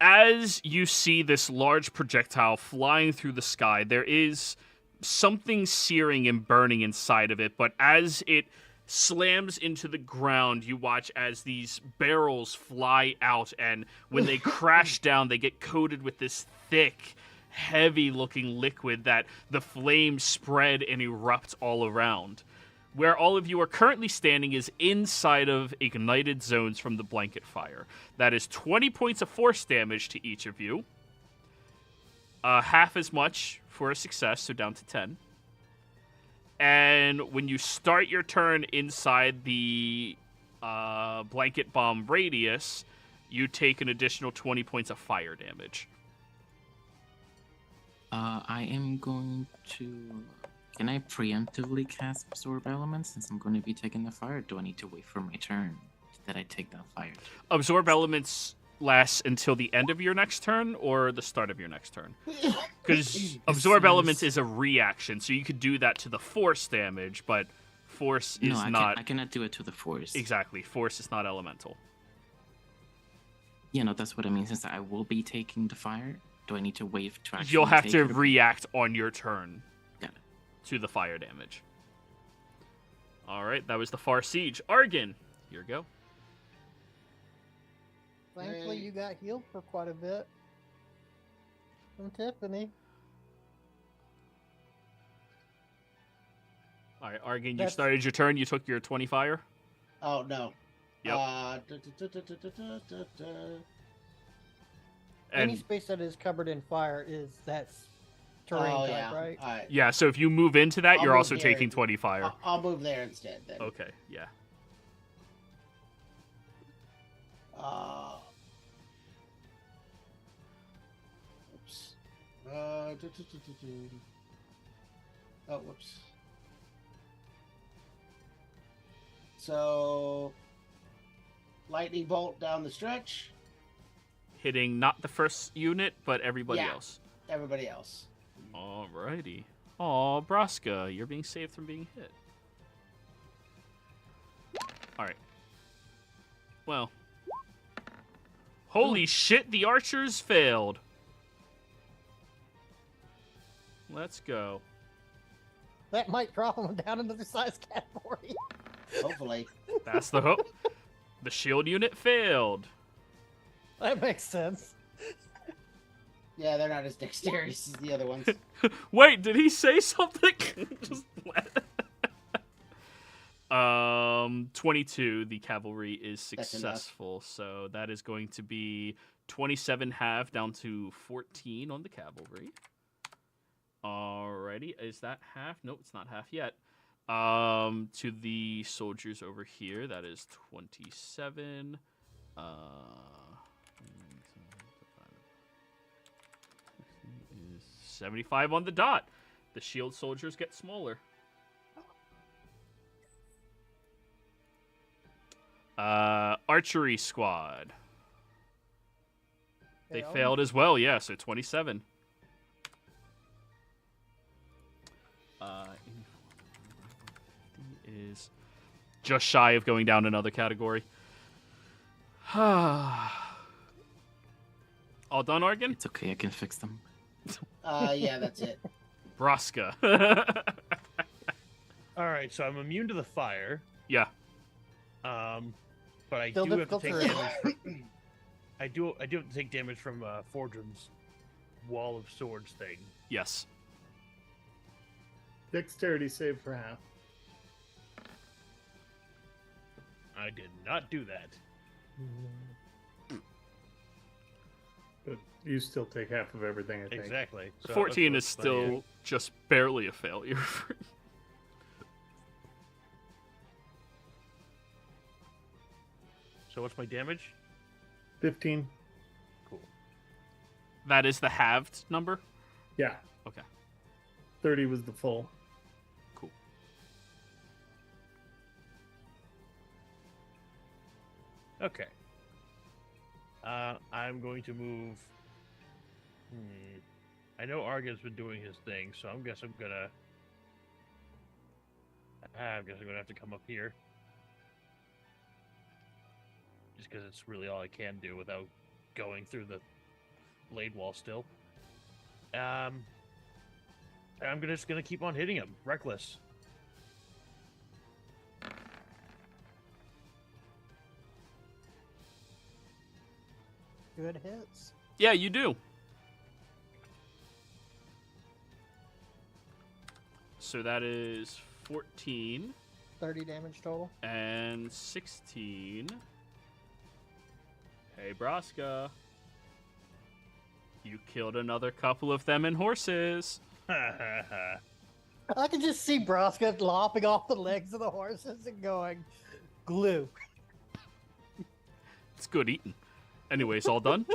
As you see this large projectile flying through the sky, there is something searing and burning inside of it, but as it slams into the ground, you watch as these barrels fly out, and when they crash down, they get coated with this thick, heavy-looking liquid that the flames spread and erupt all around. Where all of you are currently standing is inside of ignited zones from the blanket fire. That is 20 points of force damage to each of you. Half as much for a success, so down to 10. And when you start your turn inside the blanket bomb radius, you take an additional 20 points of fire damage. I am going to... Can I preemptively cast Absorb Elements since I'm going to be taking the fire? Or do I need to wait for my turn that I take that fire? Absorb elements lasts until the end of your next turn or the start of your next turn. Because Absorb elements is a reaction, so you could do that to the force damage, but force is I cannot do it to the force. Exactly, force is not elemental. Yeah, no, that's what I mean. Since I will be taking the fire, do I need to wait to actually You'll have take to it? react on your turn. Got it. to the fire damage. All right, that was the Far Siege. Argon, here you go. Thankfully, Yay. you got healed for quite a bit. From Tiffany. All right, Argon, you That's- started your turn. You took your 20 fire. Oh no. Yep. Any And space that is covered in fire that's terrain Oh type, yeah. right? All right. yeah, so if you move into that, I'll you're move also here. taking 20 fire. I'll move there instead then. Okay, yeah. Oops. Oh, whoops. So, lightning bolt down the stretch. Hitting not the first unit, but everybody Yeah. else. Everybody else. Alrighty. Aw, Braska, you're being saved from being hit. Alright. Well. Holy shit, the archers failed. Let's go. That might drop them down into the size category. Hopefully. That's the hope. The shield unit failed. That makes sense. Yeah, they're not as dexterous as the other ones. Wait, did he say something? Just 22, the cavalry is That's enough. successful, so that is going to be 27 half down to 14 on the cavalry. Alrighty, is that half? Nope, it's not half yet. To the soldiers over here, that is 27. Is 75 on the dot. The shield soldiers get smaller. Archery squad. They failed as well, yeah, so 27. Is just shy of going down another category. All done, Argon? It's okay, I can fix them. Yeah, that's it. Braska. All right, so I'm immune to the fire. Yeah. But I Still do have to difficult take terrain. damage. I do have to take damage from Fordram's wall of swords thing. Yes. Dexterity save for half. I did not do that. But you still take half of everything, I think. Exactly. So 14 that's is what- yeah. still just barely a failure. So what's my damage? 15. Cool. That is the halved number? Yeah. Okay. 30 was the full. Cool. Okay. I'm going to move. I know Argon's been doing his thing, so I guess I'm gonna have to come up here, just because it's really all I can do without going through the blade wall still. I'm just gonna keep on hitting him, reckless. Good hits. Yeah, you do. So that is 14 30 damage total. and 16. Hey, Braska. You killed another couple of them in horses. I can just see Braska lopping off the legs of the horses and going, glue. It's good eating. Anyways, all done?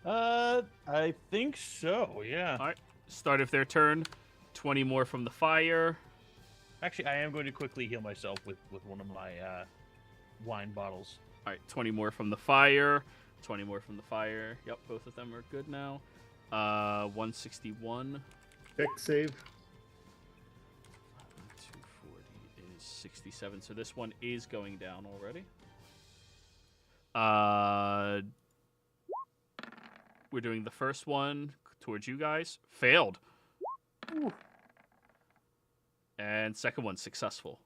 I think so. Yeah. All right. Start of their turn. 20 more from the fire. Actually, I am going to quickly heal myself with one of my wine bottles. All right, 20 more from the fire. 20 more from the fire. Yep, both of them are good now. 161. Dex save. 240 is 67. So this one is going down already. We're doing the first one towards you guys. Failed. And second one successful.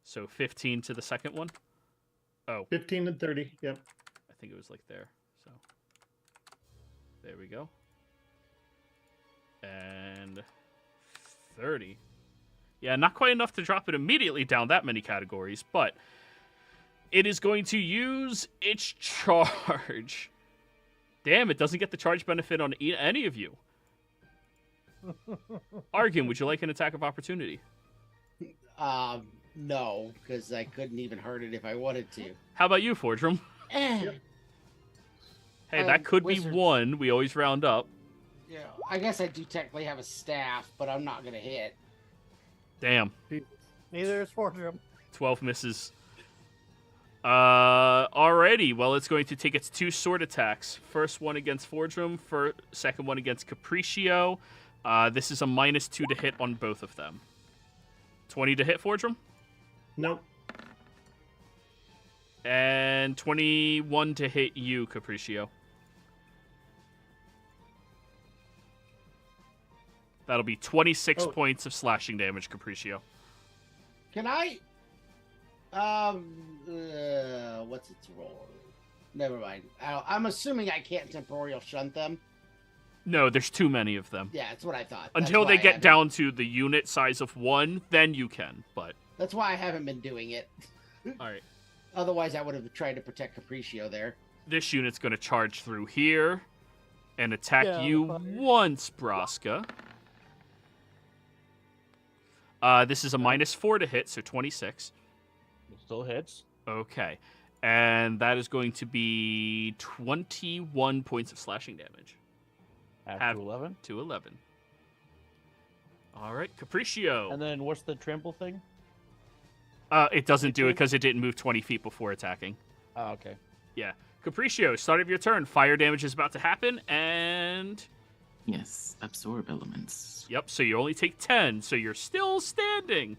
So 15 to the second one. Oh, 15 and 30. Yep. I think it was like there. So there we go. And 30. Yeah, not quite enough to drop it immediately down that many categories, but it is going to use its charge. Damn, it doesn't get the charge benefit on any of you. Argan, would you like an attack of opportunity? No, because I couldn't even hurt it if I wanted to. How about you, Fordrum? Yep. Hey, that could Wizards. be one. We always round up. Yeah, I guess I do technically have a staff, but I'm not gonna hit. Damn. Neither is Fortune. 12 misses. Alrighty. Well, it's going to take its 2 sword attacks. First one against Fordrum, second one against Capriccio. This is a -2 to hit on both of them. 20 to hit Fordrum? Nope. And 21 to hit you, Capriccio. That'll be 26 points of slashing damage, Capriccio. Can I? What's its roll? Never mind. I'm assuming I can't temporal shunt them. No, there's too many of them. Yeah, that's what I thought. Until That's they why I get haven't- down to the unit size of 1, then you can, but... That's why I haven't been doing it. Alright. Otherwise, I would have tried to protect Capriccio there. This unit's going to charge through here and attack Yeah, you the fire. once, Braska. This is a -4 to hit, so 26. It still hits. Okay. And that is going to be 21 points of slashing damage. After 11. To 11. All right, Capriccio. And then what's the trample thing? It doesn't do it because it didn't move 20 feet before attacking. Oh, okay. Yeah. Capriccio, start of your turn. Fire damage is about to happen, and... Yes, absorb elements. Yep, so you only take 10, so you're still standing.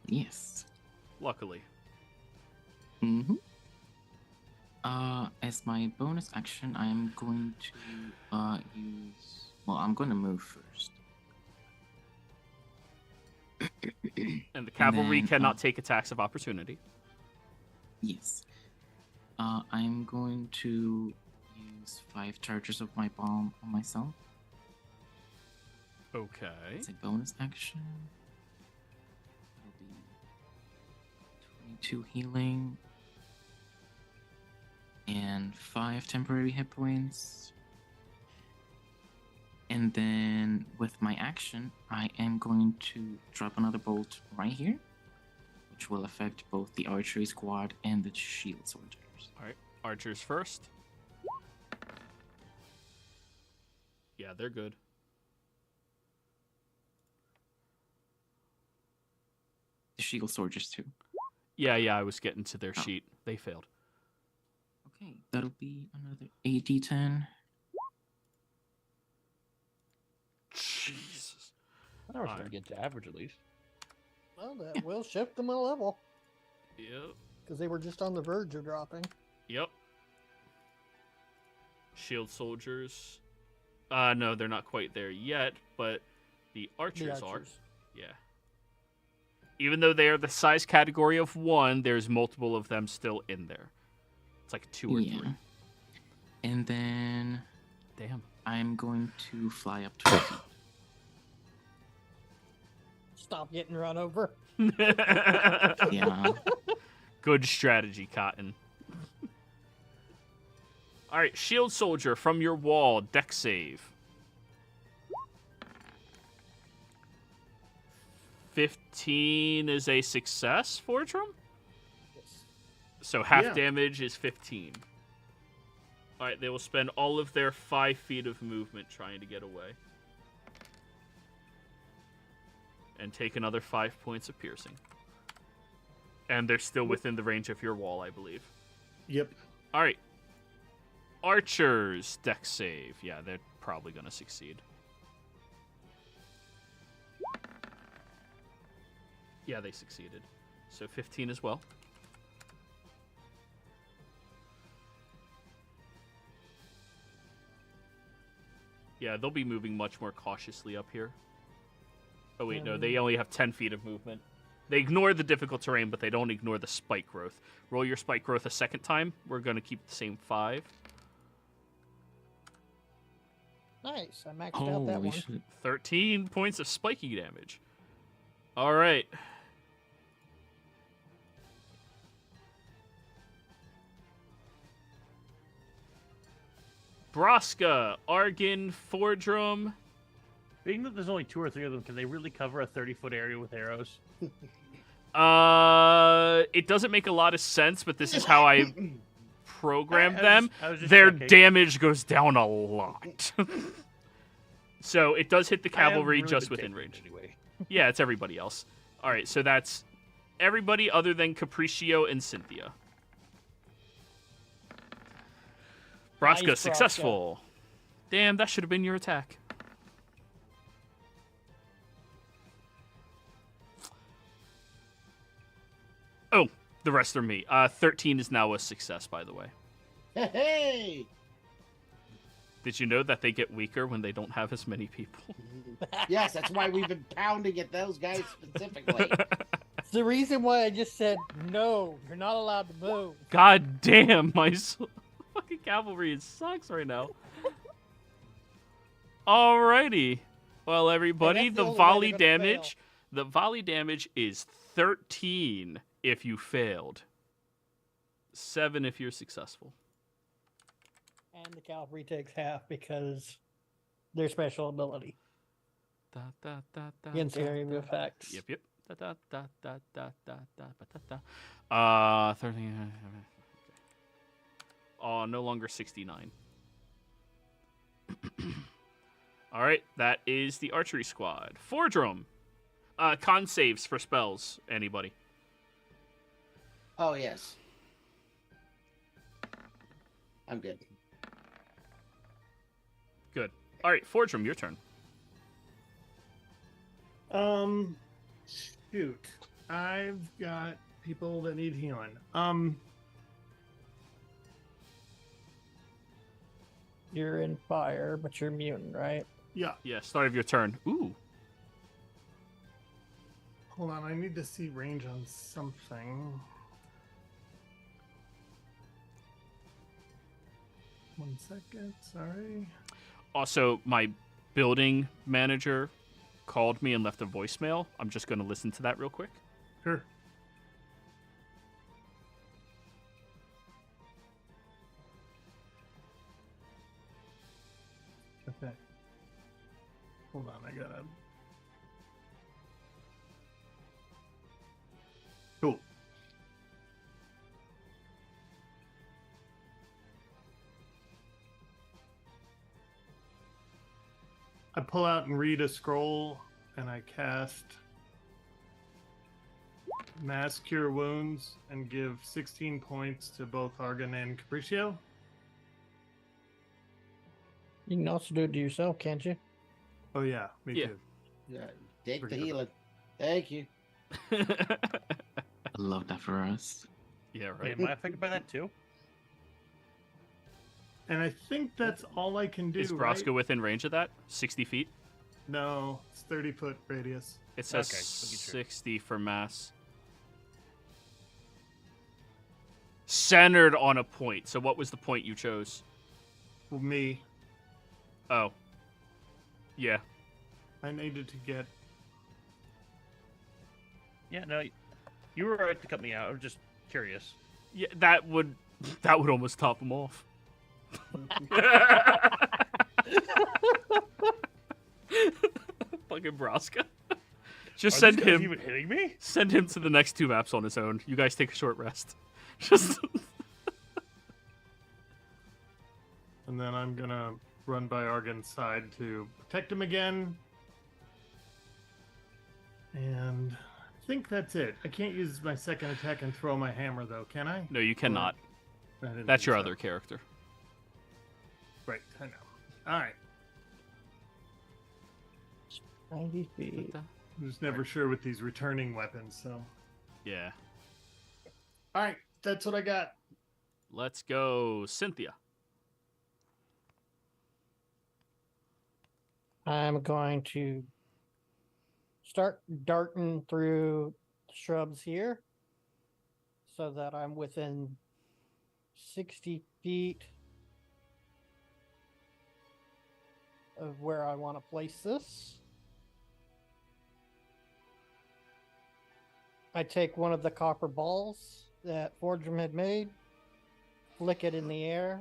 Yes. Luckily. Mm-hmm. As my bonus action, I am going to use. Well, I'm going to move first. And the cavalry then, cannot take attacks of opportunity. Yes. I'm going to use 5 charges of my bomb on myself. Okay. It's a bonus action. It'll be 22 healing. And 5 temporary hit points. And then with my action, I am going to drop another bolt right here, which will affect both the archery squad and the shield soldiers. All right, archers first. Yeah, they're good. The shield soldiers too. Yeah, I was getting to their sheet. They failed. Okay, that'll be another 8d10. Jesus. I was Alright. going to get to average at least. Well, that will shift them a level Yep. because they were just on the verge of dropping. Yep. Shield soldiers. No, they're not quite there yet, but the archers, The are. archers. Yeah. Even though they are the size category of 1, there's multiple of them still in there. It's like 2 or 3. And then Damn. I'm going to fly up 12 feet. Stop getting run over. Yeah. Good strategy, Cotton. All right, shield soldier from your wall, deck save. 15 is a success, Fortrum? Yes. So half Yeah. damage is 15. All right, they will spend all of their 5 feet of movement trying to get away. And take another 5 points of piercing. And they're still within the range of your wall, I believe. Yep. All right. Archers, deck save. Yeah, they're probably going to succeed. Yeah, they succeeded. So 15 as well. Yeah, they'll be moving much more cautiously up here. Oh wait, no, they only have 10 feet of movement. They ignore the difficult terrain, but they don't ignore the spike growth. Roll your spike growth a second time. We're going to keep the same 5. Nice. I maxed out that Holy one. shit. 13 points of spiking damage. All right. Braska, Argon, Fordrum. Being that there's only 2 or 3 of them, can they really cover a 30-foot area with arrows? It doesn't make a lot of sense, but this is how I programmed them. I was just Their checking. damage goes down a lot. So it does hit the I haven't cavalry really just been within taking it range. Anyway. Yeah, it's everybody else. All right, so that's everybody other than Capriccio and Cynthia. Braska, Nice, Braska. successful. Damn, that should have been your attack. Oh, the rest are me. 13 is now a success, by the way. Hey! Did you know that they get weaker when they don't have as many people? Yes, that's why we've been pounding at those guys specifically. It's the reason why I just said, no, you're not allowed to move. God damn, my fucking cavalry sucks right now. Alrighty. Well, everybody, that's the the only way volley they're gonna fail. damage. The volley damage is 13 if you failed. 7 if you're successful. And the cavalry takes half because their special ability Da, da, da, da, against da, area da. effects. Yep. Da, da, da, da, da, da, da, da, da. 13. Oh, no longer 69. All right, that is the archery squad. Fordrum. Con saves for spells. Anybody? Oh, yes. I'm good. Good. All right, Fordrum, your turn. Shoot. I've got people that need healing. You're in fire, but you're immune, right? Yeah. Yeah, start of your turn. Ooh. Hold on, I need to see range on something. 1 second, sorry. Also, my building manager called me and left a voicemail. I'm just going to listen to that real quick. Sure. Okay. Hold on, I gotta. Cool. I pull out and read a scroll, and I cast Mass Cure Wounds and give 16 points to both Argon and Capriccio. You can also do it to yourself, can't you? Oh yeah, me Yeah. too. Yeah, take the Forget about healing. Thank you. I love that for us. Yeah, Wait, right. am I affected by that too? And I think that's all I can do. Is right? Braska within range of that? 60 feet? No, it's 30-foot radius. It says Okay, just making sure. 60 for mass. Centered on a point. So what was the point you chose? Well, me, Oh. Yeah. I needed to get. Yeah, no, you were right to cut me out. I'm just curious. Yeah, that would almost top him off. Fucking Braska. Just Are send these guys him even hitting me? send him to the next 2 maps on his own. You guys take a short rest. Just And then I'm gonna run by Argon's side to protect him again. And I think that's it. I can't use my second attack and throw my hammer, though, can I? No, you cannot. I didn't That's think your so. other character. Right, I know. All right. 90 feet. I'm just never sure with these returning weapons, so. Yeah. All right, that's what I got. Let's go, Cynthia. I'm going to start darting through shrubs here so that I'm within 60 feet of where I want to place this. I take one of the copper balls that Fordrum had made, flick it in the air,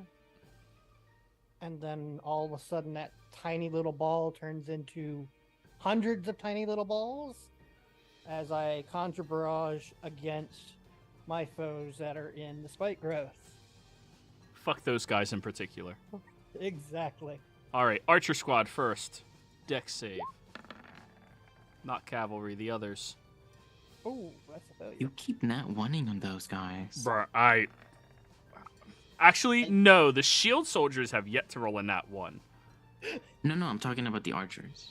and then all of a sudden that tiny little ball turns into hundreds of tiny little balls as I conjure barrage against my foes that are in the spike growth. Fuck those guys in particular. Exactly. All right, Archer Squad first. Dex save. Not cavalry, the others. Oh, that's a failure. You keep nat wanting on those guys. Bruh, Actually, no, the shield soldiers have yet to roll a nat 1. No, I'm talking about the archers.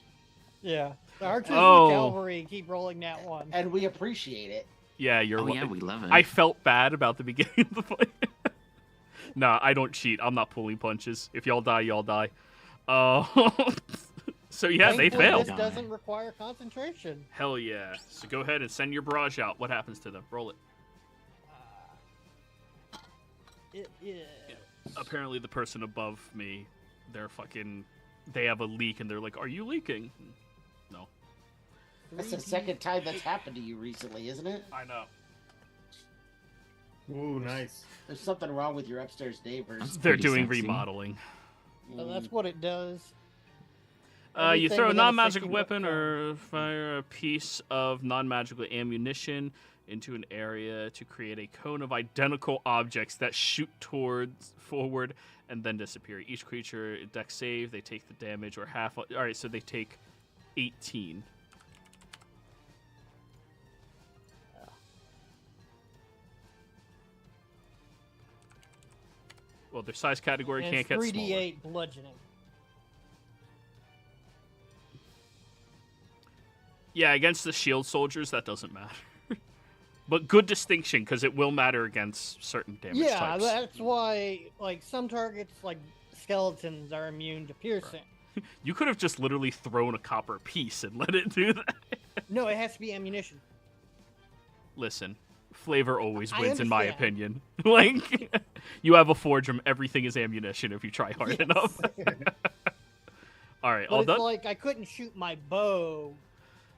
Yeah. The archers Oh. and the cavalry keep rolling that one. And we appreciate it. Yeah, you're Oh right. yeah, we love it. I felt bad about the beginning of the fight. Nah, I don't cheat. I'm not pulling punches. If y'all die, y'all die. So yeah, they Thankfully, failed. This doesn't require concentration. Hell yeah. So go ahead and send your barrage out. What happens to them? Roll it. It is. Apparently the person above me, they have a leak and they're like, "Are you leaking?" No. That's the second time that's happened to you recently, isn't it? I know. Ooh, nice. There's something wrong with your upstairs neighbors. That's They're pretty doing sexy. remodeling. So that's what it does. You Everything throw a within a non-magical 60 weapon foot or fire a piece of non-magical ammunition into an area to create a cone of identical objects that shoot forward and then disappear. Each creature dex save, they take the damage or half. All right, so they take 18. Well, their size category And can't it's get 3d8 bludgeoning. Yeah, against the shield soldiers, that doesn't matter. But good distinction, because it will matter against certain damage Yeah, types. that's why, like, some targets, like skeletons, are immune to piercing. You could have just literally thrown a copper piece and let it do that. No, it has to be ammunition. Listen, flavor always I wins, in my understand. opinion. Like, you have a Fordrum, everything is ammunition if you try hard Yes. enough. All right, But all it's done? like I couldn't shoot my bow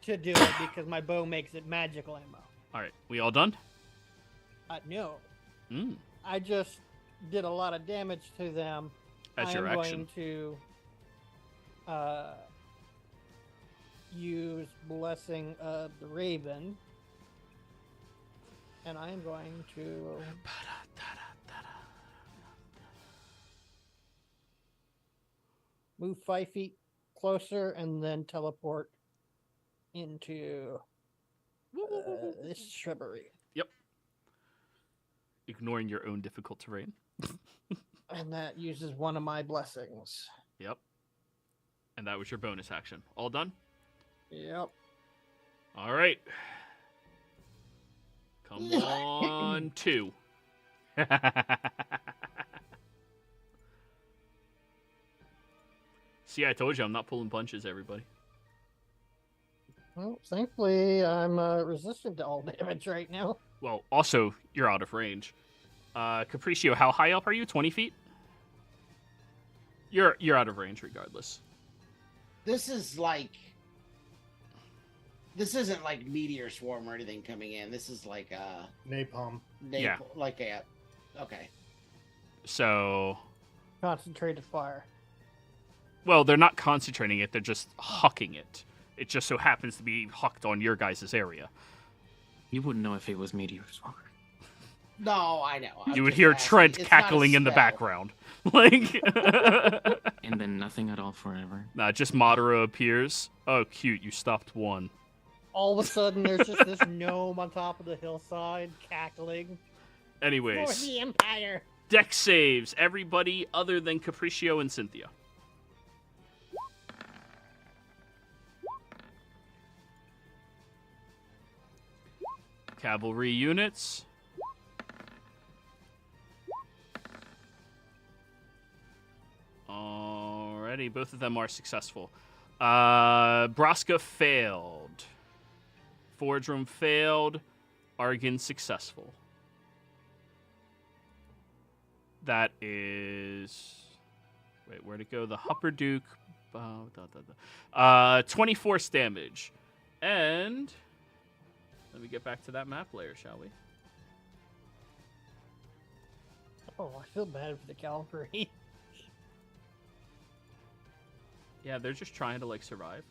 to do it because my bow makes it magical ammo. All right, we all done? No, Mm, I just did a lot of damage to them. that's I your am action. going to use Blessing of the Raven. And I am going to move 5 feet closer and then teleport into this shrubbery. Ignoring your own difficult terrain. And that uses one of my blessings. Yep. And that was your bonus action. All done? Yep. All right. Come on, 2. See, I told you I'm not pulling punches, everybody. Well, thankfully, I'm resistant to all damage right now. Well, also, you're out of range. Capriccio, how high up are you? 20 feet? You're out of range regardless. This isn't like meteor swarm or anything coming in. This is like Napalm. Yeah. like a okay. So, Concentrated fire. well, they're not concentrating it, they're just hucking it. It just so happens to be hucked on your guys' area. You wouldn't know if it was meteor swarm. No, I know. I'm You would just hear asking. Trent It's not a cackling in the spell. background. Like, And then nothing at all forever. nah, just Madara appears. Oh, cute, you stopped one. All of a sudden, there's just this gnome on top of the hillside cackling. For Anyways, the Empire! deck saves, everybody other than Capriccio and Cynthia. Cavalry units. Alrighty, both of them are successful. Braska failed. Forge Room failed. Argon successful. That is... Wait, where'd it go? The Hupper Duke. 24 damage. And... Let me get back to that map layer, shall we? Oh, I feel bad for the cavalry. Yeah, they're just trying to, like, survive.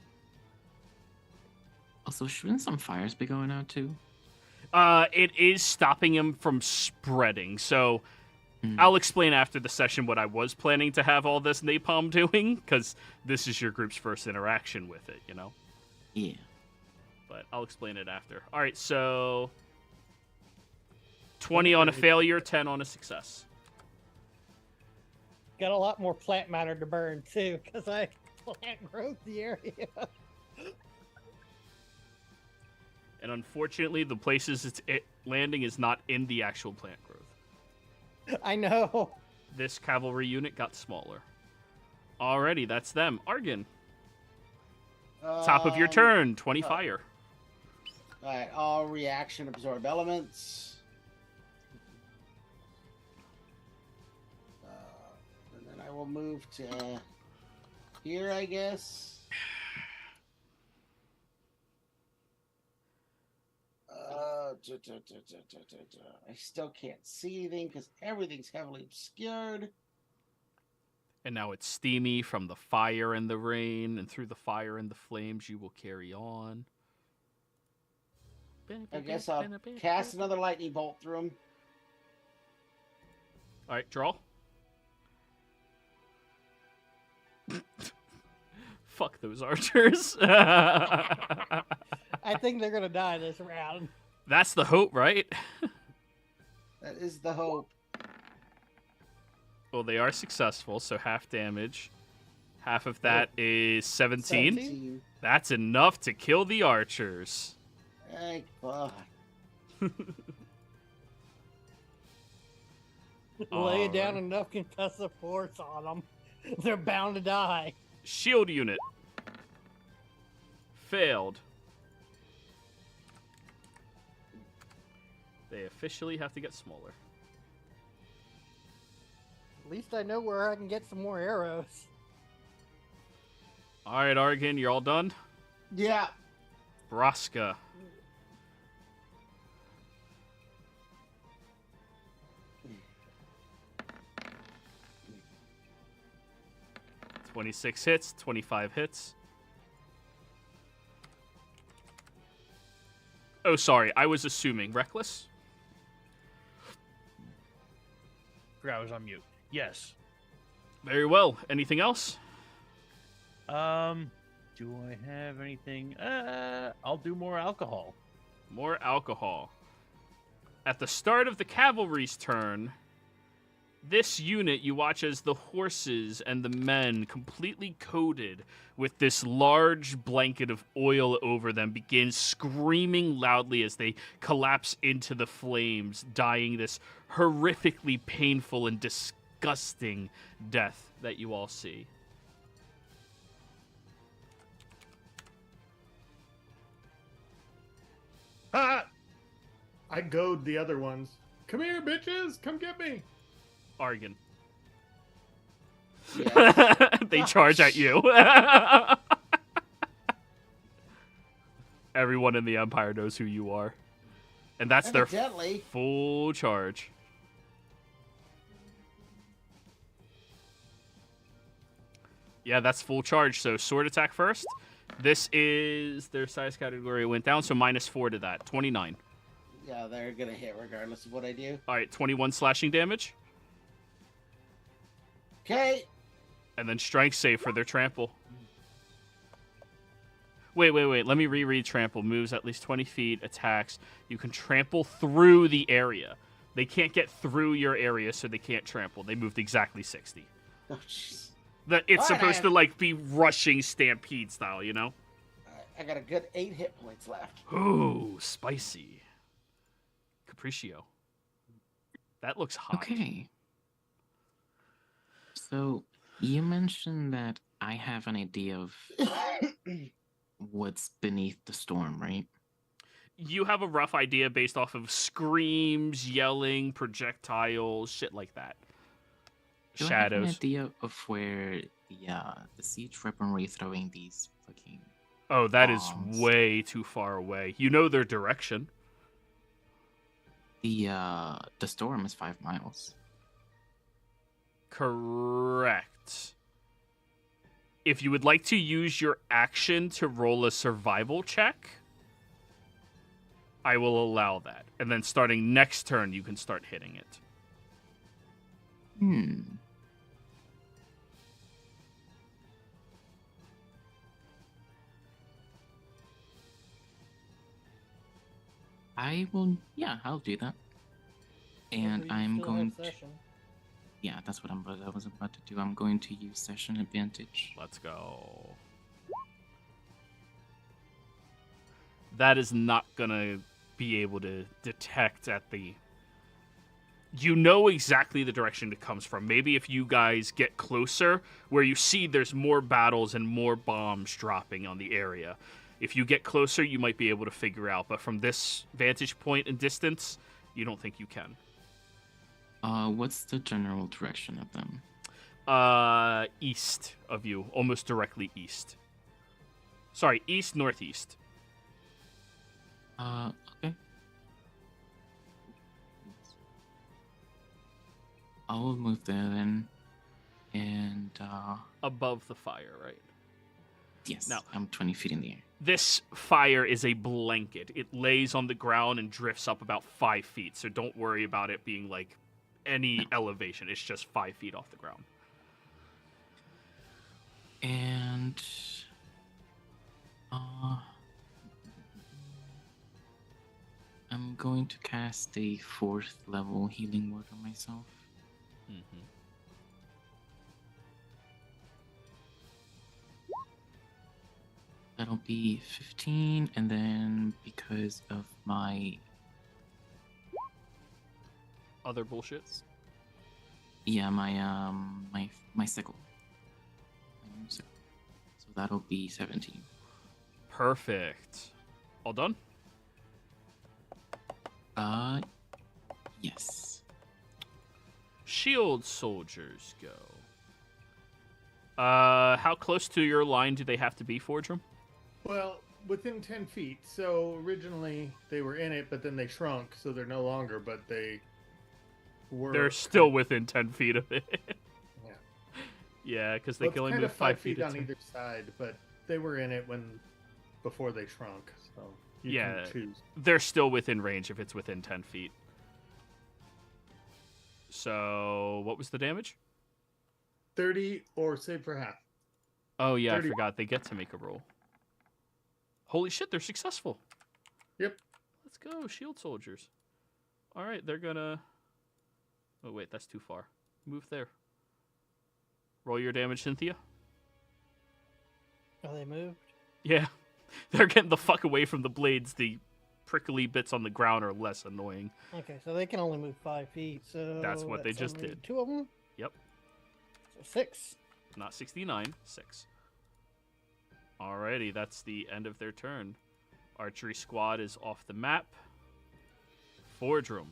Also, shouldn't some fires be going out too? It is stopping him from spreading, so... I'll explain after the session what I was planning to have all this napalm doing, because this is your group's first interaction with it, you know? Yeah. But I'll explain it after. All right, so 20 on a failure, 10 on a success. Got a lot more plant matter to burn too, because I plant growth the area. And unfortunately, the places it's landing is not in the actual plant growth. I know. This cavalry unit got smaller. Alrighty, that's them. Argon. Top of your turn, 20 fire. Alright, all reaction absorb elements. And then I will move to here, I guess. I still can't see anything because everything's heavily obscured. And now it's steamy from the fire and the rain, and through the fire and the flames you will carry on. I guess I'll cast another lightning bolt through him. Alright, draw. Fuck those archers. I think they're gonna die this round. That's the hope, right? That is the hope. Well, they are successful, so half damage. Half of that is 17. 17. That's enough to kill the archers. Thank God. Lay down enough concussive force on them. They're bound to die. Shield unit. Failed. They officially have to get smaller. At least I know where I can get some more arrows. All right, Argon, you're all done? Yeah. Braska. $26 hits, 25 hits. Oh, sorry, I was assuming. Reckless? Forgot I was on mute. Yes. Very well. Anything else? Do I have anything? I'll do more alcohol. More alcohol. At the start of the cavalry's turn, this unit, you watch as the horses and the men, completely coated with this large blanket of oil over them, begin screaming loudly as they collapse into the flames, dying this horrifically painful and disgusting death that you all see. Ah! I goad the other ones. Come here, bitches! Come get me! Argon. Yes. They charge at you. Everyone in the Empire knows who you are. And that's their Evidently. full charge. Yeah, that's full charge. So sword attack first. This is their size category went down, so -4 to that. 29. Yeah, they're gonna hit regardless of what I do. All right, 21 slashing damage. Okay. And then strength save for their trample. Wait. Let me reread trample. Moves at least 20 feet, attacks. You can trample through the area. They can't get through your area, so they can't trample. They moved exactly 60. Oh, jeez. It's All right, supposed to like be rushing stampede style, you know? I got a good 8 hit points left. Ooh, spicy. Capriccio. That looks hot. Okay. So you mentioned that I have an idea of what's beneath the storm, right? You have a rough idea based off of screams, yelling, projectiles, shit like that. Do I have an Shadows. idea of where the siege weaponry throwing these fucking... Oh, that is bombs? way too far away. You know their direction. The storm is 5 miles. Correct. If you would like to use your action to roll a survival check, I will allow that. And then starting next turn, you can start hitting it. I'll do that. And You I'm still have going to... session. Yeah, that's what I was about to do. I'm going to use session advantage. Let's go. That is not going to be able to detect at the... You know exactly the direction it comes from. Maybe if you guys get closer, where you see there's more battles and more bombs dropping on the area. If you get closer, you might be able to figure out. But from this vantage point and distance, you don't think you can. What's the general direction of them? East of you. Almost directly east. Sorry, east, northeast. Okay. I'll move there then. And, Above the fire, right? yes, Now- I'm 20 feet in the air. This fire is a blanket. It lays on the ground and drifts up about 5 feet, so don't worry about it being like any elevation. It's just 5 feet off the ground. And, I'm going to cast a 4th level healing word on myself. Mm-hmm. That'll be 15, and then because of my Other bullshits? my sickle. So that'll be 17. Perfect. All done? Yes. Shield soldiers go. How close to your line do they have to be, Fordrum? Well, within 10 feet. So originally they were in it, but then they shrunk, so they're no longer, but they were. They're still within 10 feet of it. Yeah. Yeah, because they Well, can it's only kind move of 5 feet feet on at a time. either side, but they were in it before they shrunk, so you Yeah. can choose. They're still within range if it's within 10 feet. So, what was the damage? 30 or save for half. Oh, yeah, 30. I forgot. They get to make a roll. Holy shit, they're successful. Yep. Let's go, shield soldiers. All right, they're gonna... Oh, wait, that's too far. Move there. Roll your damage, Cynthia. Oh, they moved? Yeah. They're getting the fuck away from the blades. The prickly bits on the ground are less annoying. Okay, so they can only move 5 feet, so... That's what they just only did. 2 of them? Yep. So 6. Not 69, 6. Alrighty, that's the end of their turn. Archery squad is off the map. Fordrum.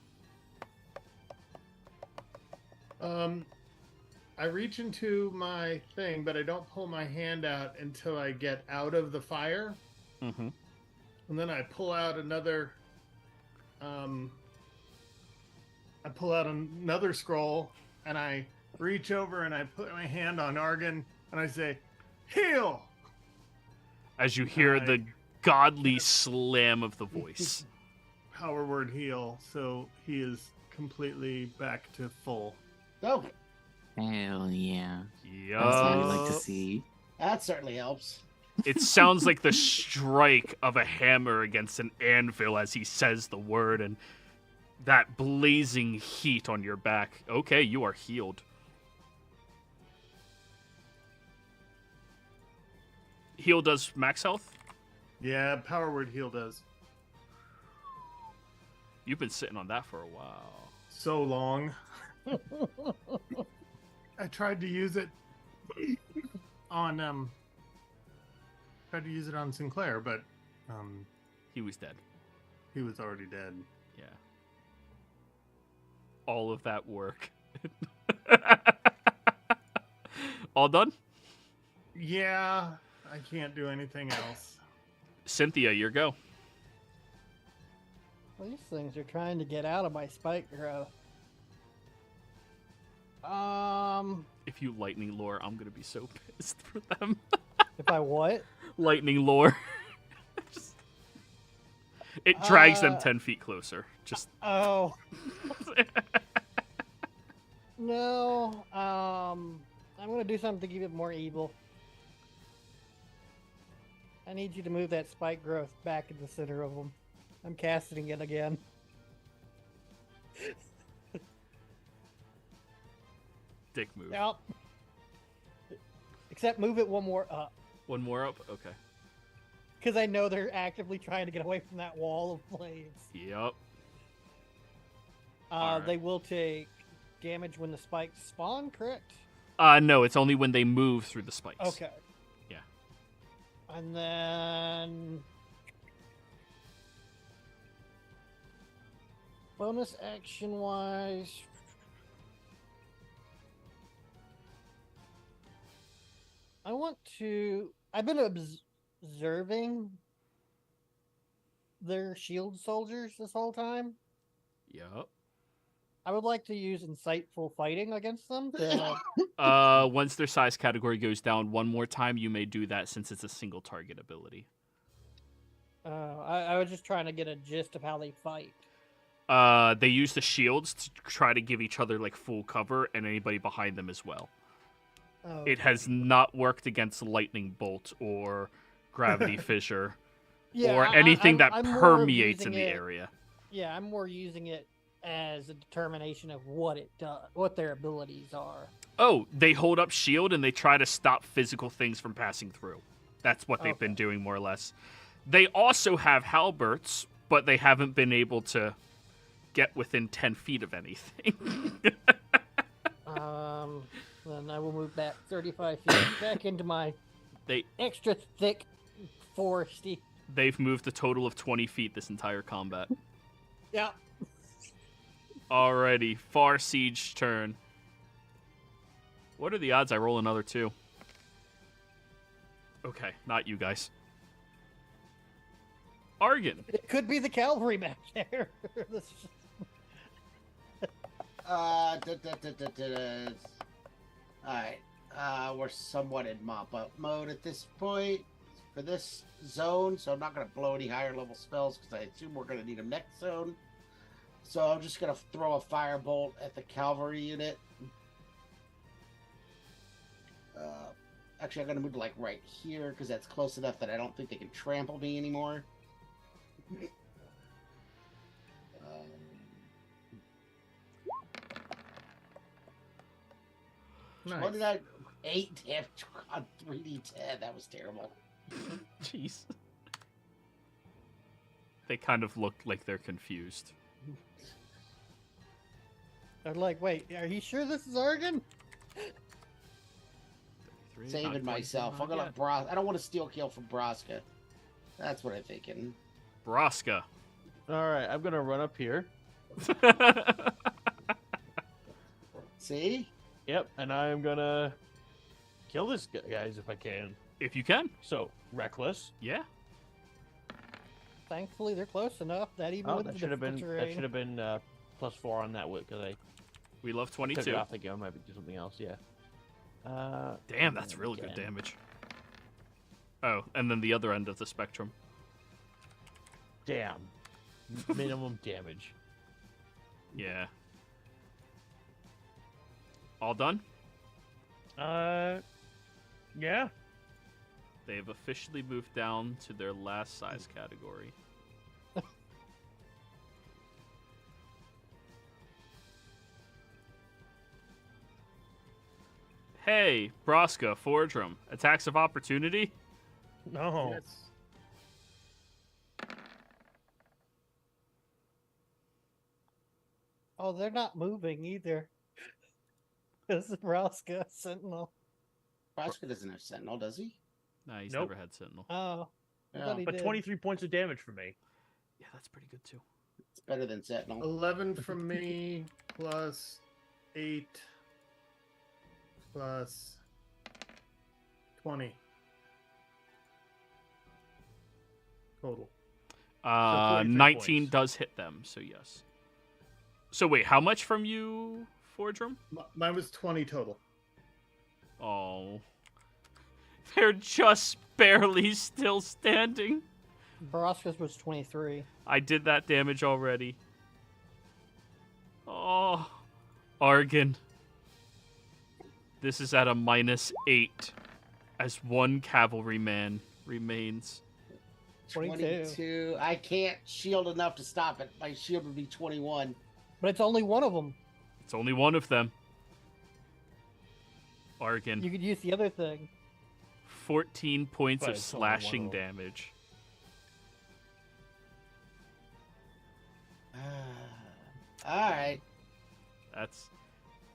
I reach into my thing, but I don't pull my hand out until I get out of the fire. Mm-hmm. And then I pull out another scroll, and I reach over and I put my hand on Argon and I say, "Heal!" As you hear the godly slam of the voice. Power word heal, so he is completely back to full. Oh, Hell yeah. Yup. That's what we like to see. that certainly helps. It sounds like the strike of a hammer against an anvil as he says the word, and that blazing heat on your back. Okay, you are healed. Heal does max health? Yeah, power word heal does. You've been sitting on that for a while. So long. I tried to use it on Sinclair, but He was dead. He was already dead. Yeah. All of that work. All done? Yeah, I can't do anything else. Cynthia, your go. Well, these things are trying to get out of my spike growth. If you lightning lore, I'm gonna be so pissed for them. If I what? Lightning lore. Just... It drags them Uh, 10 feet closer. Just Oh. No. I'm gonna do something to keep it more evil. I need you to move that spike growth back in the center of them. I'm casting it again. dick move. Yep. Except move it one more up. One more up? Okay. Because I know they're actively trying to get away from that wall of blades. Yep. Alright. They will take damage when the spikes spawn, correct? No, it's only when they move through the spikes. Okay. Yeah. And then... bonus action-wise... I want to... I've been observing their shield soldiers this whole time. Yep. I would like to use insightful fighting against them. To... Once their size category goes down one more time, you may do that since it's a single target ability. I was just trying to get a gist of how they fight. They use the shields to try to give each other like full cover and anybody behind them as well. Oh, It has not worked against lightning bolt or gravity fissure or anything that I'm more permeates in using the it- area. Yeah, I'm more using it as a determination of what it does, what their abilities are. Oh, they hold up shield and they try to stop physical things from passing through. That's what they've been Okay. doing more or less. They also have halberds, but they haven't been able to get within 10 feet of anything. Then I will move back 35 feet back into my They extra thick foresty. They've moved a total of 20 feet this entire combat. Yeah. Alrighty, Far Siege turn. What are the odds I roll another 2? Okay, not you guys. Argon. It could be the cavalry back there. Alright. We're somewhat in mop-up mode at this point for this zone, so I'm not going to blow any higher level spells because I assume we're going to need them next zone. So I'm just going to throw a firebolt at the cavalry unit. Actually, I'm going to move to like right here because that's close enough that I don't think they can trample me anymore. Nice. What did I... 8 damage on 3d10. That was terrible. Jeez. They kind of look like they're confused. They're like, wait, are you sure this is Argon? 33, not Saving myself. I'm 29 gonna I don't want to steal kill from Braska. That's what I'm thinking. yet. Braska. All right, I'm gonna run up here. See? Yep, and I'm gonna kill this guys if I can. If you can. So reckless. Yeah. Thankfully, they're close enough that even Oh, with that the should have been difficult that terrain- should have been +4 on that because I We love took 22. it off again. I might do something else. Yeah. Damn, that's really good again. damage. Oh, and then the other end of the spectrum. Damn. Minimum damage. Yeah. All done? Yeah. They have officially moved down to their last size category. Hey, Braska, Fordrum, attacks of opportunity? No. Yes. Oh, they're not moving either. This is Raska, Sentinel. Braska doesn't have Sentinel, does he? Nah, he's Nope. never had Sentinel. Oh, I Yeah. thought he But did. 23 points of damage for me. Yeah, that's pretty good too. It's better than Sentinel. 11 from me plus 8 plus 20 total. 43 19 points. does hit them, so yes. So wait, how much from you, Fordrum? Mine was 20 total. Oh. They're just barely still standing. Baraska's was 23. I did that damage already. Oh. Argon. This is at a -8 as one cavalryman remains. 22. I can't shield enough to stop it. My shield would be 21. But it's only one of them. It's only one of them. Argon. You could use the other thing. 14 points But of it's only one of slashing them. damage. All right. That's...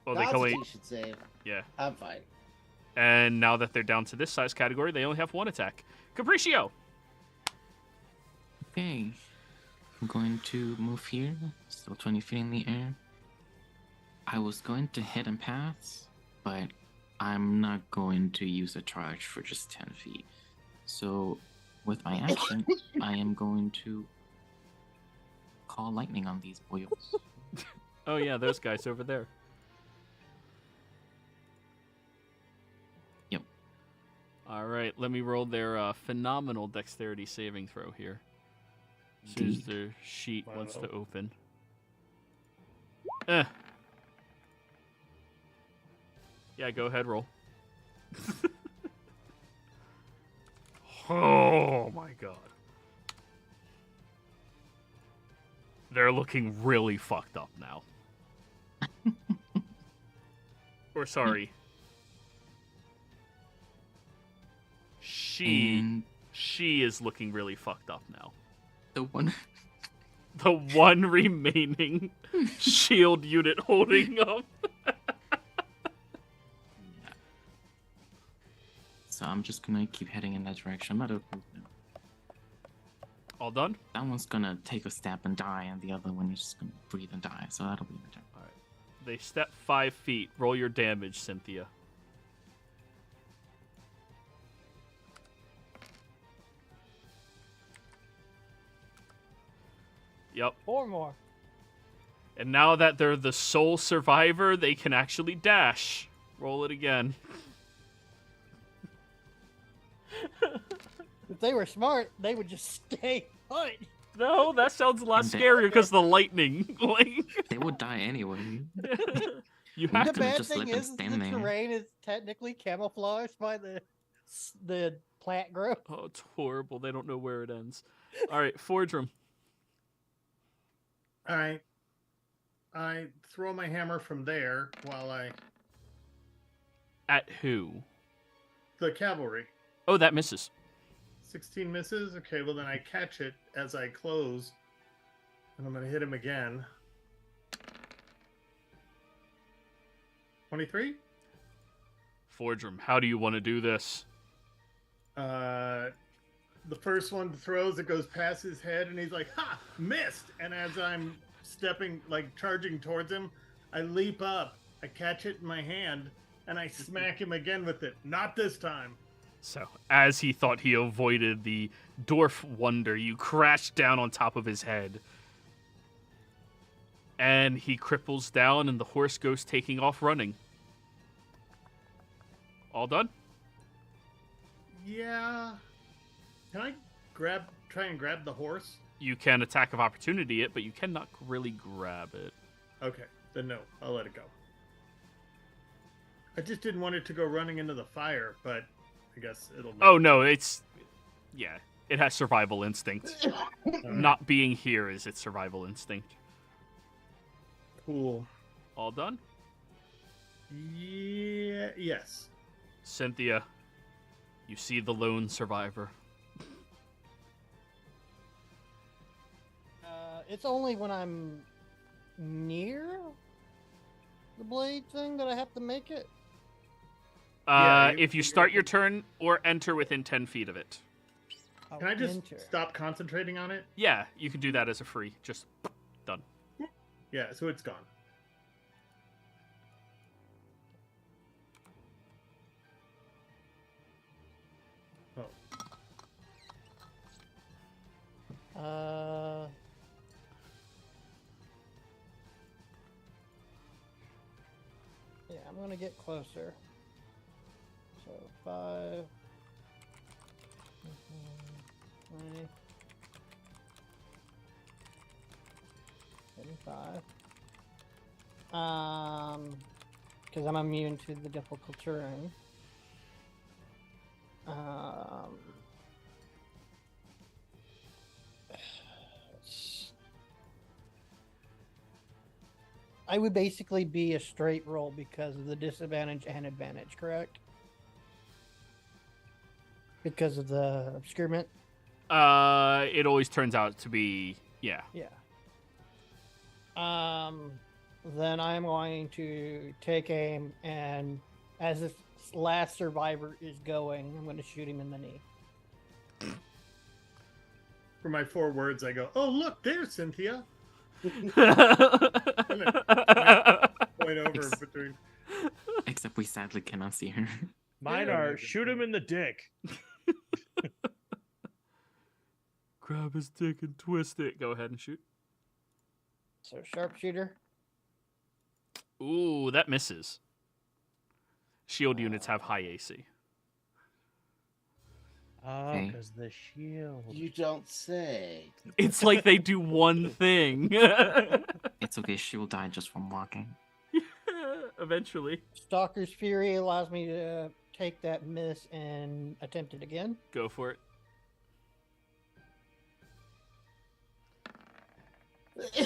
Well, they can only... Constitution save. Yeah. I'm fine. And now that they're down to this size category, they only have one attack. Capriccio! Okay. I'm going to move here. Still 20 feet in the air. I was going to hit and pass, but I'm not going to use a charge for just 10 feet. So, with my action, I am going to call lightning on these boils. Oh yeah, those guys over there. Yep. All right, let me roll their phenomenal dexterity saving throw here. As soon as the sheet wants to open. Yeah, go ahead, roll. Oh my god. They're looking really fucked up now. Or sorry. And She is looking really fucked up now. the one... The one remaining shield unit holding up. So I'm just gonna keep heading in that direction. I'm not open now. All done? That one's gonna take a step and die, and the other one is just gonna breathe and die. So that'll be my turn. All right. They step 5 feet. Roll your damage, Cynthia. Yep. 4 more. And now that they're the sole survivor, they can actually dash. Roll it again. If they were smart, they would just stay put. No, that sounds a lot And they- scarier because the lightning. Like, They would die anyway. you I'm have The gonna bad just let thing them is stand the there. terrain is technically camouflaged by the plant growth. Oh, it's horrible. They don't know where it ends. All right, Fordrum. All right. I throw my hammer from there while At who? the cavalry. Oh, that misses. 16 misses. Okay, well then I catch it as I close, and I'm gonna hit him again. 23. Fordrum, how do you want to do this? The first one throws, it goes past his head, and he's like, "Ha! Missed!" And as I'm stepping, like charging towards him, I leap up, I catch it in my hand, and I smack him again with it. Not this time. So, as he thought he avoided the dwarf wonder, you crash down on top of his head. And he cripples down, and the horse goes taking off running. All done? Yeah. Can I try and grab the horse? You can attack of opportunity it, but you cannot really grab it. Okay, then no, I'll let it go. I just didn't want it to go running into the fire, but I guess it'll. Oh, no, it's... Yeah, it has survival instinct. Not being here is its survival instinct. Cool. All done? Yeah. Yes. Cynthia, you see the lone survivor. It's only when I'm near the blade thing that I have to make it. Yeah, If you start your turn or enter within 10 feet of it. I'll Can I just enter. stop concentrating on it? Yeah, you can do that as a free. Just done. Yeah, so it's gone. Oh. Yeah, I'm gonna get closer. So 5, 20, 75. Because I'm immune to the difficult terrain. I would basically be a straight roll because of the disadvantage and advantage, correct? Because of the obscurement? It always turns out to be, yeah. Yeah. Then I'm going to take aim, and as this last survivor is going, I'm going to shoot him in the knee. For my 4 words, I go, "Oh, look, there's Cynthia." Point over between. Except we sadly cannot see her. Mine Yeah. are shoot him in the dick. Grab his dick and twist it. Go ahead and shoot. So sharpshooter. Ooh, that misses. Shield units have high AC. Oh, Okay. because the shield. You don't say. It's like they do one thing. It's okay, she will die just from walking. Eventually. Stalker's Fury allows me to take that miss and attempt it again. Go for it. Okay,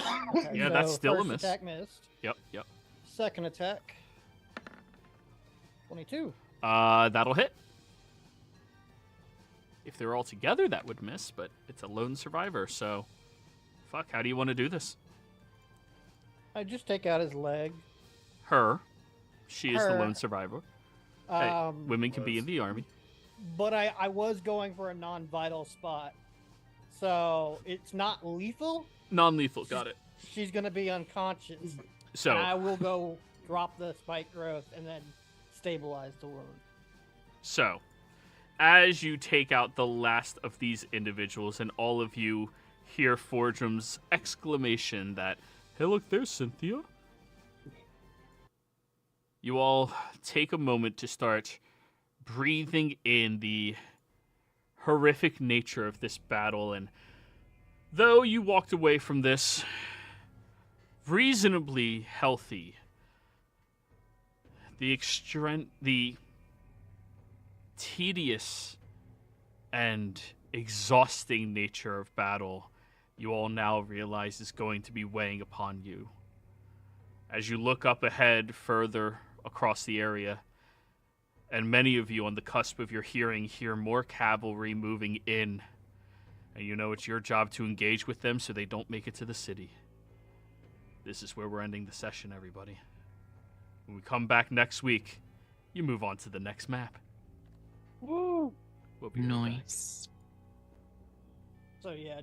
Yeah, that's still a first miss. attack missed. Yep. Second attack. 22. That'll hit. If they're all together, that would miss, but it's a lone survivor, so... Fuck, how do you want to do this? I just take out his leg. Her. She is the Her. lone survivor. Hey, women can be was. in the army. But I was going for a non-vital spot. So it's not lethal. Non-lethal, got it. She's going to be unconscious. So, And I will go drop the spike growth and then stabilize the wound. So, as you take out the last of these individuals, and all of you hear Fordrum's exclamation that, "Hey, look, there's Cynthia," you all take a moment to start breathing in the horrific nature of this battle, and though you walked away from this reasonably healthy, the tedious and exhausting nature of battle, you all now realize is going to be weighing upon you. As you look up ahead further across the area, and many of you on the cusp of your hearing hear more cavalry moving in, and you know it's your job to engage with them so they don't make it to the city. This is where we're ending the session, everybody. When we come back next week, you move on to the next map. Woo! We'll be right back. Nice. So yeah,